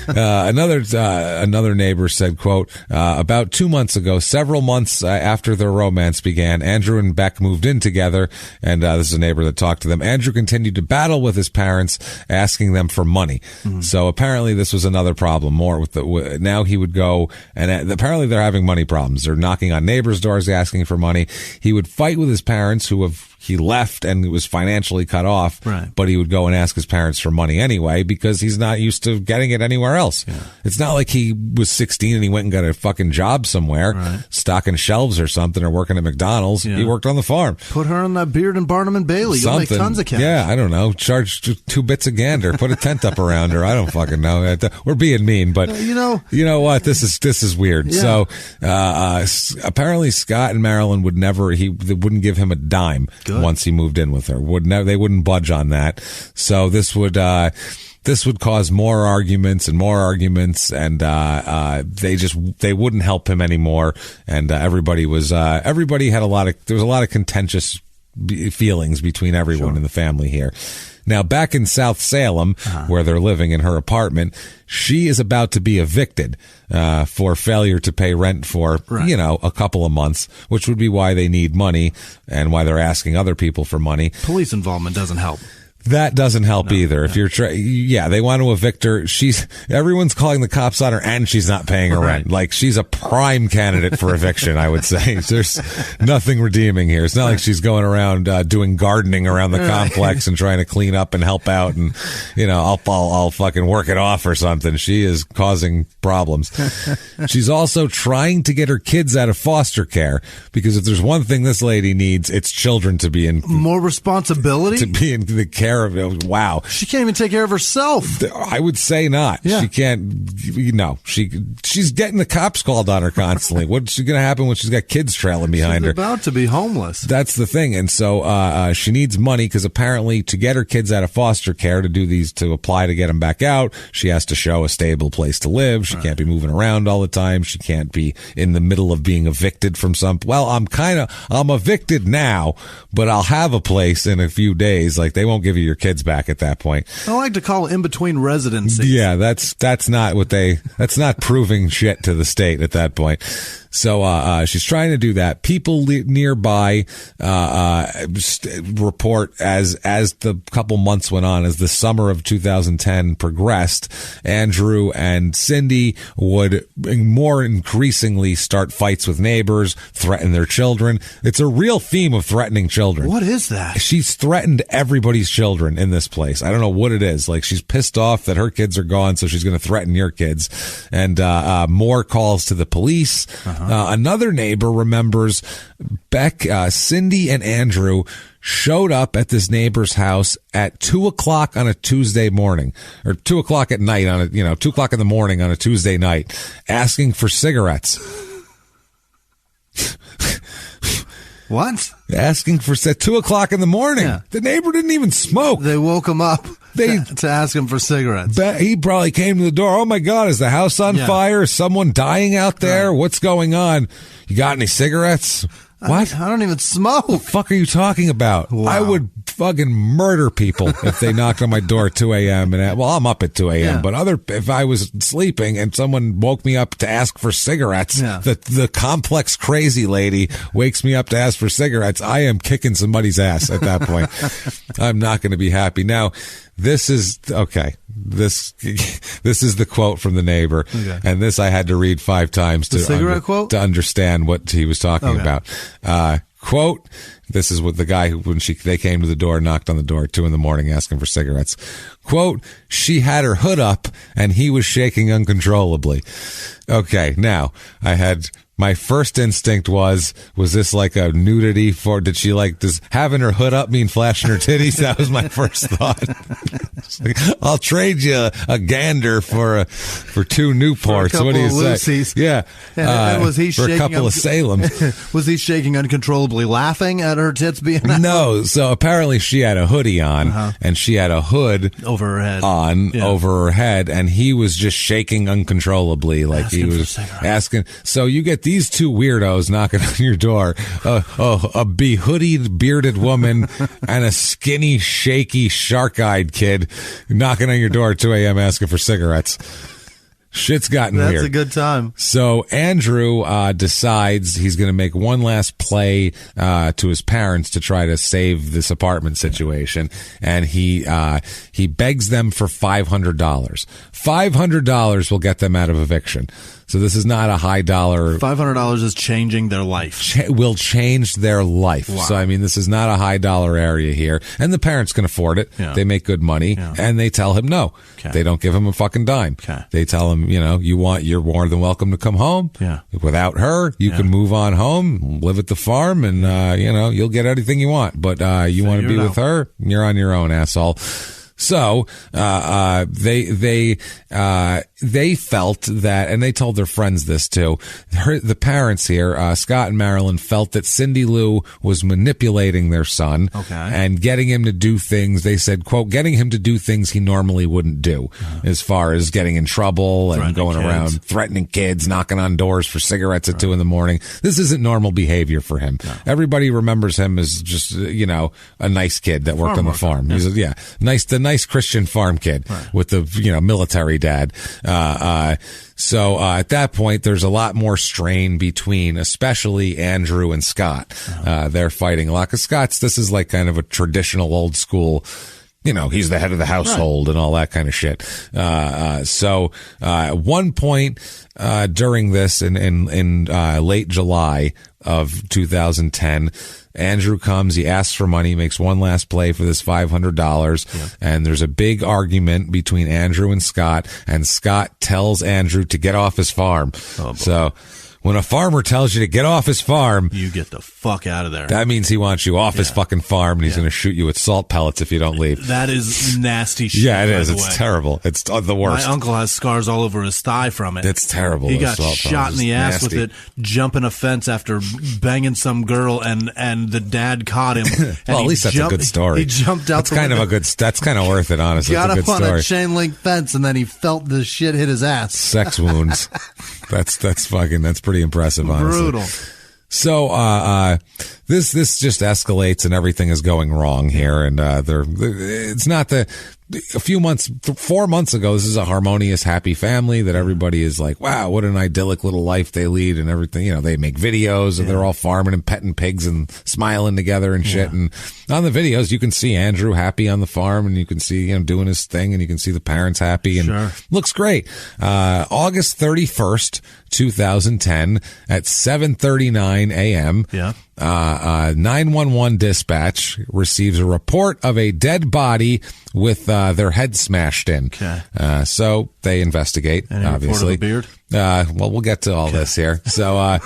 another neighbor said, quote, about 2 months ago, several months after their romance began, Andrew and Beck moved in together, and this is a neighbor that talked to them. Andrew continued to battle with his parents, asking them for money. Mm-hmm. So apparently this was another problem. More with now he would go, and apparently they're having money problems. They're knocking on neighbors' doors asking for money. He would fight with his parents, he left and was financially cut off, right. But he would go and ask his parents for money anyway because he's not used to getting it anywhere else. Yeah. It's not like he was 16 and he went and got a fucking job somewhere, right. Stocking shelves or something, or working at McDonald's. Yeah. He worked on the farm. Put her on that Beard and Barnum and Bailey. You'll make tons of cash. Yeah, I don't know. Charge 2 bits a gander. Put a tent up around her. I don't fucking know. We're being mean, but you know what? This is weird. Yeah. So apparently Scott and Marilyn they wouldn't give him a dime. Good. Once he moved in with her. They wouldn't budge on that. So this would cause more arguments, and they wouldn't help him anymore. And everybody had there was a lot of contentious feelings between everyone in the family here. Now, back in South Salem, where they're living in her apartment, she is about to be evicted for failure to pay rent for, a couple of months, which would be why they need money and why they're asking other people for money. Police involvement doesn't help. That doesn't help either. If you're they want to evict her. Everyone's calling the cops on her, and she's not paying her rent. Like, she's a prime candidate for eviction, I would say. There's nothing redeeming here. It's not like she's going around doing gardening around the complex and trying to clean up and help out, and I'll fucking work it off or something. She is causing problems. She's also trying to get her kids out of foster care, because if there's one thing this lady needs, it's children to be in more responsibility, to be in the care of it. Wow. She can't even take care of herself. I would say not. Yeah. She can't, she's getting the cops called on her constantly. What's going to happen when she's got kids trailing behind her? She's about to be homeless. That's the thing. And so, she needs money, because apparently to get her kids out of foster care, to apply to get them back out, she has to show a stable place to live. She can't be moving around all the time. She can't be in the middle of being evicted from I'm evicted now, but I'll have a place in a few days. Like, they won't give you your kids back at that point. I like to call in between residencies. Yeah, that's not that's not proving shit to the state at that point. So she's trying to do that. People nearby report as the couple months went on, as the summer of 2010 progressed, Andrew and Cindy would more increasingly start fights with neighbors, threaten their children. It's a real theme of threatening children. What is that? She's threatened everybody's children in this place. I don't know what it is. Like, she's pissed off that her kids are gone, so she's going to threaten your kids. And more calls to the police. Another neighbor remembers Cindy and Andrew showed up at this neighbor's house at 2:00 on a Tuesday morning, or 2:00 at night 2:00 in the morning on a Tuesday night, asking for cigarettes. What? Asking for at 2:00 in the morning. Yeah. The neighbor didn't even smoke. They woke him up to ask him for cigarettes. He probably came to the door. Oh my God, is the house on fire? Is someone dying out there? Right. What's going on? You got any cigarettes? What? I don't even smoke. What the fuck are you talking about? Wow. I would fucking murder people if they knocked on my door at 2 a.m. I'm up at 2 a.m. But if I was sleeping and someone woke me up to ask for cigarettes, the complex crazy lady wakes me up to ask for cigarettes, I am kicking somebody's ass at that point. I'm not going to be happy. Now, this is okay. This is the quote from the neighbor, and this I had to read 5 times to understand what he was talking about. Quote: This is what the guy they came to the door, knocked on the door at 2 a.m. asking for cigarettes. Quote: She had her hood up and he was shaking uncontrollably. Okay, now my first instinct was this like a nudity did she does having her hood up mean flashing her titties? That was my first thought. I'll trade you a gander for 2 Newports. What do you say? Lucy's. Yeah. And was he for a couple of Salems. Was he shaking uncontrollably, laughing at her tits being out? No. So apparently she had a hoodie on and she had a hood over her head over her head, and he was just shaking uncontrollably, like he was asking. So you get these 2 weirdos knocking on your door, a hoodied, bearded woman and a skinny, shaky, shark-eyed kid knocking on your door at 2 a.m. asking for cigarettes. Shit's gotten weird. That's a good time. So Andrew decides he's going to make one last play to his parents to try to save this apartment situation, and he begs them for $500. $500 will get them out of eviction. So this is not a high dollar. $500 is changing their life. Will change their life. Wow. So, I mean, this is not a high dollar area here. And the parents can afford it. Yeah. They make good money. Yeah. And they tell him no. Okay. They don't give him a fucking dime. Okay. They tell him, you're more than welcome to come home. Yeah. Without her, you can move on home, live at the farm, and, you'll get anything you want. But you want to be with her, you're on your own, asshole. So they felt that, and they told their friends this too. The parents here, Scott and Marilyn, felt that Cindy Lou was manipulating their son and getting him to do things. They said, "quote, getting him to do things he normally wouldn't do, as far as getting in trouble and going around threatening kids, knocking on doors for cigarettes at 2 a.m. This isn't normal behavior for him. No. Everybody remembers him as just a nice kid that worked on the farm. He's the nice Christian farm kid with the military dad. So at that point, there's a lot more strain between, especially Andrew and Scott. They're fighting a lot because this is like kind of a traditional old school. He's the head of the household and all that kind of shit. So at one point during this in late July of 2010, Andrew comes, he asks for money, makes one last play for this $500, and there's a big argument between Andrew and Scott tells Andrew to get off his farm. So when a farmer tells you to get off his farm, you get the fuck out of there. That means he wants you off his fucking farm, and he's going to shoot you with salt pellets if you don't leave. That is nasty shit. Yeah, it is. It's terrible. It's the worst. My uncle has scars all over his thigh from it. It's terrible. He got shot in the ass with it, jumping a fence after banging some girl, and the dad caught him. Well, at least that's a good story. He jumped out. That's kind of worth it, honestly. Got up on a chain link fence, and then he felt the shit hit his ass. Sex wounds. That's pretty impressive, honestly. Brutal. So this just escalates and everything is going wrong here, and it's not the. 4 months ago, this is a harmonious, happy family that everybody is like, wow, what an idyllic little life they lead and everything. They make videos and they're all farming and petting pigs and smiling together and shit. And on the videos, you can see Andrew happy on the farm, and you can see doing his thing, and you can see the parents happy, and looks great. August 31st, 2010 at 7:39 a.m. 911 dispatch receives a report of a dead body with their head smashed in. So they investigate. Any obviously. Report of the beard? Well, we'll get to all this here. So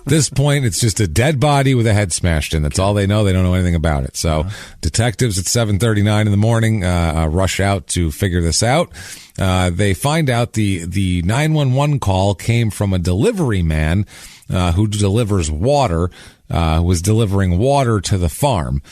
this point, it's just a dead body with a head smashed in. That's all they know. They don't know anything about it. So detectives at 7:39 in the morning rush out to figure this out. They find out the 911 call came from a delivery man who delivers water. Was delivering water to the farm,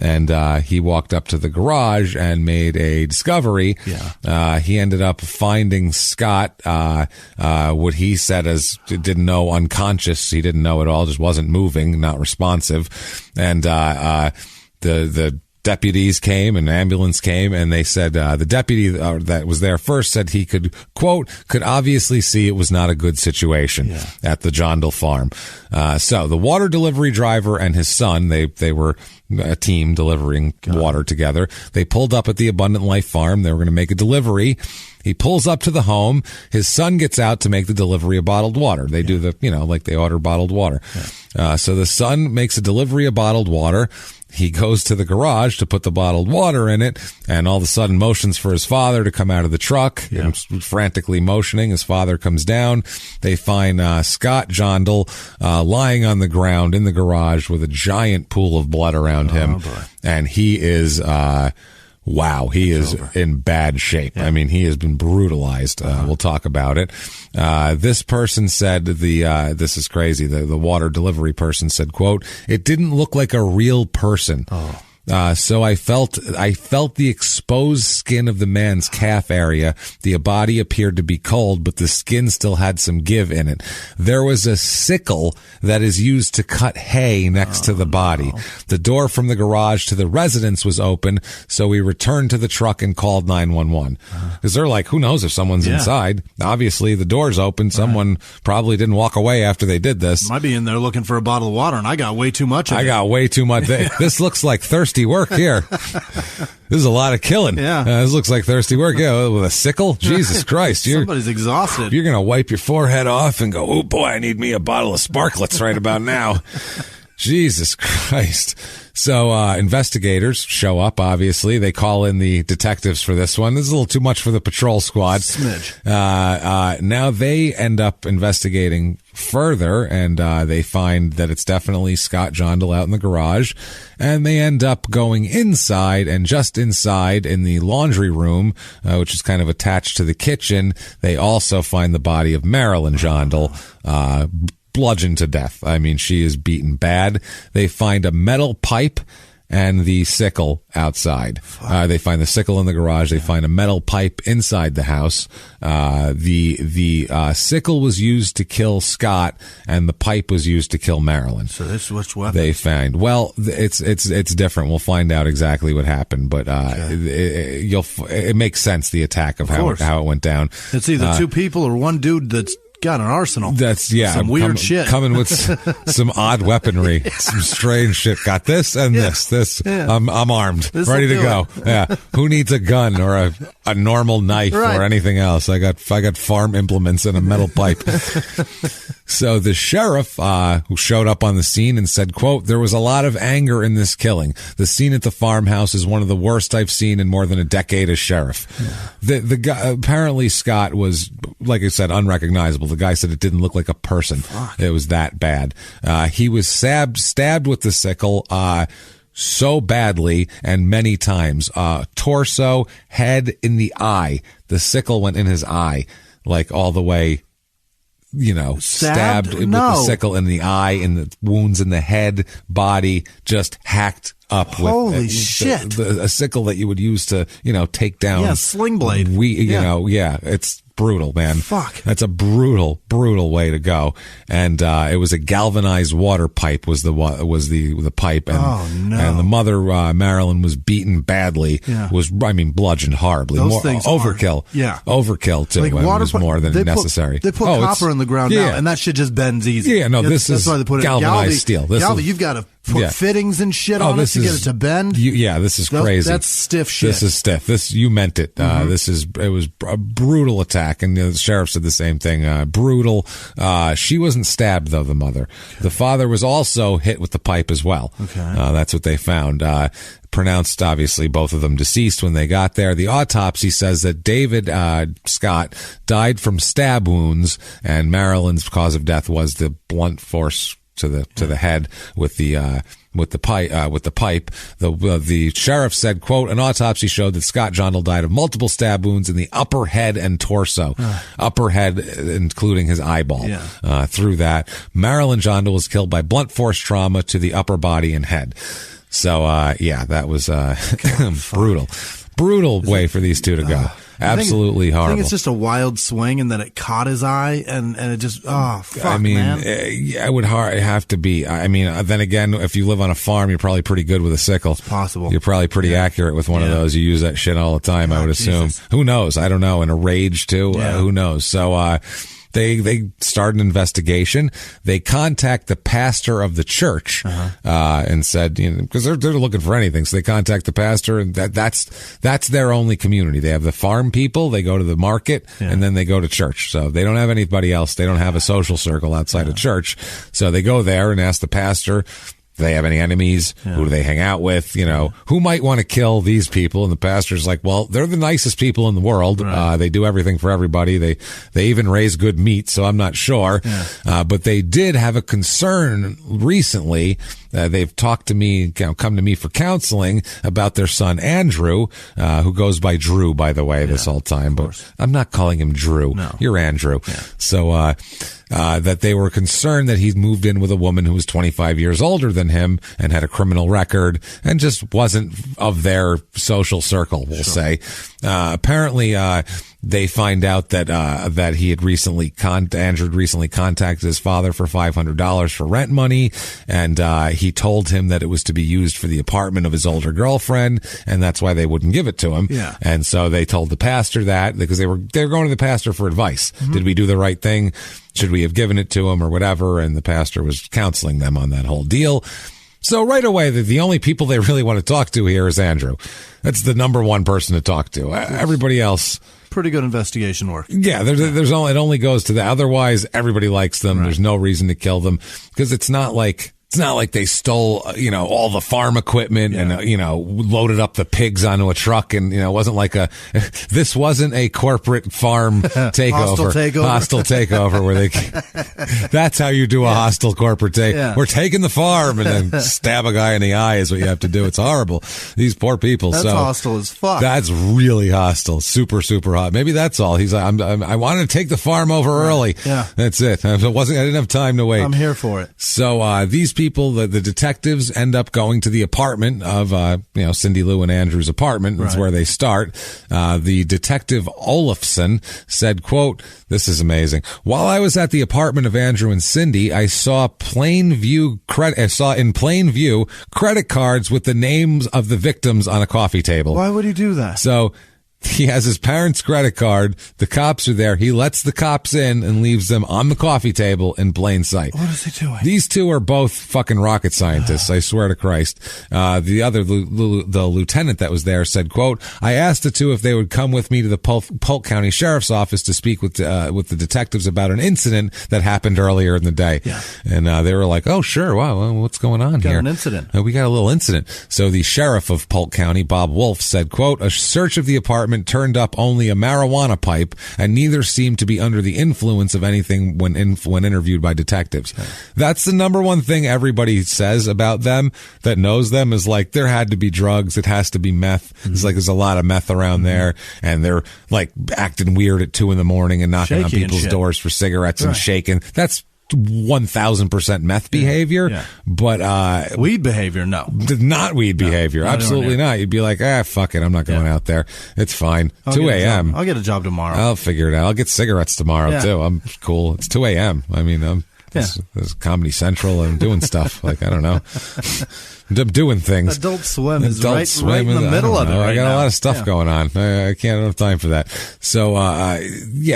and he walked up to the garage and made a discovery. He ended up finding Scott, what he said as didn't know, unconscious. He didn't know at all, just wasn't moving, not responsive, and the deputies came and ambulance came, and they said the deputy that was there first said he could obviously see it was not a good situation at the Jondal farm. So the water delivery driver and his son, they were a team delivering water together. They pulled up at the Abundant Life farm. They were going to make a delivery. He pulls up to the home. His son gets out to make the delivery of bottled water. They do like they order bottled water. So the son makes a delivery of bottled water. He goes to the garage to put the bottled water in it, and all of a sudden motions for his father to come out of the truck. And frantically motioning. His father comes down. They find Scott Jondal lying on the ground in the garage with a giant pool of blood around him. And he is... he is in bad shape. I mean, he has been brutalized. We'll talk about it. This person said this is crazy. The water delivery person said, quote, "It didn't look like a real person." So I felt the exposed skin of the man's calf area. The body appeared to be cold, but the skin still had some give in it. There was a sickle that is used to cut hay next to the body. The door from the garage to the residence was open, so we returned to the truck and called 911. Because they're like, who knows if someone's inside? Obviously, the door's open. Someone probably didn't walk away after they did this. Might be in there looking for a bottle of water, and I got way too much of it. got way too much. This looks like thirsty work here. This is a lot of killing. This looks like thirsty work. With a sickle. Jesus Christ. Somebody's exhausted. You're going to wipe your forehead off and go, oh boy, I need me a bottle of Sparklets right about now. Jesus Christ. So investigators show up, obviously. They call in the detectives for this one. This is a little too much for the patrol squad. Smidge. Now they end up investigating further, and they find that it's definitely Scott Jondal out in the garage. And they end up going inside, and just inside in the laundry room, which is kind of attached to the kitchen, they also find the body of Marilyn Jondal, bludgeoned to death. I mean, she is beaten bad. They find a metal pipe and the sickle outside. They find the sickle in the garage. They find a metal pipe inside the house. The sickle was used to kill Scott, and the pipe was used to kill Marilyn. So this which weapon they find? Well, it's different. We'll find out exactly what happened, but it makes sense, the attack of how it went down. It's either two people or one dude that's got an arsenal. That's some weird shit coming with some odd weaponry, some strange shit. Got this and this. Yeah. I'm armed, ready to go. Yeah. Who needs a gun or a normal knife or anything else? I got farm implements and a metal pipe. So the sheriff, who showed up on the scene and said, quote, "There was a lot of anger in this killing. The scene at the farmhouse is one of the worst I've seen in more than a decade as sheriff." Yeah. The guy, apparently Scott was, like I said, unrecognizable. The guy said it didn't look like a person. Fuck. It was that bad. He was stabbed with the sickle, so badly and many times. Torso, head, in the eye. The sickle went in his eye, like all the way, stabbed with the sickle in the eye, in the wounds in the head, body, just hacked up. Holy shit. A sickle that you would use to, take down. Yeah, sling blade. It's brutal, man. Fuck. That's a brutal way to go. And it was a galvanized water pipe was the pipe, and and the mother Marilyn was beaten badly. Yeah. Bludgeoned horribly. Those things overkill. Overkill too. Like it was more than necessary. They put copper in the ground now, and that shit just bends easy. Yeah, no, that's why they put it galvanized steel. You've got to put fittings and shit on it to get it to bend. This is crazy. That's stiff shit. This is stiff. You meant it. It was a brutal attack, and the sheriff said the same thing. Brutal. She wasn't stabbed though, the mother. Okay. The father was also hit with the pipe as well. Okay. That's what they found. Pronounced, obviously, both of them deceased when they got there. The autopsy says that David Scott died from stab wounds, and Marilyn's cause of death was the blunt force to the head with the pipe. The sheriff said, quote, "An autopsy showed that Scott Jondal died of multiple stab wounds in the upper head and torso, upper head including his eyeball. Through that, Marilyn Jondal was killed by blunt force trauma to the upper body and head." So that was brutal way for these two to go. Absolutely horrible. I think it's just a wild swing, and then it caught his eye, and it just, fuck, man. It would have to be. Then again, if you live on a farm, you're probably pretty good with a sickle. It's possible. You're probably pretty accurate with one of those. You use that shit all the time, I would assume. Jesus. Who knows? I don't know. In a rage, too. Who knows? So, They start an investigation. They contact the pastor of the church, and said, because they're looking for anything. So they contact the pastor, and that's their only community. They have the farm people, they go to the market, and then they go to church. So they don't have anybody else. They don't have a social circle outside of church. So they go there and ask the pastor, do they have any enemies? Who do they hang out with? Who might want to kill these people? And the pastor's like, well, they're the nicest people in the world. Right. They do everything for everybody. They even raise good meat, so I'm not sure. But they did have a concern recently. They've talked to me, come to me for counseling about their son, Andrew, who goes by Drew, by the way, this whole time. But I'm not calling him Drew. No. You're Andrew. Yeah. So, that they were concerned that he'd moved in with a woman who was 25 years older than him and had a criminal record and just wasn't of their social circle, we'll say. Apparently, they find out that he had Andrew had recently contacted his father for $500 for rent money, and he told him that it was to be used for the apartment of his older girlfriend, and that's why they wouldn't give it to him. Yeah. And so they told the pastor that, because they were going to the pastor for advice. Mm-hmm. Did we do the right thing? Should we have given it to him or whatever? And the pastor was counseling them on that whole deal. So right away, the only people they really want to talk to here is Andrew. That's the number one person to talk to. Everybody else, pretty good investigation work. Yeah, it only goes to that. Otherwise, everybody likes them. Right. There's no reason to kill them, because it's not like It's not like they stole, all the farm equipment and, loaded up the pigs onto a truck. And, it wasn't like this wasn't a corporate farm takeover. Hostile takeover where that's how you do a hostile corporate take. Yeah. We're taking the farm and then stab a guy in the eye is what you have to do. It's horrible. These poor people. That's hostile as fuck. That's really hostile. Super, super hot. Maybe that's all. He's like, I wanted to take the farm over early. Yeah. That's it. I didn't have time to wait. I'm here for it. So, these people, the detectives end up going to the apartment of, Cindy Lou and Andrew's apartment. That's where they start. The detective Olafson said, quote, this is amazing. While I was at the apartment of Andrew and Cindy, I saw in plain view credit cards with the names of the victims on a coffee table. Why would he do that? So he has his parents' credit card. The cops are there. He lets the cops in and leaves them on the coffee table in plain sight. What is he doing? These two are both fucking rocket scientists. I swear to Christ. The lieutenant that was there said, quote, I asked the two if they would come with me to the Polk County Sheriff's Office to speak with the detectives about an incident that happened earlier in the day. Yeah. And they were like, oh, sure. Wow. What's going on here? Got an incident. We got a little incident. So the sheriff of Polk County, Bob Wolf, said, quote, a search of the apartment turned up only a marijuana pipe, and neither seemed to be under the influence of anything when interviewed by detectives. Okay. That's the number one thing everybody says about them that knows them is like, there had to be drugs. It has to be meth. Mm-hmm. It's like there's a lot of meth around there, and they're like acting weird at 2 a.m. and knocking on people's doors for cigarettes and shaking. That's 1,000% meth behavior, but weed behavior, no, not weed behavior, absolutely not. You'd be like, fuck it, I'm not going out there. It's fine. 2 a.m. I'll get a job tomorrow. I'll figure it out. I'll get cigarettes tomorrow too. I'm cool. It's 2 a.m. I mean, there's Comedy Central. I'm doing stuff. Like, I don't know. I'm doing things. Adult Swim is right in the middle of it. I got a lot of stuff going on. I can't have time for that. So,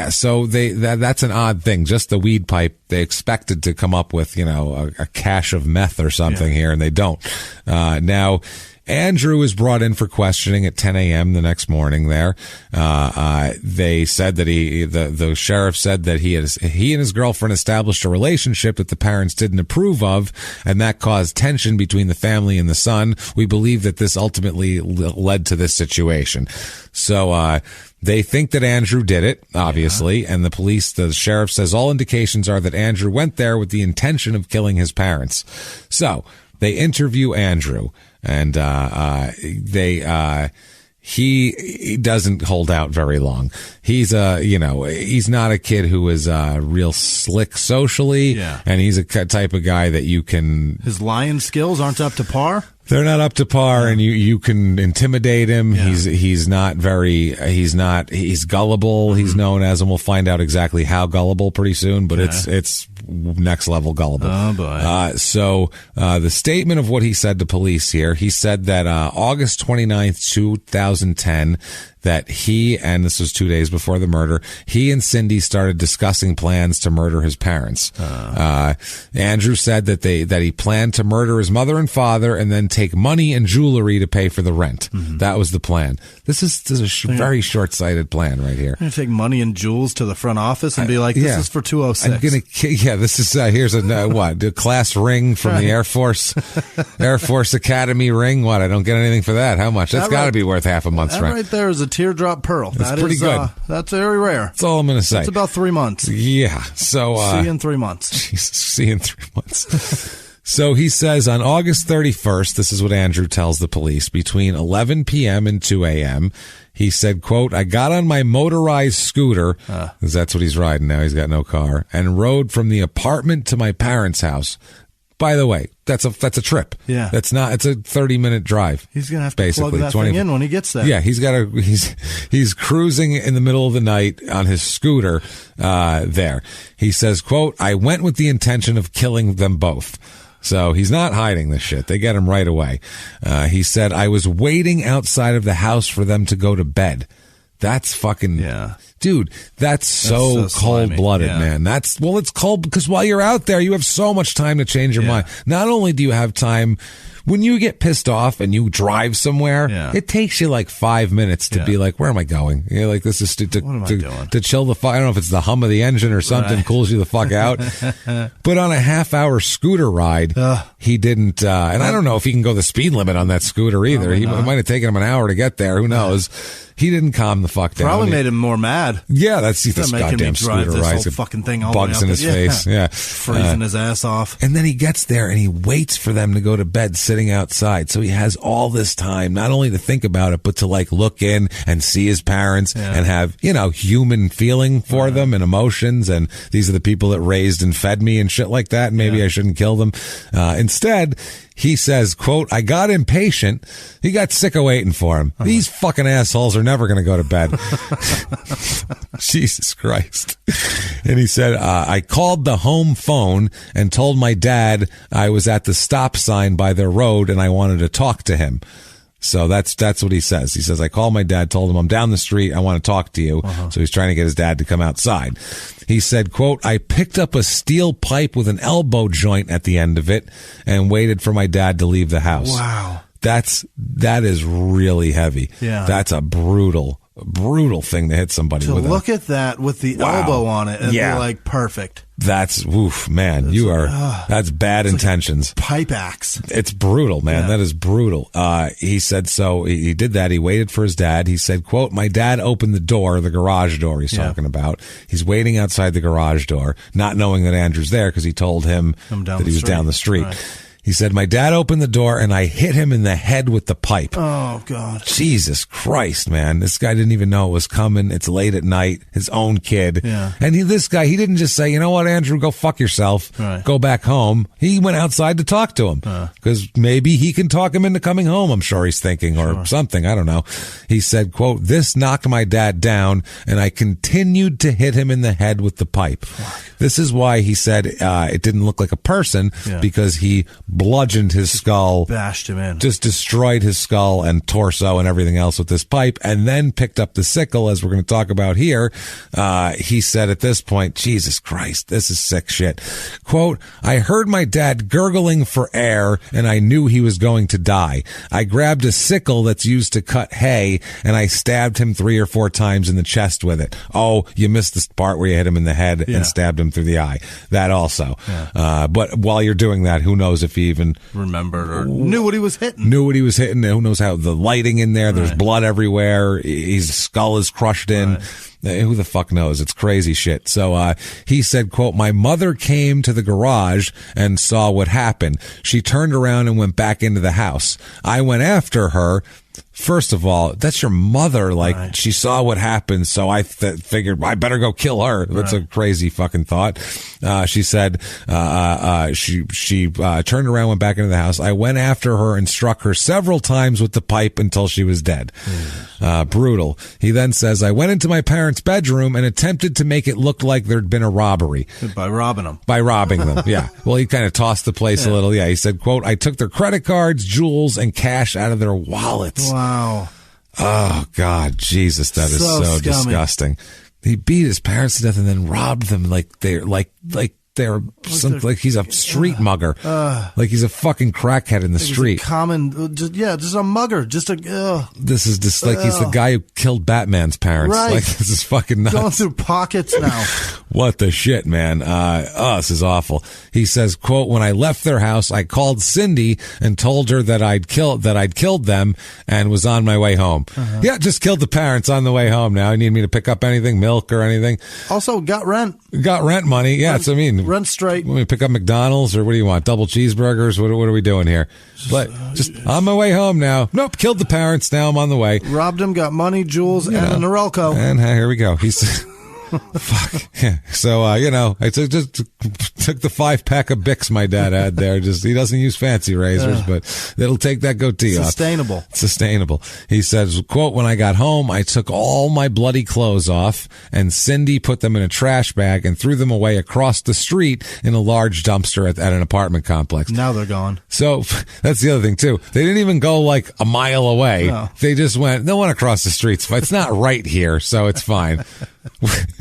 so that's an odd thing. Just the weed pipe. They expected to come up with, a cache of meth or something here, and they don't. Now, Andrew is brought in for questioning at 10 a.m. the next morning there. They said that the sheriff said that he and his girlfriend established a relationship that the parents didn't approve of, and that caused tension between the family and the son. We believe that this ultimately led to this situation. So, they think that Andrew did it, obviously, and the sheriff says all indications are that Andrew went there with the intention of killing his parents. So, they interview Andrew. And he doesn't hold out very long. He's he's not a kid who is real slick socially, and he's a type of guy that you can. His lying skills aren't up to par. They're not up to par, and you can intimidate him. Yeah. He's gullible. Mm-hmm. He's known as, and we'll find out exactly how gullible pretty soon. But it's next level gullible. Oh boy. So the statement of what he said to police here, he said that August 29th, 2010. That he, and this was 2 days before the murder, he and Cindy started discussing plans to murder his parents. Andrew said that he planned to murder his mother and father and then take money and jewelry to pay for the rent. Mm-hmm. That was the plan. This is a very short-sighted plan right here. I'm going to take money and jewels to the front office and be like, this is for 206. I'm going to, this is, here's a class ring from the Air Force Academy ring. What? I don't get anything for that. How much? That's got to be worth half a month's rent. Right there is a teardrop pearl. That's pretty good. That's very rare. That's all I'm going to say. It's about 3 months. Yeah. So, see you in 3 months. Jesus, see you in 3 months. So he says on August 31st, this is what Andrew tells the police, between 11 p.m. and 2 a.m., he said, quote, I got on my motorized scooter, because that's what he's riding now, he's got no car, and rode from the apartment to my parents' house. By the way, that's a trip. Yeah. It's a 30-minute drive. He's going to have to plug that thing in when he gets there. Yeah, he's cruising in the middle of the night on his scooter, there. He says, quote, I went with the intention of killing them both. So he's not hiding this shit. They get him right away. He said, I was waiting outside of the house for them to go to bed. That's fucking, dude, that's so cold-blooded, man. It's cold because while you're out there, you have so much time to change your mind. Not only do you have time when you get pissed off and you drive somewhere, it takes you like 5 minutes to be like, where am I going? You're like, this is to chill the fuck. I don't know if it's the hum of the engine or something cools you the fuck out. But on a half-hour scooter ride, he didn't, and I don't know if he can go the speed limit on that scooter either. It might have taken him an hour to get there. Who knows? He didn't calm the fuck down. Probably made him more mad. Yeah, that's this goddamn scooter ride. This fucking thing all bugs in his face. Yeah. Freezing his ass off. And then he gets there and he waits for them to go to bed sitting outside. So he has all this time, not only to think about it, but to like look in and see his parents and have, human feeling for them and emotions. And these are the people that raised and fed me and shit like that. And maybe I shouldn't kill them. Instead, he says, quote, I got impatient. He got sick of waiting for him. These fucking assholes are never going to go to bed. Jesus Christ. And he said, I called the home phone and told my dad I was at the stop sign by their road and I wanted to talk to him. So that's what he says. He says, I called my dad, told him I'm down the street. I want to talk to you. So he's trying to get his dad to come outside. He said, quote, I picked up a steel pipe with an elbow joint at the end of it and waited for my dad to leave the house. Wow. That is really heavy. Yeah. That's a brutal thing to hit somebody with. To look at that with the elbow on it and be like, perfect. That's, man, that's bad intentions. Like pipe axe. It's brutal, man. Yeah. That is brutal. He said, so he did that. He waited for his dad. He said, quote, my dad opened the door, the garage door he's talking about. He's waiting outside the garage door, not knowing that Andrew's there because he told him that he was down the street. Right. He said, my dad opened the door and I hit him in the head with the pipe. Oh, God. Jesus Christ, man. This guy didn't even know it was coming. It's late at night. His own kid. Yeah. And this guy, he didn't just say, you know what, Andrew, go fuck yourself. Right. Go back home. He went outside to talk to him because maybe he can talk him into coming home. I'm sure he's thinking or something. I don't know. He said, quote, this knocked my dad down and I continued to hit him in the head with the pipe. Fuck. This is why he said it didn't look like a person because he bludgeoned his skull, bashed him in, just destroyed his skull and torso and everything else with this pipe, and then picked up the sickle, as we're going to talk about here. He said at this point, Jesus Christ, this is sick shit. Quote, I heard my dad gurgling for air and I knew he was going to die. I grabbed a sickle that's used to cut hay and I stabbed him 3 or 4 times in the chest with it. Oh, you missed this part where you hit him in the head and stabbed him through the eye. That also. Yeah. But while you're doing that, who knows if he even remembered or knew what he was hitting. Who knows how the lighting in there. There's blood everywhere. His skull is crushed in. Who the fuck knows? It's crazy shit. So he said, quote, my mother came to the garage and saw what happened. She turned around and went back into the house. I went after her. First of all, that's your mother. Like, she saw what happened, so I figured I better go kill her. That's a crazy fucking thought. She said she turned around, went back into the house. I went after her and struck her several times with the pipe until she was dead. Brutal. He then says, I went into my parents' bedroom and attempted to make it look like there'd been a robbery. By robbing them. By robbing them, yeah. Well, he kind of tossed the place a little. Yeah, he said, quote, I took their credit cards, jewels, and cash out of their wallets. Wow. Oh, God, Jesus, that is so disgusting. He beat his parents to death and then robbed them like they're like he's a street mugger, like he's a fucking crackhead in the street. Just a mugger, This is just like he's the guy who killed Batman's parents. Right. Like, this is fucking nuts. Going through pockets now. What the shit, man? This is awful. He says, quote, when I left their house, I called Cindy and told her that I'd killed them and was on my way home. Yeah, just killed the parents on the way home. Now you need me to pick up anything, milk or anything? Also got rent money. Yeah, that's what I mean. Rent straight. Let me pick up McDonald's or what do you want? Double cheeseburgers? What are we doing here? Just on my way home now. Nope, killed the parents. Now I'm on the way. Robbed him, got money, jewels, and a Norelco. And here we go. He's fuck. Yeah. So, I took the 5-pack of Bics my dad had there. He doesn't use fancy razors, but it'll take that goatee off. Sustainable. He says, quote, when I got home, I took all my bloody clothes off and Cindy put them in a trash bag and threw them away across the street in a large dumpster at an apartment complex. Now they're gone. So that's the other thing too. They didn't even go like a mile away. No. They just went across the streets. It's not right here, so it's fine.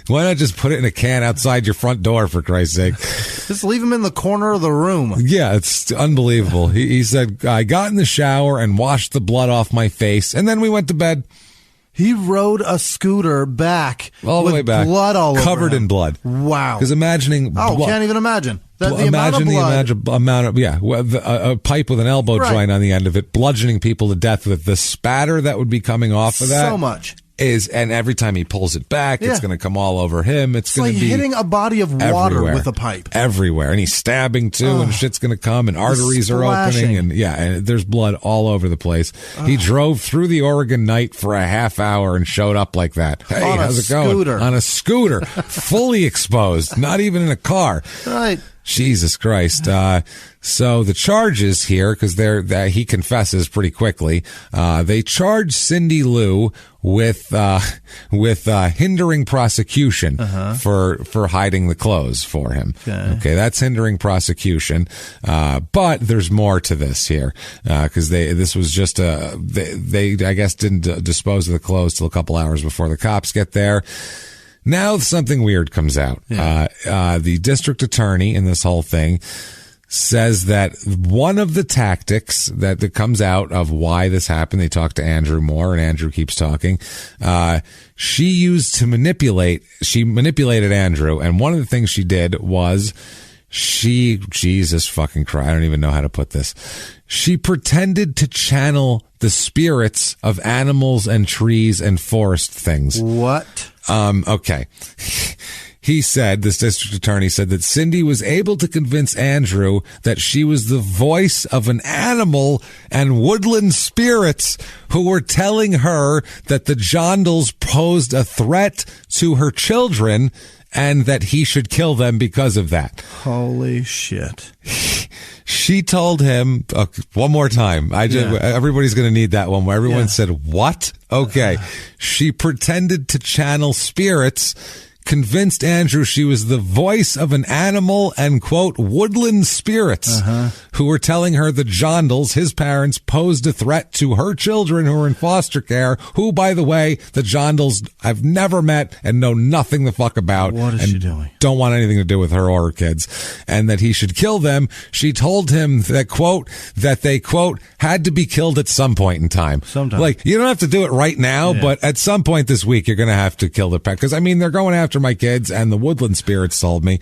Why not just put it in a can outside your front door, for Christ's sake? Just leave him in the corner of the room. Yeah, it's unbelievable. He said, I got in the shower and washed the blood off my face, and then we went to bed. He rode a scooter back all the way back, blood all over covered him. in blood. Wow. Because imagining, can't even imagine the amount of blood. A pipe with an elbow joint on the end of it, bludgeoning people to death with the spatter that would be coming off of that. So much. And every time he pulls it back, it's going to come all over him. It's going to be hitting a body of water everywhere, with a pipe. Everywhere. And he's stabbing too, and shit's going to come, and arteries are opening, and there's blood all over the place. He drove through the Oregon night for a half hour and showed up like that. Hey, how's it going? On a scooter, fully exposed, not even in a car. Right. Jesus Christ. So the charges here, because he confesses pretty quickly, they charge Cindy Lou with hindering prosecution for hiding the clothes for him. Okay, that's hindering prosecution. But there's more to this here, because this was just they I guess didn't dispose of the clothes till a couple hours before the cops get there. Now something weird comes out. The district attorney in this whole thing says that one of the tactics that comes out of why this happened, they talked to Andrew more, and Andrew keeps talking, she manipulated Andrew, and one of the things she did was Jesus fucking Christ, I don't even know how to put this. She pretended to channel the spirits of animals and trees and forest things. What? Okay. He said, this district attorney said that Cindy was able to convince Andrew that she was the voice of an animal and woodland spirits who were telling her that the Jondals posed a threat to her children and that he should kill them because of that. Holy shit. She told him, one more time. Everybody's going to need that one where everyone said, what? Okay. She pretended to channel spirits, convinced Andrew she was the voice of an animal and, quote, woodland spirits who were telling her the Jondals, his parents, posed a threat to her children who were in foster care, who, by the way, the Jondals I've never met and know nothing the fuck about. What is she doing? Don't want anything to do with her or her kids, and that he should kill them. She told him that, quote, that they, quote, had to be killed at some point in time. Sometime. Like, you don't have to do it right now, but at some point this week, you're going to have to kill the pet. Because, I mean, they're going after my kids, and the woodland spirits told me.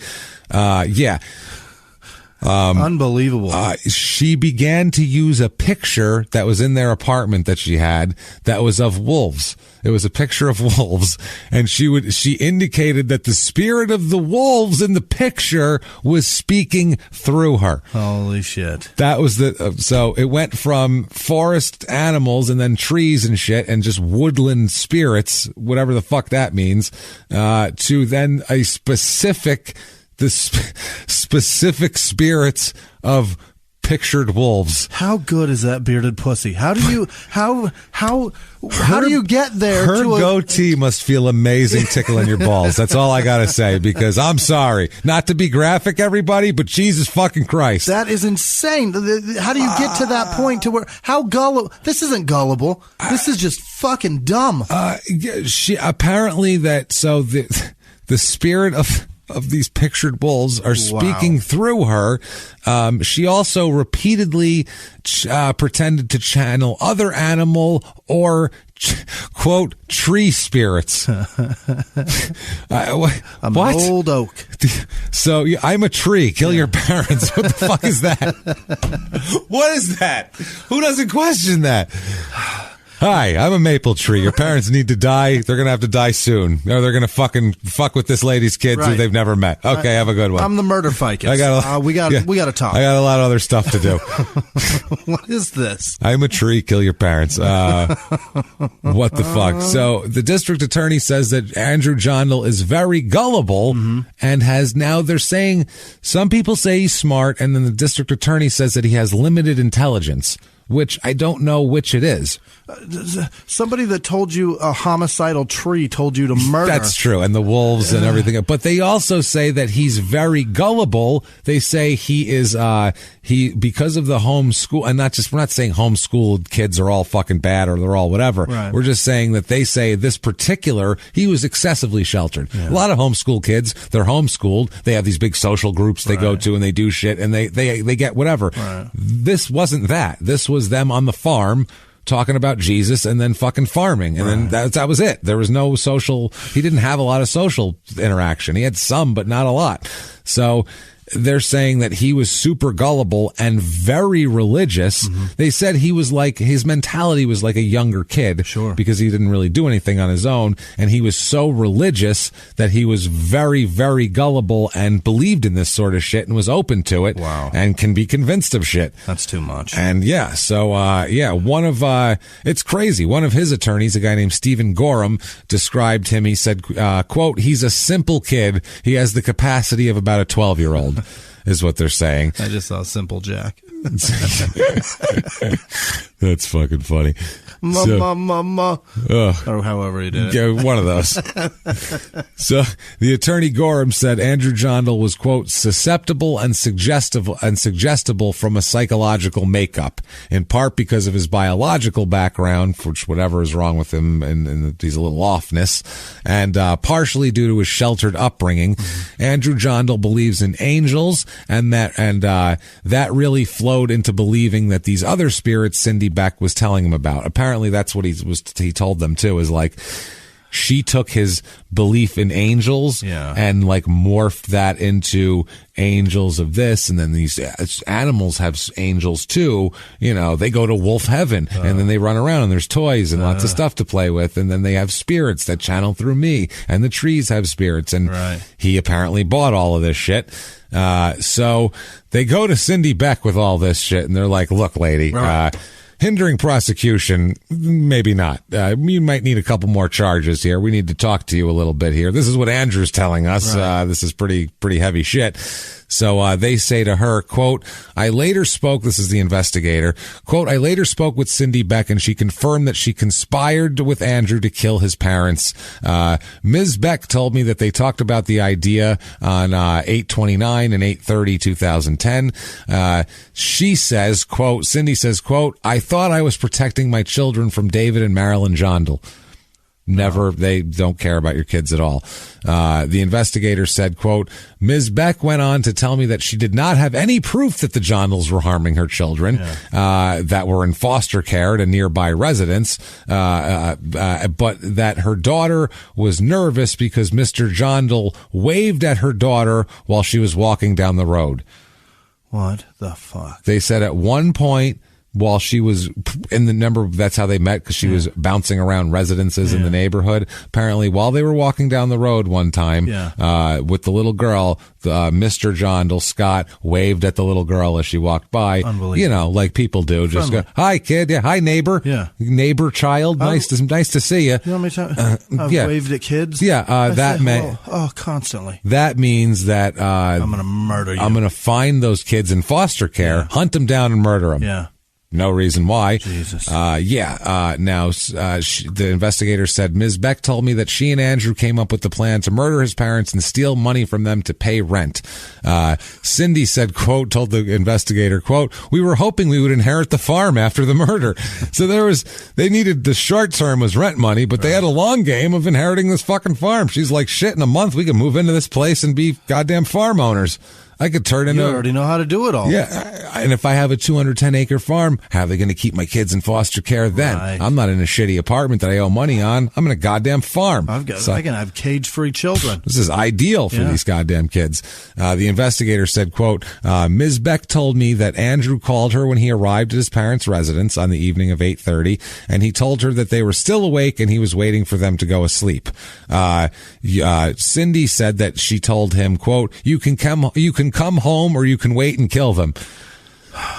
Unbelievable. She began to use a picture that was in their apartment that she had that was of wolves. It was a picture of wolves, and she indicated that the spirit of the wolves in the picture was speaking through her. Holy shit. That was so it went from forest animals and then trees and shit and just woodland spirits, whatever the fuck that means, to then a specific spirits of pictured wolves. How good is that bearded pussy? How do you get there? Her goatee must feel amazing tickling your balls. That's all I gotta say, because I'm sorry, not to be graphic, everybody, but Jesus fucking Christ, that is insane. How do you get to that point to where how gullible? This isn't gullible. This is just fucking dumb. She apparently the spirit of these pictured wolves are speaking through her. She also repeatedly pretended to channel other animal or quote tree spirits. What? An old oak. So I'm a tree. Kill your parents. What the fuck is that? What is that? Who doesn't question that? Hi, I'm a maple tree. Your parents need to die. They're going to have to die soon. Or they're going to fuck with this lady's kids who they've never met. Okay, have a good one. I'm the murder ficus. We got to talk. I got a lot of other stuff to do. What is this? I'm a tree. Kill your parents. What the fuck? So the district attorney says that Andrew Jondal is very gullible and they're saying, some people say he's smart, and then the district attorney says that he has limited intelligence, which I don't know which it is. Somebody that told you a homicidal tree told you to murder. That's true, and the wolves and everything. But they also say that he's very gullible. They say he is because of the homeschool, and we're not saying homeschooled kids are all fucking bad or they're all whatever. Right. We're just saying that they say this particular, he was excessively sheltered. Yeah. A lot of homeschool kids, they're homeschooled. They have these big social groups they go to and they do shit and they get whatever. Right. This wasn't that. This was them on the farm talking about Jesus and then fucking farming. And then that was it. There was no he didn't have a lot of social interaction. He had some, but not a lot. So they're saying that he was super gullible and very religious. Mm-hmm. They said he was like, his mentality was like a younger kid. Sure. Because he didn't really do anything on his own. And he was so religious that he was very, very gullible and believed in this sort of shit and was open to it. Wow. And can be convinced of shit. That's too much. And it's crazy. One of his attorneys, a guy named Stephen Gorham, described him. He said, quote, he's a simple kid. He has the capacity of about a 12-year-old. Is what they're saying. I just saw Simple Jack. That's fucking funny. Or however he did it. Yeah, one of those. So the attorney Gorham said Andrew Jondal was, quote, susceptible and suggestible from a psychological makeup, in part because of his biological background, which whatever is wrong with him, and he's a little offness, and partially due to his sheltered upbringing. Mm-hmm. Andrew Jondal believes in angels, and that really flowed into believing that these other spirits Cindy Beck was telling him about. Apparently that's what he told them too, is like she took his belief in angels and like morphed that into angels of this, and then these animals have angels too. You know, they go to wolf heaven and then they run around and there's toys and lots of stuff to play with, and then they have spirits that channel through me, and the trees have spirits, and he apparently bought all of this shit. So they go to Cindy Beck with all this shit and they're like, look, lady, hindering prosecution, maybe not. You might need a couple more charges here. We need to talk to you a little bit here. This is what Andrew's telling us. This is pretty heavy shit. So they say to her, quote, I later spoke, this is the investigator, quote, I later spoke with Cindy Beck and she confirmed that she conspired with Andrew to kill his parents. Ms. Beck told me that they talked about the idea on 8/29 and 8/30/2010. She says, quote, Cindy says, quote, I thought I was protecting my children from David and Marilyn Jondal. Never, they don't care about your kids at all. The investigator said, quote, Ms. Beck went on to tell me that she did not have any proof that the Jondals were harming her children, that were in foster care at a nearby residence, but that her daughter was nervous because Mr. Jondal waved at her daughter while she was walking down the road. What the fuck? They said at one point, while she was in the number, that's how they met, because she was bouncing around residences in the neighborhood. Apparently, while they were walking down the road one time with the little girl, Mr. Jondal, Scott, waved at the little girl as she walked by. Unbelievable. You know, like people do. Friendly. Just go, hi, kid. Yeah, hi, neighbor. Yeah. Neighbor, child. Nice to see you. You know how many times I've waved at kids? Yeah, that meant... constantly. That means that... I'm going to murder you. I'm going to find those kids in foster care, hunt them down, and murder them. Yeah. No reason why. Jesus. Now, the investigator said, Ms. Beck told me that she and Andrew came up with the plan to murder his parents and steal money from them to pay rent. Cindy said, quote, told the investigator, quote, we were hoping we would inherit the farm after the murder. So they needed, the short term was rent money, but they had a long game of inheriting this fucking farm. She's like, shit, in a month we can move into this place and be goddamn farm owners. I could turn into... You already know how to do it all. Yeah, and if I have a 210-acre farm, how are they going to keep my kids in foster care then? Right. I'm not in a shitty apartment that I owe money on. I'm in a goddamn farm. I can have cage-free children. This is ideal for these goddamn kids. The investigator said, quote, Ms. Beck told me that Andrew called her when he arrived at his parents' residence on the evening of 8:30, and he told her that they were still awake and he was waiting for them to go asleep. Cindy said that she told him, quote, you can come home or you can wait and kill them.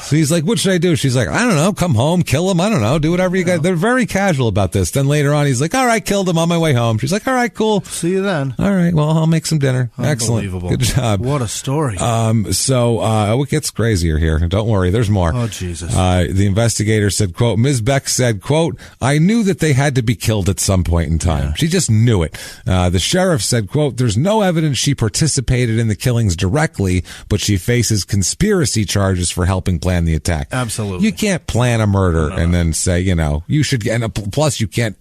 So he's like, what should I do? She's like, I don't know. Come home, kill him. I don't know. Do whatever you got. They're very casual about this. Then later on, he's like, all right, killed him on my way home. She's like, all right, cool. See you then. All right. Well, I'll make some dinner. Excellent. Good job. What a story. So it gets crazier here. Don't worry. There's more. Oh, Jesus. The investigator said, quote, Ms. Beck said, quote, I knew that they had to be killed at some point in time. Yeah. She just knew it. The sheriff said, quote, there's no evidence she participated in the killings directly, but she faces conspiracy charges for helping plan the attack. Absolutely. You can't plan a murder and then say, you should get, and plus you can't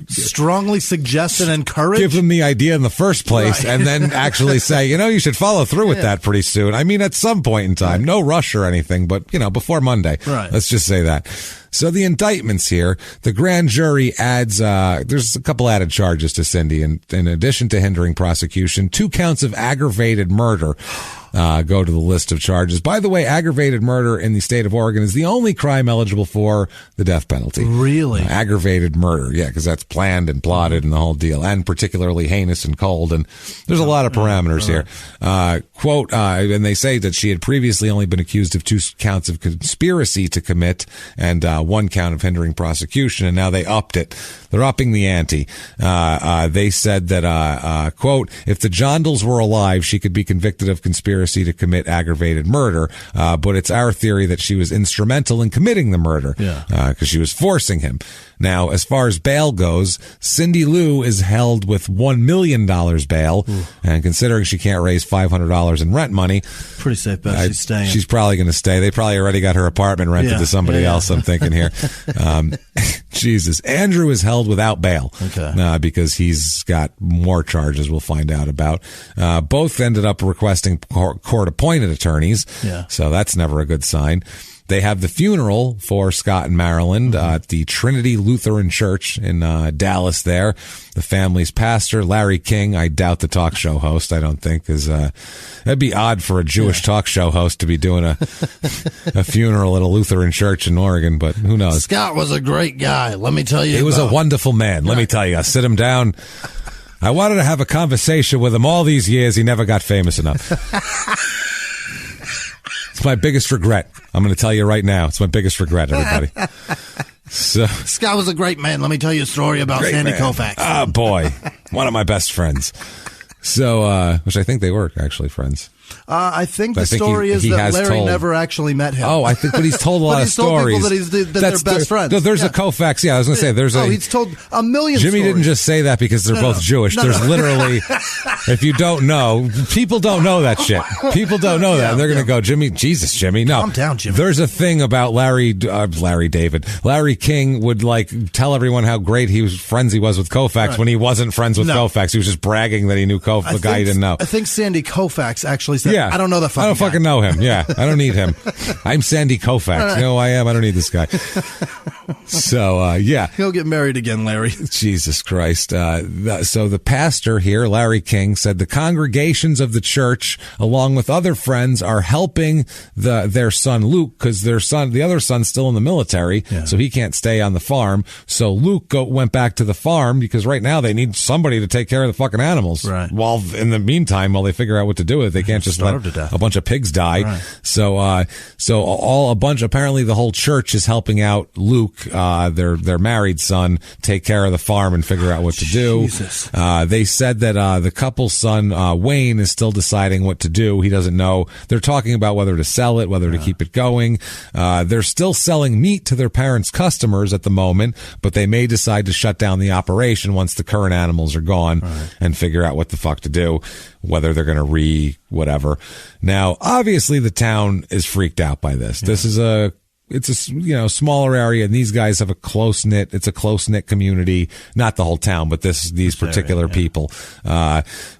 strongly suggest and encourage. Give them the idea in the first place and then actually say, you should follow through with that pretty soon. I mean, at some point in time, no rush or anything, but, before Monday. Right. Let's just say that. So the indictments here, the grand jury adds, there's a couple added charges to Cindy. And in addition to hindering prosecution, 2 counts of aggravated murder go to the list of charges. By the way, aggravated murder in the state of Oregon is the only crime eligible for the death penalty. Really? Aggravated murder. Yeah, because that's planned and plotted and the whole deal, and particularly heinous and cold. And there's a lot of parameters here. Quote, and they say that she had previously only been accused of 2 counts of conspiracy to commit and 1 count of hindering prosecution, and now they upped it. They're upping the ante. They said that, quote, if the Jondals were alive, she could be convicted of conspiracy to commit aggravated murder. But it's our theory that she was instrumental in committing the murder because she was forcing him. Now, as far as bail goes, Cindy Lou is held with $1 million bail. And considering she can't raise $500 in rent money, pretty safe bet she's staying. She's probably going to stay. They probably already got her apartment rented to somebody else, I'm thinking here. Jesus. Andrew is held without bail because he's got more charges we'll find out about. Both ended up requesting court-appointed attorneys, so that's never a good sign. They have the funeral for Scott in Maryland at the Trinity Lutheran Church in Dallas there. The family's pastor, Larry King, I doubt the talk show host, I don't think, because that'd be odd for a Jewish talk show host to be doing a funeral at a Lutheran church in Oregon, but who knows. Scott was a great guy, let me tell you. He was a wonderful man, let me tell you. I sit him down. I wanted to have a conversation with him all these years. He never got famous enough. It's my biggest regret. I'm going to tell you right now. It's my biggest regret, everybody. So Scott was a great man. Let me tell you a story about Sandy Koufax. Oh, boy. One of my best friends. So, which I think they were actually friends. I think the story is that Larry never actually met him. Oh, I think, but he's told a lot of stories. He's told people that they're best friends. No, there's a Koufax. Yeah, I was going to say there's he's told a million Jimmie stories. Didn't just say that because they're both Jewish. There's literally, if you don't know, people don't know that shit. People don't know that. And they're going to go, Jimmie, Jesus, Jimmie. No. Calm down, Jimmie. There's a thing about Larry King would tell everyone how great he was with Koufax when he wasn't friends with Koufax. He was just bragging that he knew the guy he didn't know. I think Sandy Koufax actually said, I don't know the fucking I don't fucking know him. Yeah, I don't need him. I'm Sandy Koufax. You know who I am? I don't need this guy. So, He'll get married again, Larry. Jesus Christ. So the pastor here, Larry King, said the congregations of the church, along with other friends, are helping their son Luke because the other son's still in the military, so he can't stay on the farm. So Luke went back to the farm because right now they need somebody to take care of the fucking animals. Right. While in the meantime, while they figure out what to do with it, they can't just let a bunch of pigs die. Right. So apparently the whole church is helping out Luke, their married son, take care of the farm and figure out what to do. They said that the couple's son, Wayne, is still deciding what to do. He doesn't know. They're talking about whether to sell it, whether to keep it going. They're still selling meat to their parents' customers at the moment, but they may decide to shut down the operation once the current animals are gone and figure out what the fuck to do, whether they're going to whatever. Now, obviously the town is freaked out by this. This is it's a smaller area, and these guys have a close knit community. Not the whole town, but these particular people.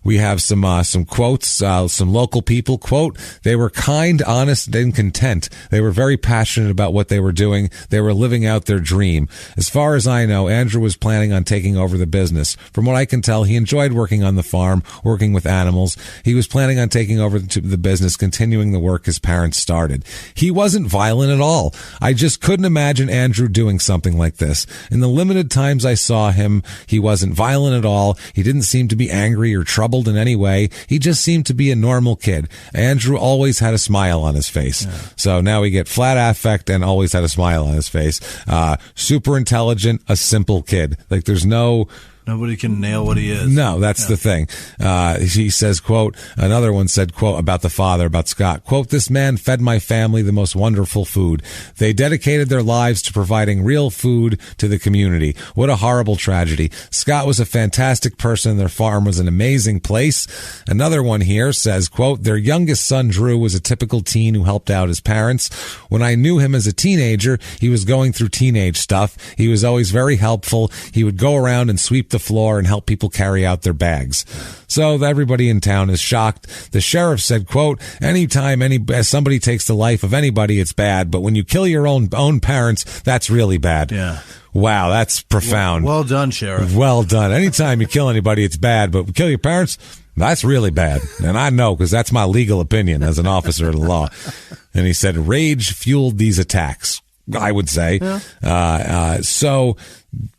We have some quotes. Some local people quote: "They were kind, honest, and content. They were very passionate about what they were doing. They were living out their dream. As far as I know, Andrew was planning on taking over the business. From what I can tell, he enjoyed working on the farm, working with animals. He was planning on taking over the business, continuing the work his parents started. He wasn't violent at all. I just couldn't imagine Andrew doing something like this. In the limited times I saw him, he wasn't violent at all. He didn't seem to be angry or troubled in any way. He just seemed to be a normal kid. Andrew always had a smile on his face. Yeah. So now we get flat affect and always had a smile on his face. Super intelligent, a simple kid. Like there's nobody can nail what he is. No, that's the thing. He says, quote, another one said, quote, about the father, about Scott, quote, this man fed my family the most wonderful food. They dedicated their lives to providing real food to the community. What a horrible tragedy. Scott was a fantastic person. Their farm was an amazing place. Another one here says, quote, their youngest son, Drew, was a typical teen who helped out his parents. When I knew him as a teenager, he was going through teenage stuff. He was always very helpful. He would go around and sweep the floor and help people carry out their bags. So everybody in town is shocked. The sheriff said, quote, anytime somebody takes the life of anybody, it's bad. But when you kill your own parents, that's really bad. Yeah. Wow, that's profound. Well done, Sheriff. Well done. Anytime you kill anybody, it's bad. But kill your parents, that's really bad. And I know because that's my legal opinion as an officer of the law. And he said, rage fueled these attacks, I would say. Yeah. So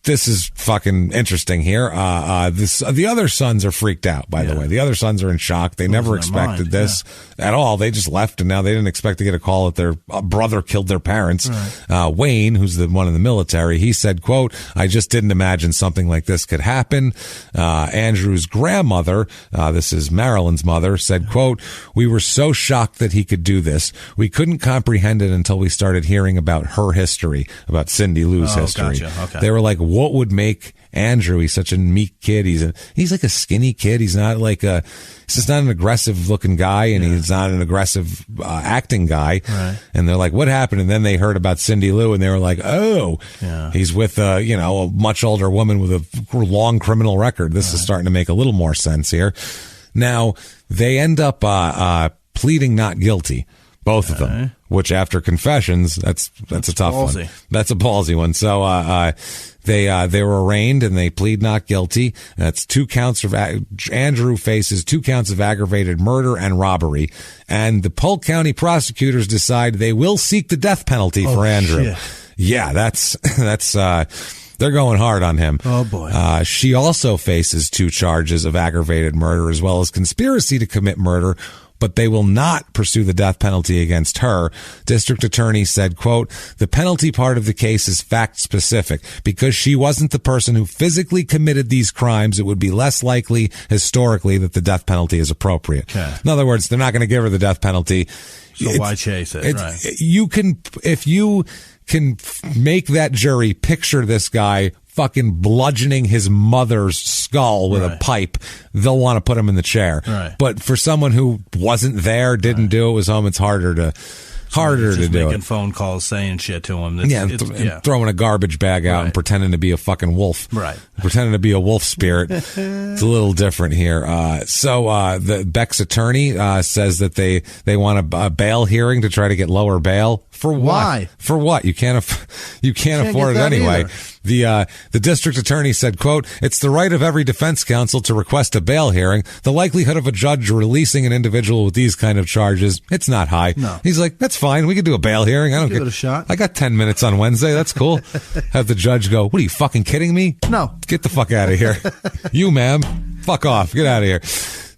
this is fucking interesting here. The other sons are freaked out, by the way. The other sons are in shock. They never expected this at all. They just left, and now they didn't expect to get a call that their brother killed their parents. Right. Wayne, who's the one in the military, he said, quote, I just didn't imagine something like this could happen. Andrew's grandmother, this is Marilyn's mother, said, quote, we were so shocked that he could do this. We couldn't comprehend it until we started hearing about her history, about Cindy Lou's history. Gotcha. Okay. They were like, what would make Andrew? He's such a meek kid. He's like a skinny kid. He's not like he's just not an aggressive looking guy, and he's not an aggressive acting guy. Right. And they're like, what happened? And then they heard about Cindy Lou, and they were like, oh, he's with a much older woman with a long criminal record. This is starting to make a little more sense here. Now they end up pleading not guilty. Both of them, which after confessions, that's a tough ballsy. one. That's a ballsy one. So, they were arraigned and they plead not guilty. That's 2 counts of, Andrew faces 2 counts of aggravated murder and robbery. And the Polk County prosecutors decide they will seek the death penalty for Andrew. Shit. Yeah, that's, they're going hard on him. Oh, boy. She also faces 2 charges of aggravated murder as well as conspiracy to commit murder, but they will not pursue the death penalty against her. District attorney said, quote, the penalty part of the case is fact specific. Because she wasn't the person who physically committed these crimes, it would be less likely historically that the death penalty is appropriate. Okay. In other words, they're not going to give her the death penalty. So why chase it? Right. If you can make that jury picture this guy fucking bludgeoning his mother's skull with a pipe, they'll want to put him in the chair. Right. But for someone who wasn't there, didn't do it, was home, it's harder to do making it. Phone calls, saying shit to him. And throwing a garbage bag out and pretending to be a fucking wolf. Right. Pretending to be a wolf spirit. It's a little different here. So the Beck's attorney says that they want a bail hearing to try to get lower bail. For what? Why? For what? You can't afford it anyway. The district attorney said, quote, it's the right of every defense counsel to request a bail hearing. The likelihood of a judge releasing an individual with these kind of charges, it's not high. No. He's like, that's fine. We could do a bail hearing. I don't give it a shot. I got 10 minutes on Wednesday. That's cool. Have the judge go, what are you fucking kidding me? No. Get the fuck out of here. You, ma'am. Fuck off. Get out of here.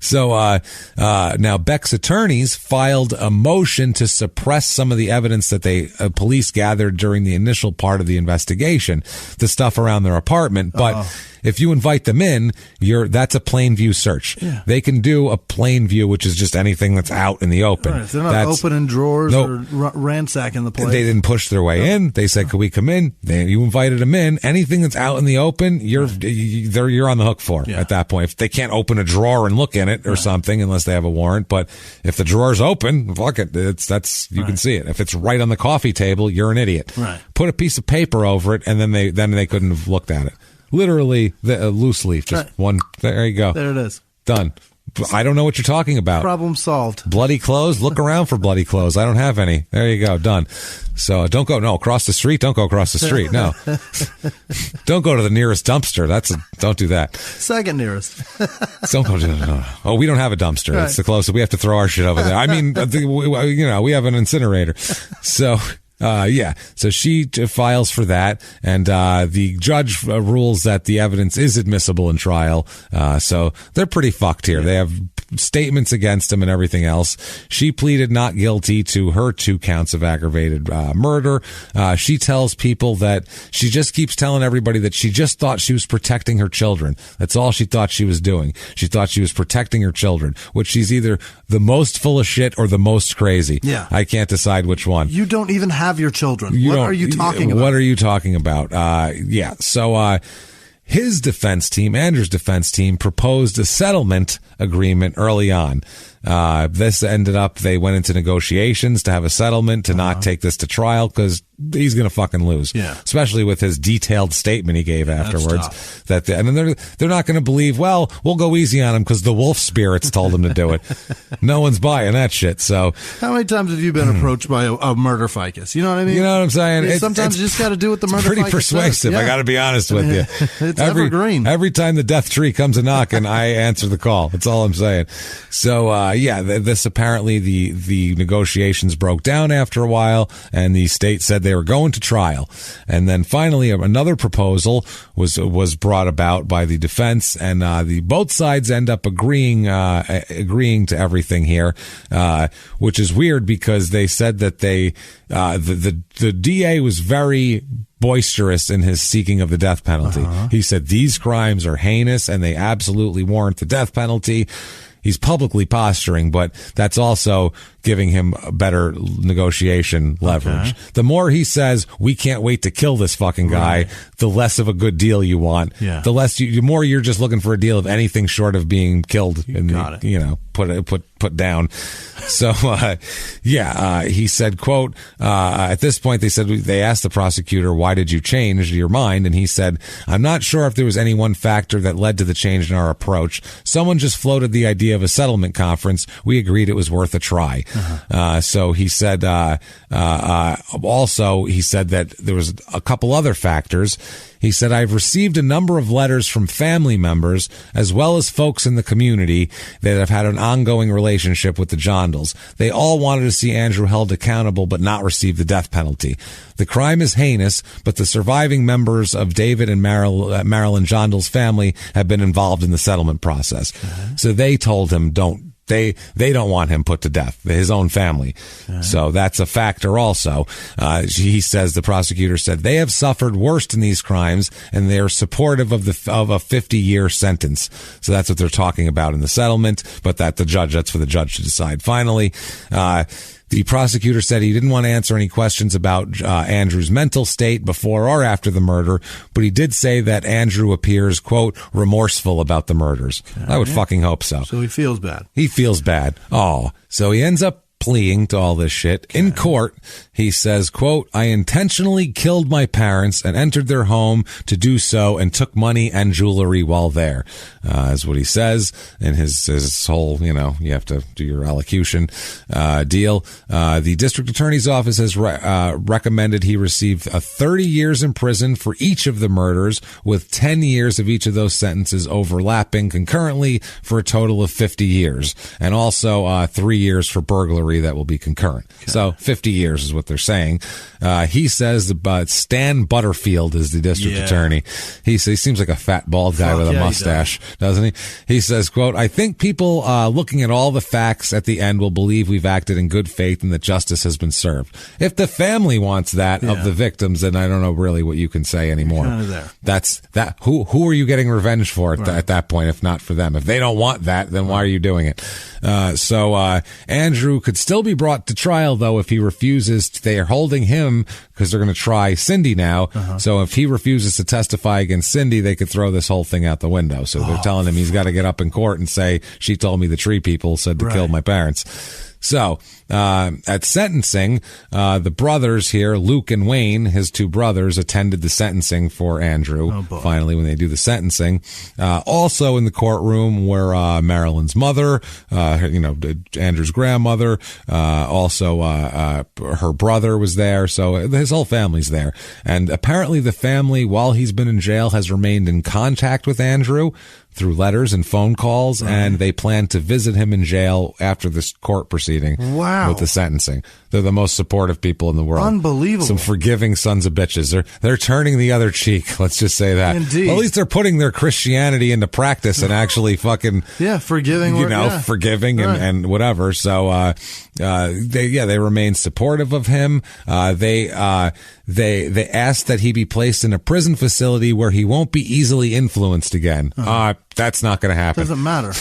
So now Beck's attorneys filed a motion to suppress some of the evidence that police gathered during the initial part of the investigation, the stuff around their apartment. But if you invite them in, that's a plain view search. Yeah. They can do a plain view, which is just anything that's out in the open. Right. They're not opening drawers or ransacking the place. They didn't push their way in. They said, "Could we come in?" You invited them in. Anything that's out in the open, you're on the hook for at that point. If they can't open a drawer and look in it or something, unless they have a warrant. But if the drawer's open, fuck it. You can see it. If it's right on the coffee table, you're an idiot. Right. Put a piece of paper over it, and then they couldn't have looked at it. Literally, loose leaf, just one. There you go. There it is. Done. I don't know what you're talking about. Problem solved. Bloody clothes? Look around for bloody clothes. I don't have any. There you go. Done. So don't go. No, across the street. Don't go across the street. No. Don't go to the nearest dumpster. Don't do that. Second nearest. Don't go to no. Oh, we don't have a dumpster. That's the closest. We have to throw our shit over there. I mean, we have an incinerator. So So she files for that, and the judge rules that the evidence is admissible in trial. So they're pretty fucked here. They have statements against him and everything else. She pleaded not guilty to her 2 counts of aggravated murder. She tells people that she just keeps telling everybody that she just thought she was protecting her children. That's all she thought she was doing. She thought she was protecting her children, which she's either the most full of shit or the most crazy. Yeah. I can't decide which one. You don't even have your children. What are you talking about? What are you talking about? So his defense team, Andrew's defense team, proposed a settlement agreement early on. This ended up, they went into negotiations to have a settlement to not take this to trial because he's going to fucking lose. Yeah. Especially with his detailed statement he gave afterwards. And then they're not going to believe, well, we'll go easy on him because the wolf spirits told him to do it. No one's buying that shit. So how many times have you been approached by a murder ficus? You know what I mean? You know what I'm saying? Sometimes you just got to do what the murder pretty ficus persuasive. says. I got to be honest with you. It's evergreen. Every time the death tree comes a knocking, I answer the call. That's all I'm saying. So, this apparently the negotiations broke down after a while, and the state said they were going to trial. And then finally, another proposal was brought about by the defense, and both sides end up agreeing to everything here, which is weird because they said that the DA was very boisterous in his seeking of the death penalty. He said these crimes are heinous and they absolutely warrant the death penalty. He's publicly posturing, but that's also giving him a better negotiation leverage. Okay. The more he says, we can't wait to kill this fucking guy, the less of a good deal you want. Yeah. The more you're just looking for a deal of anything short of being killed put down. So, he said, quote, at this point, they asked the prosecutor, why did you change your mind? And he said, I'm not sure if there was any one factor that led to the change in our approach. Someone just floated the idea of a settlement conference. We agreed it was worth a try. So he said, also, he said that there was a couple other factors. He said, I've received a number of letters from family members as well as folks in the community that have had an ongoing relationship with the Jondals. They all wanted to see Andrew held accountable but not receive the death penalty. The crime is heinous, but the surviving members of David and Marilyn Jondal's family have been involved in the settlement process. So they told him, They don't want him put to death, his own family. So that's a factor also. He says, the prosecutor said, they have suffered worst in these crimes and they are supportive of a 50-year sentence. So that's what they're talking about in the settlement, but that's for the judge to decide. Finally, the prosecutor said he didn't want to answer any questions about Andrew's mental state before or after the murder, but he did say that Andrew appears, quote, remorseful about the murders. I would fucking hope so. So he feels bad. He feels bad. Oh, so he ends up pleading to all this shit. In court, he says, quote, I intentionally killed my parents and entered their home to do so and took money and jewelry while there, is what he says in his whole, you have to do your allocution deal. The district attorney's office has recommended he receive 30 years in prison for each of the murders, with 10 years of each of those sentences overlapping concurrently for a total of 50 years, and also 3 years for burglary that will be concurrent. Okay. So 50 years is what they're saying. He says Stan Butterfield is the district attorney. He seems like a fat bald guy with a mustache, doesn't he? He says, quote, I think people looking at all the facts at the end will believe we've acted in good faith and that justice has been served. If the family wants that of the victims, then I don't know really what you can say anymore. Kind of there. That's that. Who are you getting revenge for at that point, if not for them? If they don't want that, then why are you doing it? So Andrew could still be brought to trial, though, if he refuses. They are holding him because they're going to try Cindy now. So if he refuses to testify against Cindy, they could throw this whole thing out the window. So they're telling him he's got to get up in court and say, she told me the tree people said to kill my parents. So, at sentencing, the brothers here, Luke and Wayne, his two brothers, attended the sentencing for Andrew. Finally, when they do the sentencing. Also in the courtroom were, Marilyn's mother, Andrew's grandmother, also, her brother was there. So his whole family's there. And apparently the family, while he's been in jail, has remained in contact with Andrew through letters and phone calls, and they plan to visit him in jail after this court proceeding with the sentencing. They're the most supportive people in the world. Unbelievable. Some forgiving sons of bitches. They're turning the other cheek. Let's just say that. Indeed. Well, at least they're putting their Christianity into practice and actually fucking forgiving. Forgiving and whatever. So they remain supportive of him. They asked that he be placed in a prison facility where he won't be easily influenced again. That's not going to happen. Doesn't matter.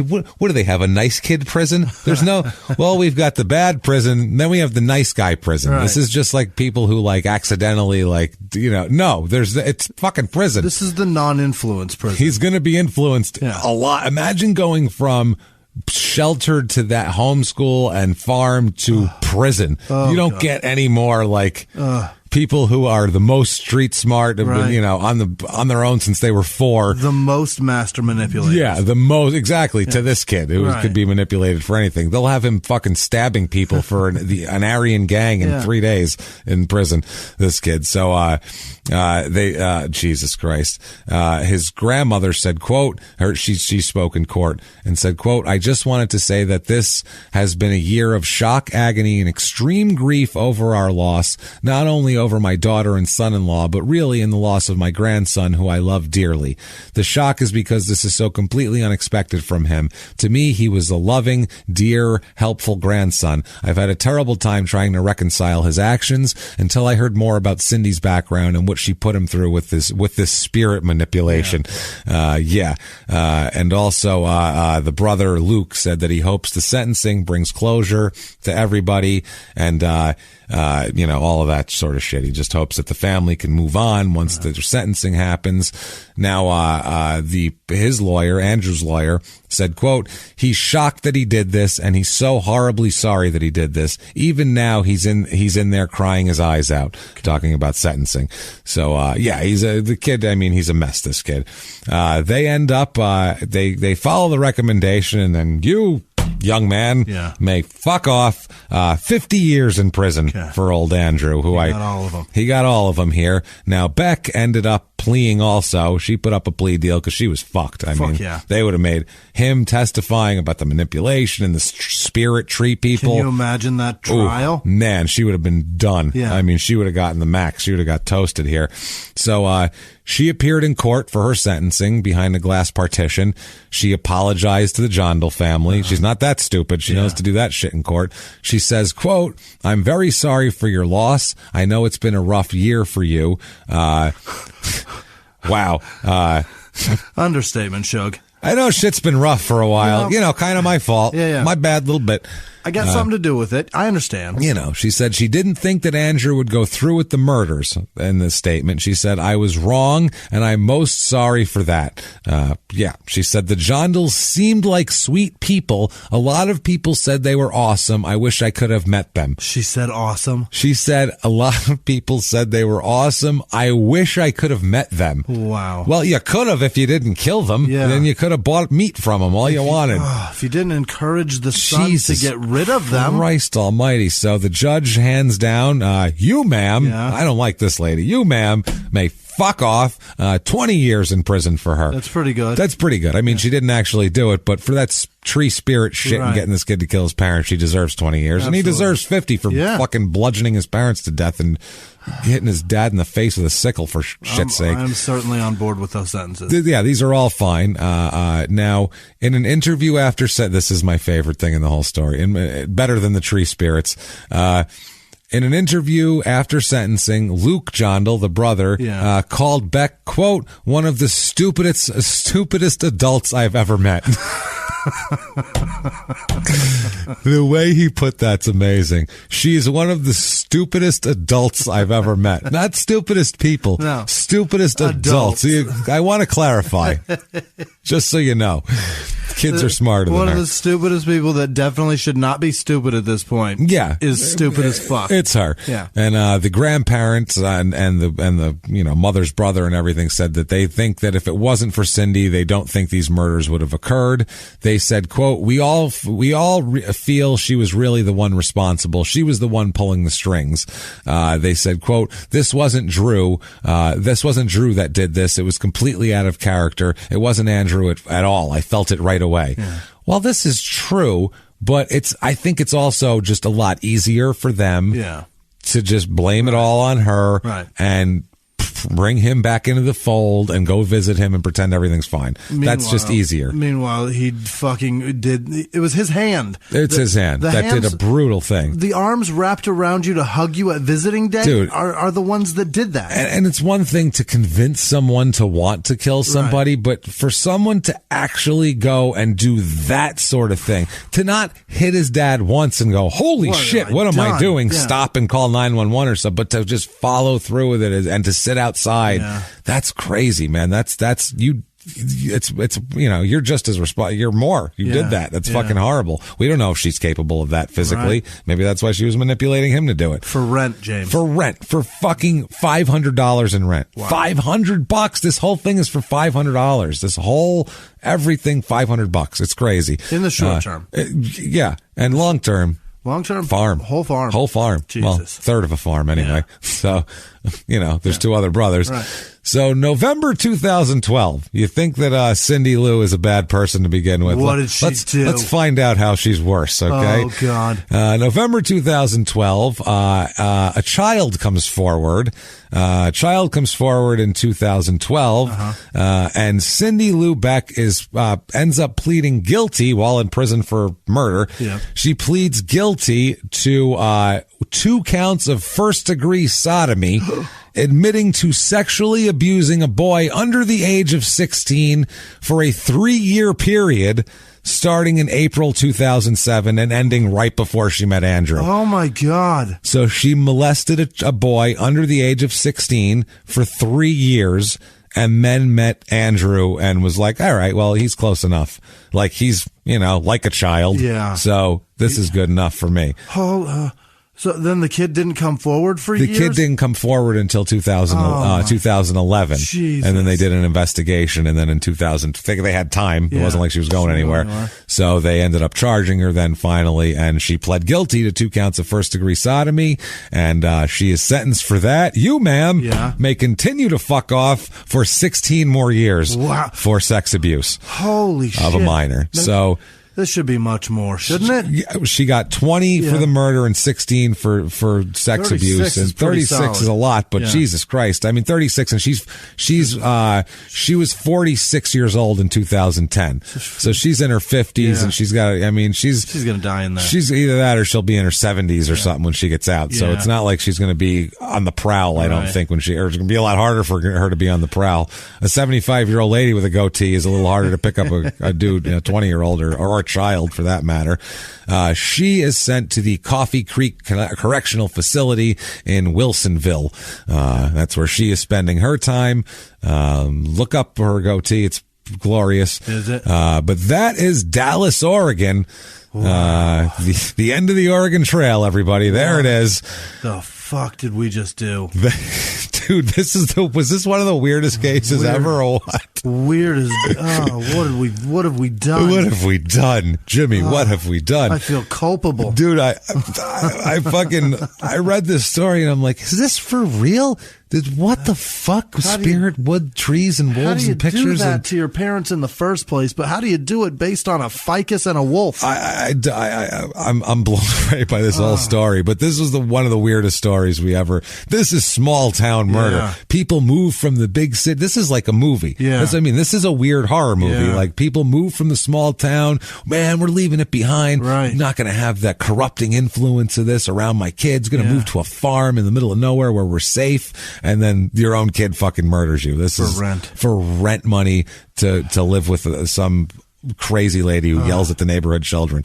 What do they have? A nice kid prison? There's no. Well, we've got the bad prison, then we have the nice guy prison. Right. This is just like people who like accidentally No, it's fucking prison. This is the non-influence prison. He's going to be influenced a lot. Imagine going from sheltered to that homeschool and farm to prison. You don't get any more like people who are the most street smart, right. On their own since they were 4. The most master manipulators. Yeah, the most, exactly, to this kid who could be manipulated for anything. They'll have him fucking stabbing people for an Aryan gang in 3 days in prison, this kid. So, Jesus Christ. His grandmother said, quote, she spoke in court and said, quote, I just wanted to say that this has been a year of shock, agony, and extreme grief over our loss, not only over my daughter and son-in-law, but really in the loss of my grandson, who I love dearly. The shock is because this is so completely unexpected from him. To me, he was a loving, dear, helpful grandson. I've had a terrible time trying to reconcile his actions until I heard more about Cindy's background and what she put him through with this spirit manipulation. And also, the brother Luke said that he hopes the sentencing brings closure to everybody and, all of that sort of shit. He just hopes that the family can move on once the sentencing happens. Now, his lawyer, Andrew's lawyer, said, quote, he's shocked that he did this and he's so horribly sorry that he did this. Even now he's in there crying his eyes out, talking about sentencing. So, he's the kid. I mean, he's a mess, this kid. They end up, they follow the recommendation and then you, young man, may fuck off. 50 years in prison for old Andrew, who he got all of them here. Now, Beck ended up pleading also. She put up a plea deal because she was fucked. I mean, they would have made him testifying about the manipulation and the spirit tree people. Can you imagine that trial? Ooh, man, she would have been done. Yeah. I mean, she would have gotten the max. She would have got toasted here. So, she appeared in court for her sentencing behind a glass partition. She apologized to the Jondal family. She's not that stupid. She knows to do that shit in court. She says, quote, I'm very sorry for your loss. I know it's been a rough year for you. Wow. Understatement, Shug. I know shit's been rough for a while. Kind of my fault. My bad little bit. I got something to do with it. I understand. She said she didn't think that Andrew would go through with the murders in this statement. She said, I was wrong, and I'm most sorry for that. She said the Jondals seemed like sweet people. A lot of people said they were awesome. I wish I could have met them. She said awesome? She said a lot of people said they were awesome. I wish I could have met them. Wow. Well, you could have if you didn't kill them. Yeah. Then you could have bought meat from them all you wanted. If you didn't encourage the son to get rid of them. Christ almighty. So the judge hands down, you, ma'am, I don't like this lady. You, ma'am, may fuck off. 20 years in prison for her. That's pretty good. That's pretty good. I mean, she didn't actually do it, but for that tree spirit shit and getting this kid to kill his parents, she deserves 20 years. Absolutely. And he deserves 50 for fucking bludgeoning his parents to death and hitting his dad in the face with a sickle, for shit's sake. I'm certainly on board with those sentences. These are all fine. Now, in an interview after this is my favorite thing in the whole story, and better than the tree spirits. In an interview after sentencing, Luke Jondal, the brother, called Beck, quote, one of the stupidest adults I've ever met. The way he put that's amazing. She's one of the stupidest adults I've ever met. Not stupidest people. No. Stupidest adults. I want to clarify, just so you know. Kids are smarter than her. One of the stupidest people that definitely should not be stupid at this point. Is stupid as fuck. It's her. Yeah. And the grandparents and the mother's brother and everything said that they think that if it wasn't for Cindy, they don't think these murders would have occurred. They said, quote, we all feel she was really the one responsible. She was the one pulling the strings. They said, quote, this wasn't Drew. This wasn't Drew that did this. It was completely out of character. It wasn't Andrew at all. I felt it right away. Yeah. Well, this is true, But I think it's also just a lot easier for them to just blame it all on her and bring him back into the fold and go visit him and pretend everything's fine. That's just easier. Meanwhile, he fucking did. It was his hand. It's his hand that did a brutal thing. The arms wrapped around you to hug you at visiting day, dude, are the ones that did that. And it's one thing to convince someone to want to kill somebody, but for someone to actually go and do that sort of thing, to not hit his dad once and go, holy shit, what am I doing? Yeah. Stop and call 911 or something, but to just follow through with it and to sit outside, that's crazy, man. That's you. It's you're just as responsible. You're more. You did that. That's fucking horrible. We don't know if she's capable of that physically. Maybe that's why she was manipulating him to do it. For rent, James. For rent. For fucking $500 in rent. Wow. $500. This whole thing is for $500. This whole everything $500. It's crazy. In the short term. And long term. Long-term? Farm. Whole farm. Whole farm. Jesus. Well, third of a farm anyway. Yeah. So, there's two other brothers. Right. So November 2012, you think that Cindy Lou is a bad person to begin with. What did she do? Let's find out how she's worse, okay? Oh, God. November 2012, a child comes forward. In 2012, and Cindy Lou Beck ends up pleading guilty while in prison for murder. Yeah. She pleads guilty to 2 counts of first-degree sodomy, admitting to sexually abusing a boy under the age of 16 for a 3-year period, starting in April 2007 and ending right before she met Andrew. Oh, my God. So she molested a boy under the age of 16 for 3 years and then met Andrew and was like, all right, well, he's close enough. Like, he's, like a child. Yeah. So this is good enough for me. So then the kid didn't come forward for years? The kid didn't come forward until 2011. Jesus. And then they did an investigation. And then in 2000, I think they had time. It wasn't like she was going anywhere. So they ended up charging her then finally. And she pled guilty to 2 counts of first-degree sodomy. And she is sentenced for that. You, ma'am, may continue to fuck off for 16 more years for sex abuse. Holy shit. Of a minor. So... This should be much more, shouldn't it? She got 20 for the murder and 16 for sex abuse, and 36 is a lot. But Jesus Christ, I mean 36, and she was 46 years old in 2010, so she's in her 50s, and she's got. I mean, she's gonna die in that. She's either that or she'll be in her 70s or something when she gets out. So it's not like she's gonna be on the prowl. I don't think or it's gonna be a lot harder for her to be on the prowl. A 75-year-old lady with a goatee is a little harder to pick up a dude, a 20-year-old or a child for that matter. She is sent to the Coffee Creek Correctional Facility in Wilsonville. That's where she is spending her time. Look up her goatee. It's glorious. Is it? But that is Dallas, Oregon. Wow. The end of the Oregon Trail, everybody. There it is. The fuck did we just do? Dude, was this one of the weirdest cases ever or what? Weird as what have we done? What have we done? Jimmie, what have we done? I feel culpable. Dude, I read this story and I'm like, is this for real? What the fuck? Spirit wood trees and wolves and pictures? How do you do that to your parents in the first place? But how do you do it based on a ficus and a wolf? I'm blown away by this whole story. But this was one of the weirdest stories we ever. This is small town murder. Yeah. People move from the big city. This is like a movie. Yeah. This is a weird horror movie. Yeah. Like people move from the small town. Man, we're leaving it behind. Right. I'm not going to have that corrupting influence of this around my kids. Going to move to a farm in the middle of nowhere where we're safe. And then your own kid fucking murders you. This is for rent money to live with some crazy lady who yells at the neighborhood children.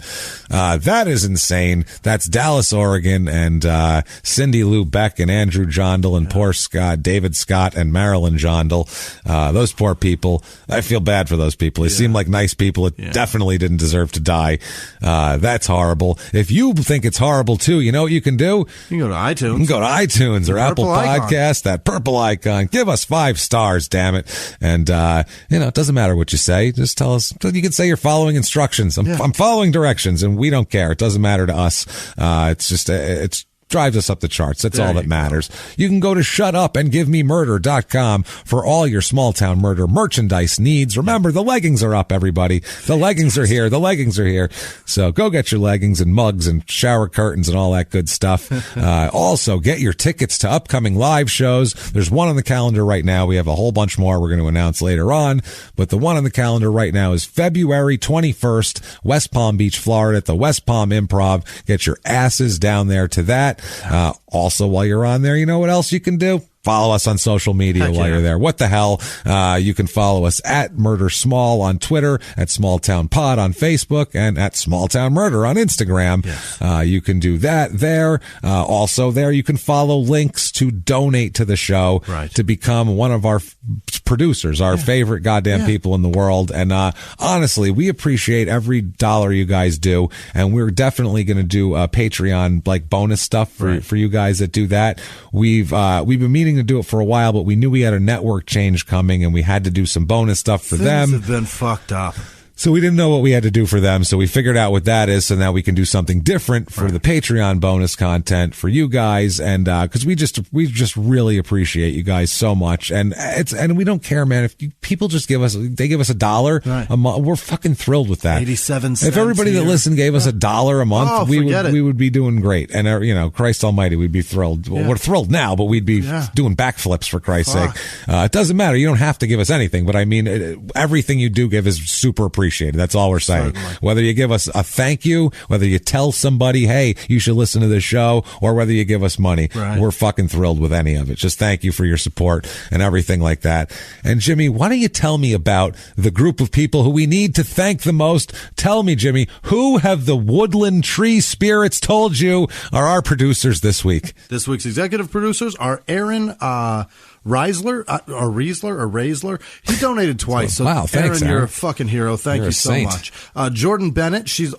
That is insane. That's Dallas, Oregon, and Cindy Lou Beck and Andrew Jondal and poor David Scott and Marilyn Jondal. Those poor people. I feel bad for those people. They seem like nice people. It definitely didn't deserve to die. That's horrible. If you think it's horrible too, you know what you can do? You can go to iTunes. You can go to iTunes or Apple Podcasts, that purple icon. Give us 5 stars, damn it. And, it doesn't matter what you say. Just tell us. You can say you're following instructions. I'm following directions, and we don't care. It doesn't matter to us. It's just, drives us up the charts. That's all that matters. You can go to shutupandgivememurder.com for all your small town murder merchandise needs. Remember, the leggings are up, everybody. The leggings are here. The leggings are here. So go get your leggings and mugs and shower curtains and all that good stuff. Also, get your tickets to upcoming live shows. There's one on the calendar right now. We have a whole bunch more we're going to announce later on, but the one on the calendar right now is February 21st, West Palm Beach, Florida, at the West Palm Improv. Get your asses down there to that. Also, while you're on there, you know what else you can do? Follow us on social media while you're there. What the hell? You can follow us at Murder Small on Twitter, at Small Town Pod on Facebook, and at Small Town Murder on Instagram. Yes. You can do that there. Also there, you can follow links to donate to the show, to become one of our producers, our favorite goddamn people in the world. And honestly, we appreciate every dollar you guys do, and we're definitely going to do Patreon like bonus stuff for you guys that do that. We've been meaning to do it for a while, but we knew we had a network change coming and we had to do some bonus stuff for them. Things have been fucked up. So we didn't know what we had to do for them, so we figured out what that is, so now we can do something different for the Patreon bonus content for you guys, and because we just really appreciate you guys so much, and we don't care, man. If people just give us $1 a month, we're fucking thrilled with that. 87 cents. If everybody that listened gave us $1 a month, we would be doing great, and Christ Almighty, we'd be thrilled. Well, we're thrilled now, but we'd be doing backflips for Christ's sake. It doesn't matter. You don't have to give us anything, but I mean, everything you do give is super appreciated. That's all we're saying. Certainly. Whether you give us a thank you, whether you tell somebody, hey, you should listen to this show, or whether you give us money, we're fucking thrilled with any of it. Just thank you for your support and everything like that. And Jimmie, why don't you tell me about the group of people who we need to thank the most? Tell me, Jimmie, who have the Woodland Tree Spirits told you are our producers this week? This week's executive producers are Aaron Reisler. He donated twice. So wow, thanks, Aaron. You're a fucking hero. Thank you so much. Jordan Bennett, she's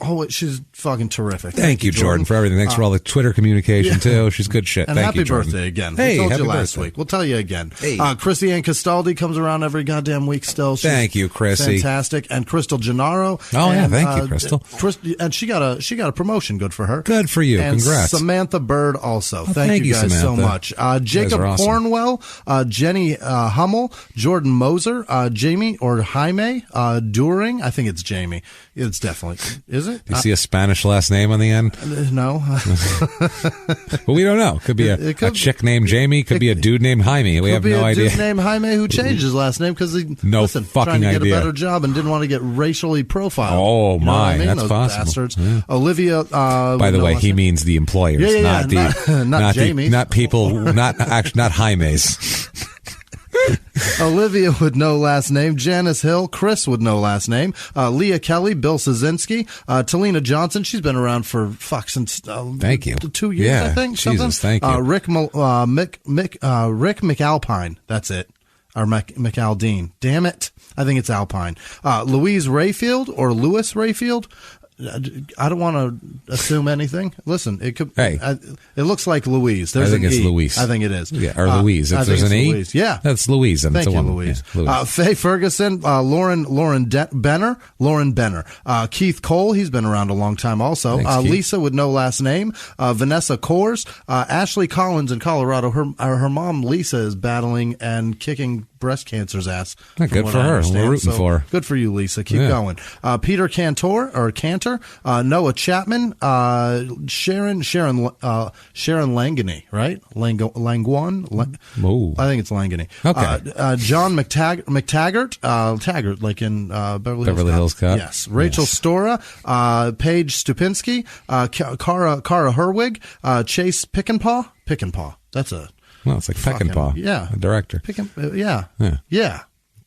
fucking terrific. Thank you, Jordan, for everything. Thanks for all the Twitter communication too. She's good shit. And Thank you, happy birthday again. Hey, we told happy you last birthday. week. We'll tell you again. Hey. Chrissy Ann Castaldi comes around every goddamn week still. She's thank you, Chrissy. Fantastic. And Crystal Gennaro. Thank you, Crystal. And she got a promotion. Good for her. Good for you. And Congrats. Samantha Bird also. Thank you guys so much. Jacob awesome. Cornwell, Jenny Hummel, Jordan Moser, Jamie or Jaime During. I think it's Jamie. It's definitely. Is it? Do you see a Spanish last name on the end? No. But we don't know. Could be a chick named Jamie. Could be a dude named Jaime. We have no idea. Could be a dude named Jaime who changed his last name because he trying to get a better job and didn't want to get racially profiled. Oh, my. That's Those possible. Bastards. Yeah. Olivia. By the way, he means the employers, not Jamie. Not people, not Jaime's. Olivia with no last name, Janice Hill, Chris with no last name, Leah Kelly, Bill Szynski, Talina Johnson. She's been around for since thank you 2 years, I think. Jesus, thank you. Rick McAlpine. That's it. Or McAldine. Damn it. I think it's Alpine. Louise Rayfield or Lewis Rayfield. I don't want to assume anything. Listen, it could. Hey, it looks like Louise. There's I think it's E. Luis. I think it is. Yeah, or Louise. If there's an E, Louise. Yeah, that's Louise. And thank it's a you, woman. Louise. Yeah, Faye Ferguson, Lauren Benner, Keith Cole. He's been around a long time. Also, thanks, Lisa with no last name, Vanessa Kors, Ashley Collins in Colorado. Her mom Lisa is battling and kicking breast cancer's ass. Good for her. We're rooting for her. Good for you, Lisa. Keep going. Peter Cantor, Noah Chapman, Sharon Langany, right? Langone? I think it's Langany. Okay. John McTaggart, Taggart, like in Beverly Hills Cop. Yes. Rachel Stora, Paige Stupinski, Cara Herwig, Chase Pickenpaw. That's a... Well, it's like Peckinpah. Yeah. The director. Yeah.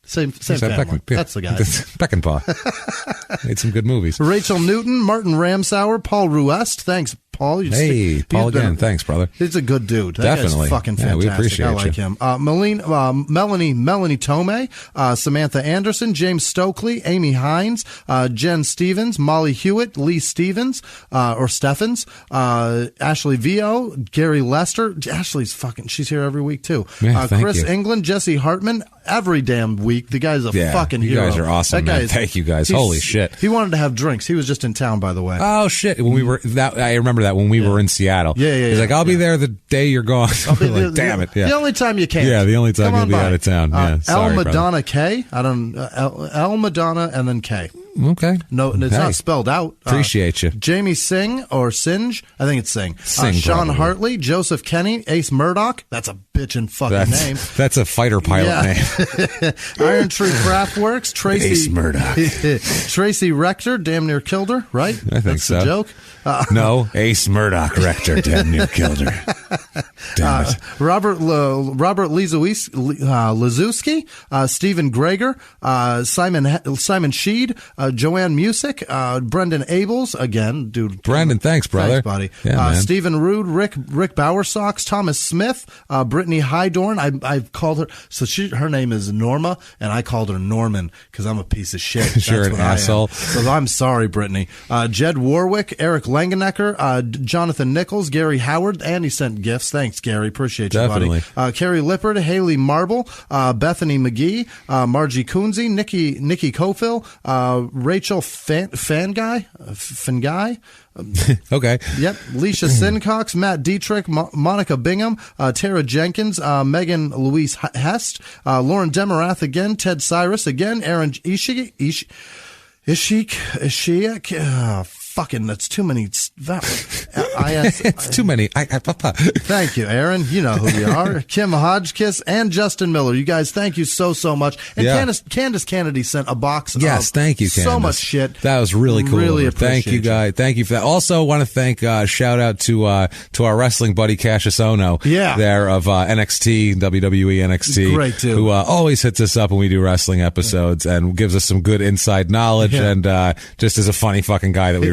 Same family. That's the guy. Peckinpah. Made some good movies. Rachel Newton, Martin Ramsauer, Paul Ruest. Thanks, Paul. Paul again. Thanks, brother. He's a good dude. That Definitely. guy's fucking fantastic. We appreciate I like him. Melanie Tomei, Samantha Anderson, James Stokely, Amy Hines, Jen Stevens, Molly Hewitt, Lee Stevens, or Steffens, Ashley Vio, Gary Lester. Ashley's she's here every week too. Yeah, Chris you. England, Jesse Hartman, every damn week. The guy's a fucking hero. You guys are awesome, that man. Thank you guys. Holy shit. He wanted to have drinks. He was just in town, by the way. Oh shit. When we were I remember that when we were in Seattle. He's like, I'll be there the day you're gone. Like, damn it. The only time you can't. Yeah, the only time you'll be out of town. El Madonna K. I don't El Madonna and then K. Okay. No, it's not spelled out. Appreciate you. Jamie Singh or Singe. I think it's Singh. Sean Hartley, Joseph Kenny, Ace Murdoch. That's a bitchin' fucking name. That's a fighter pilot name. Iron Tree Craftworks, Tracy. Ace Murdoch. Tracy Rector, damn near killed her, right? I think That's so. The joke. No, Ace Murdoch Rector damn near killed her. Damn it. Robert Lizuski, Stephen Greger, Simon Sheed, Joanne Music, Brendan Abels, again, dude. Brendan, thanks, brother. Thanks, buddy. Yeah, Stephen Rude, Rick Bowersocks, Thomas Smith, Brittany Hydorn. I've called her, so her name is Norma, and I called her Norman because I'm a piece of shit. Sure, an asshole. So I'm sorry, Brittany. Jed Warwick, Eric Langenecker, Jonathan Nichols, Gary Howard, and he sent gifts. Thanks, Gary. Appreciate you, Definitely. buddy. Carrie Lippard, Haley Marble, Bethany McGee, Margie Coonsey, Nikki Cofill, Rachel Fanguy. Okay. Yep. Leisha Sincox, Matt Dietrich, Monica Bingham, Tara Jenkins, Megan Louise Hest, Lauren Demarath again, Ted Cyrus again, Aaron Ishik. Fucking, that's too many. It's too many. Thank you, Aaron. You know who you are. Kim Hodgkiss and Justin Miller. You guys, thank you so much. And Candace Kennedy sent a box. Yes, thank you, Candace. So much shit. That was really cool. Really appreciate Thank you, guys. Thank you for that. Also, want to thank, shout out to our wrestling buddy Cassius Ono. Yeah. There of NXT, WWE NXT. Great, too. Who always hits us up when we do wrestling episodes and gives us some good inside knowledge and just is a funny fucking guy that we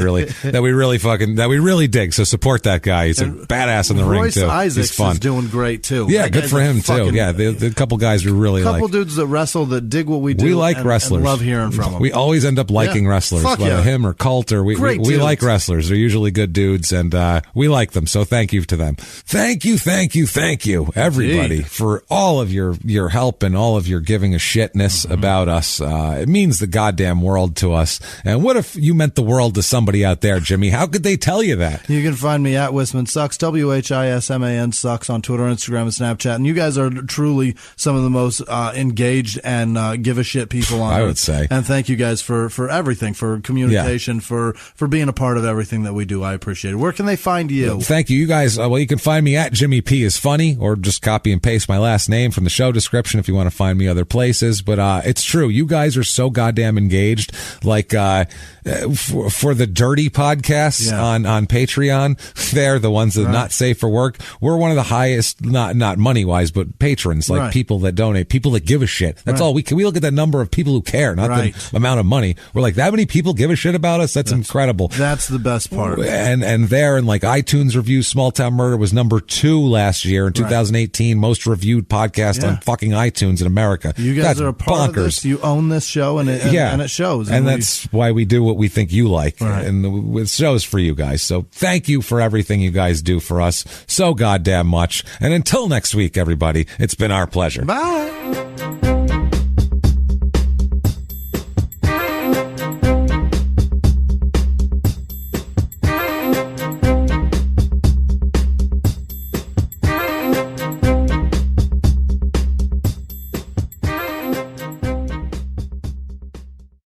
really dig. So support that guy. He's a badass in the ring too. Isaacs He's fun. is doing great too. Yeah, good for him too. Yeah, the couple guys we really like. Couple dudes that wrestle that dig what we do. We like wrestlers. And love hearing from them. We always end up liking wrestlers, whether him or Colt or we like wrestlers. They're usually good dudes, and we like them. So thank you to them. Thank you, everybody, for all of your help and all of your giving a shitness about us. It means the goddamn world to us. And what if you meant the world to somebody out there, Jimmie? How could they tell you that? You can find me at Whisman Sucks, WHISMAN Sucks on Twitter, Instagram, and Snapchat. And you guys are truly some of the most engaged and give a shit people on I Earth. would say. And thank you guys for everything, for communication, for being a part of everything that we do. I appreciate it. Where can they find you? Thank you. You guys, you can find me at Jimmie P is funny, or just copy and paste my last name from the show description if you want to find me other places. But it's true. You guys are so goddamn engaged. Like for the Dirty podcast on Patreon, they're the ones that are not safe for work. We're one of the highest, not money wise, but patrons, like people that donate, people that give a shit. That's all. We look at the number of people who care, not the amount of money. We're like, that many people give a shit about us? That's incredible. That's the best part. And there, and like iTunes reviews, Small Town Murder was number 2 last year in 2018, most reviewed podcast on fucking iTunes in America. You guys are a part of this. You own this show, and it shows. And that's why we do what we think you like. And it shows for you guys. So thank you for everything you guys do for us so goddamn much. And until next week, everybody, it's been our pleasure. Bye.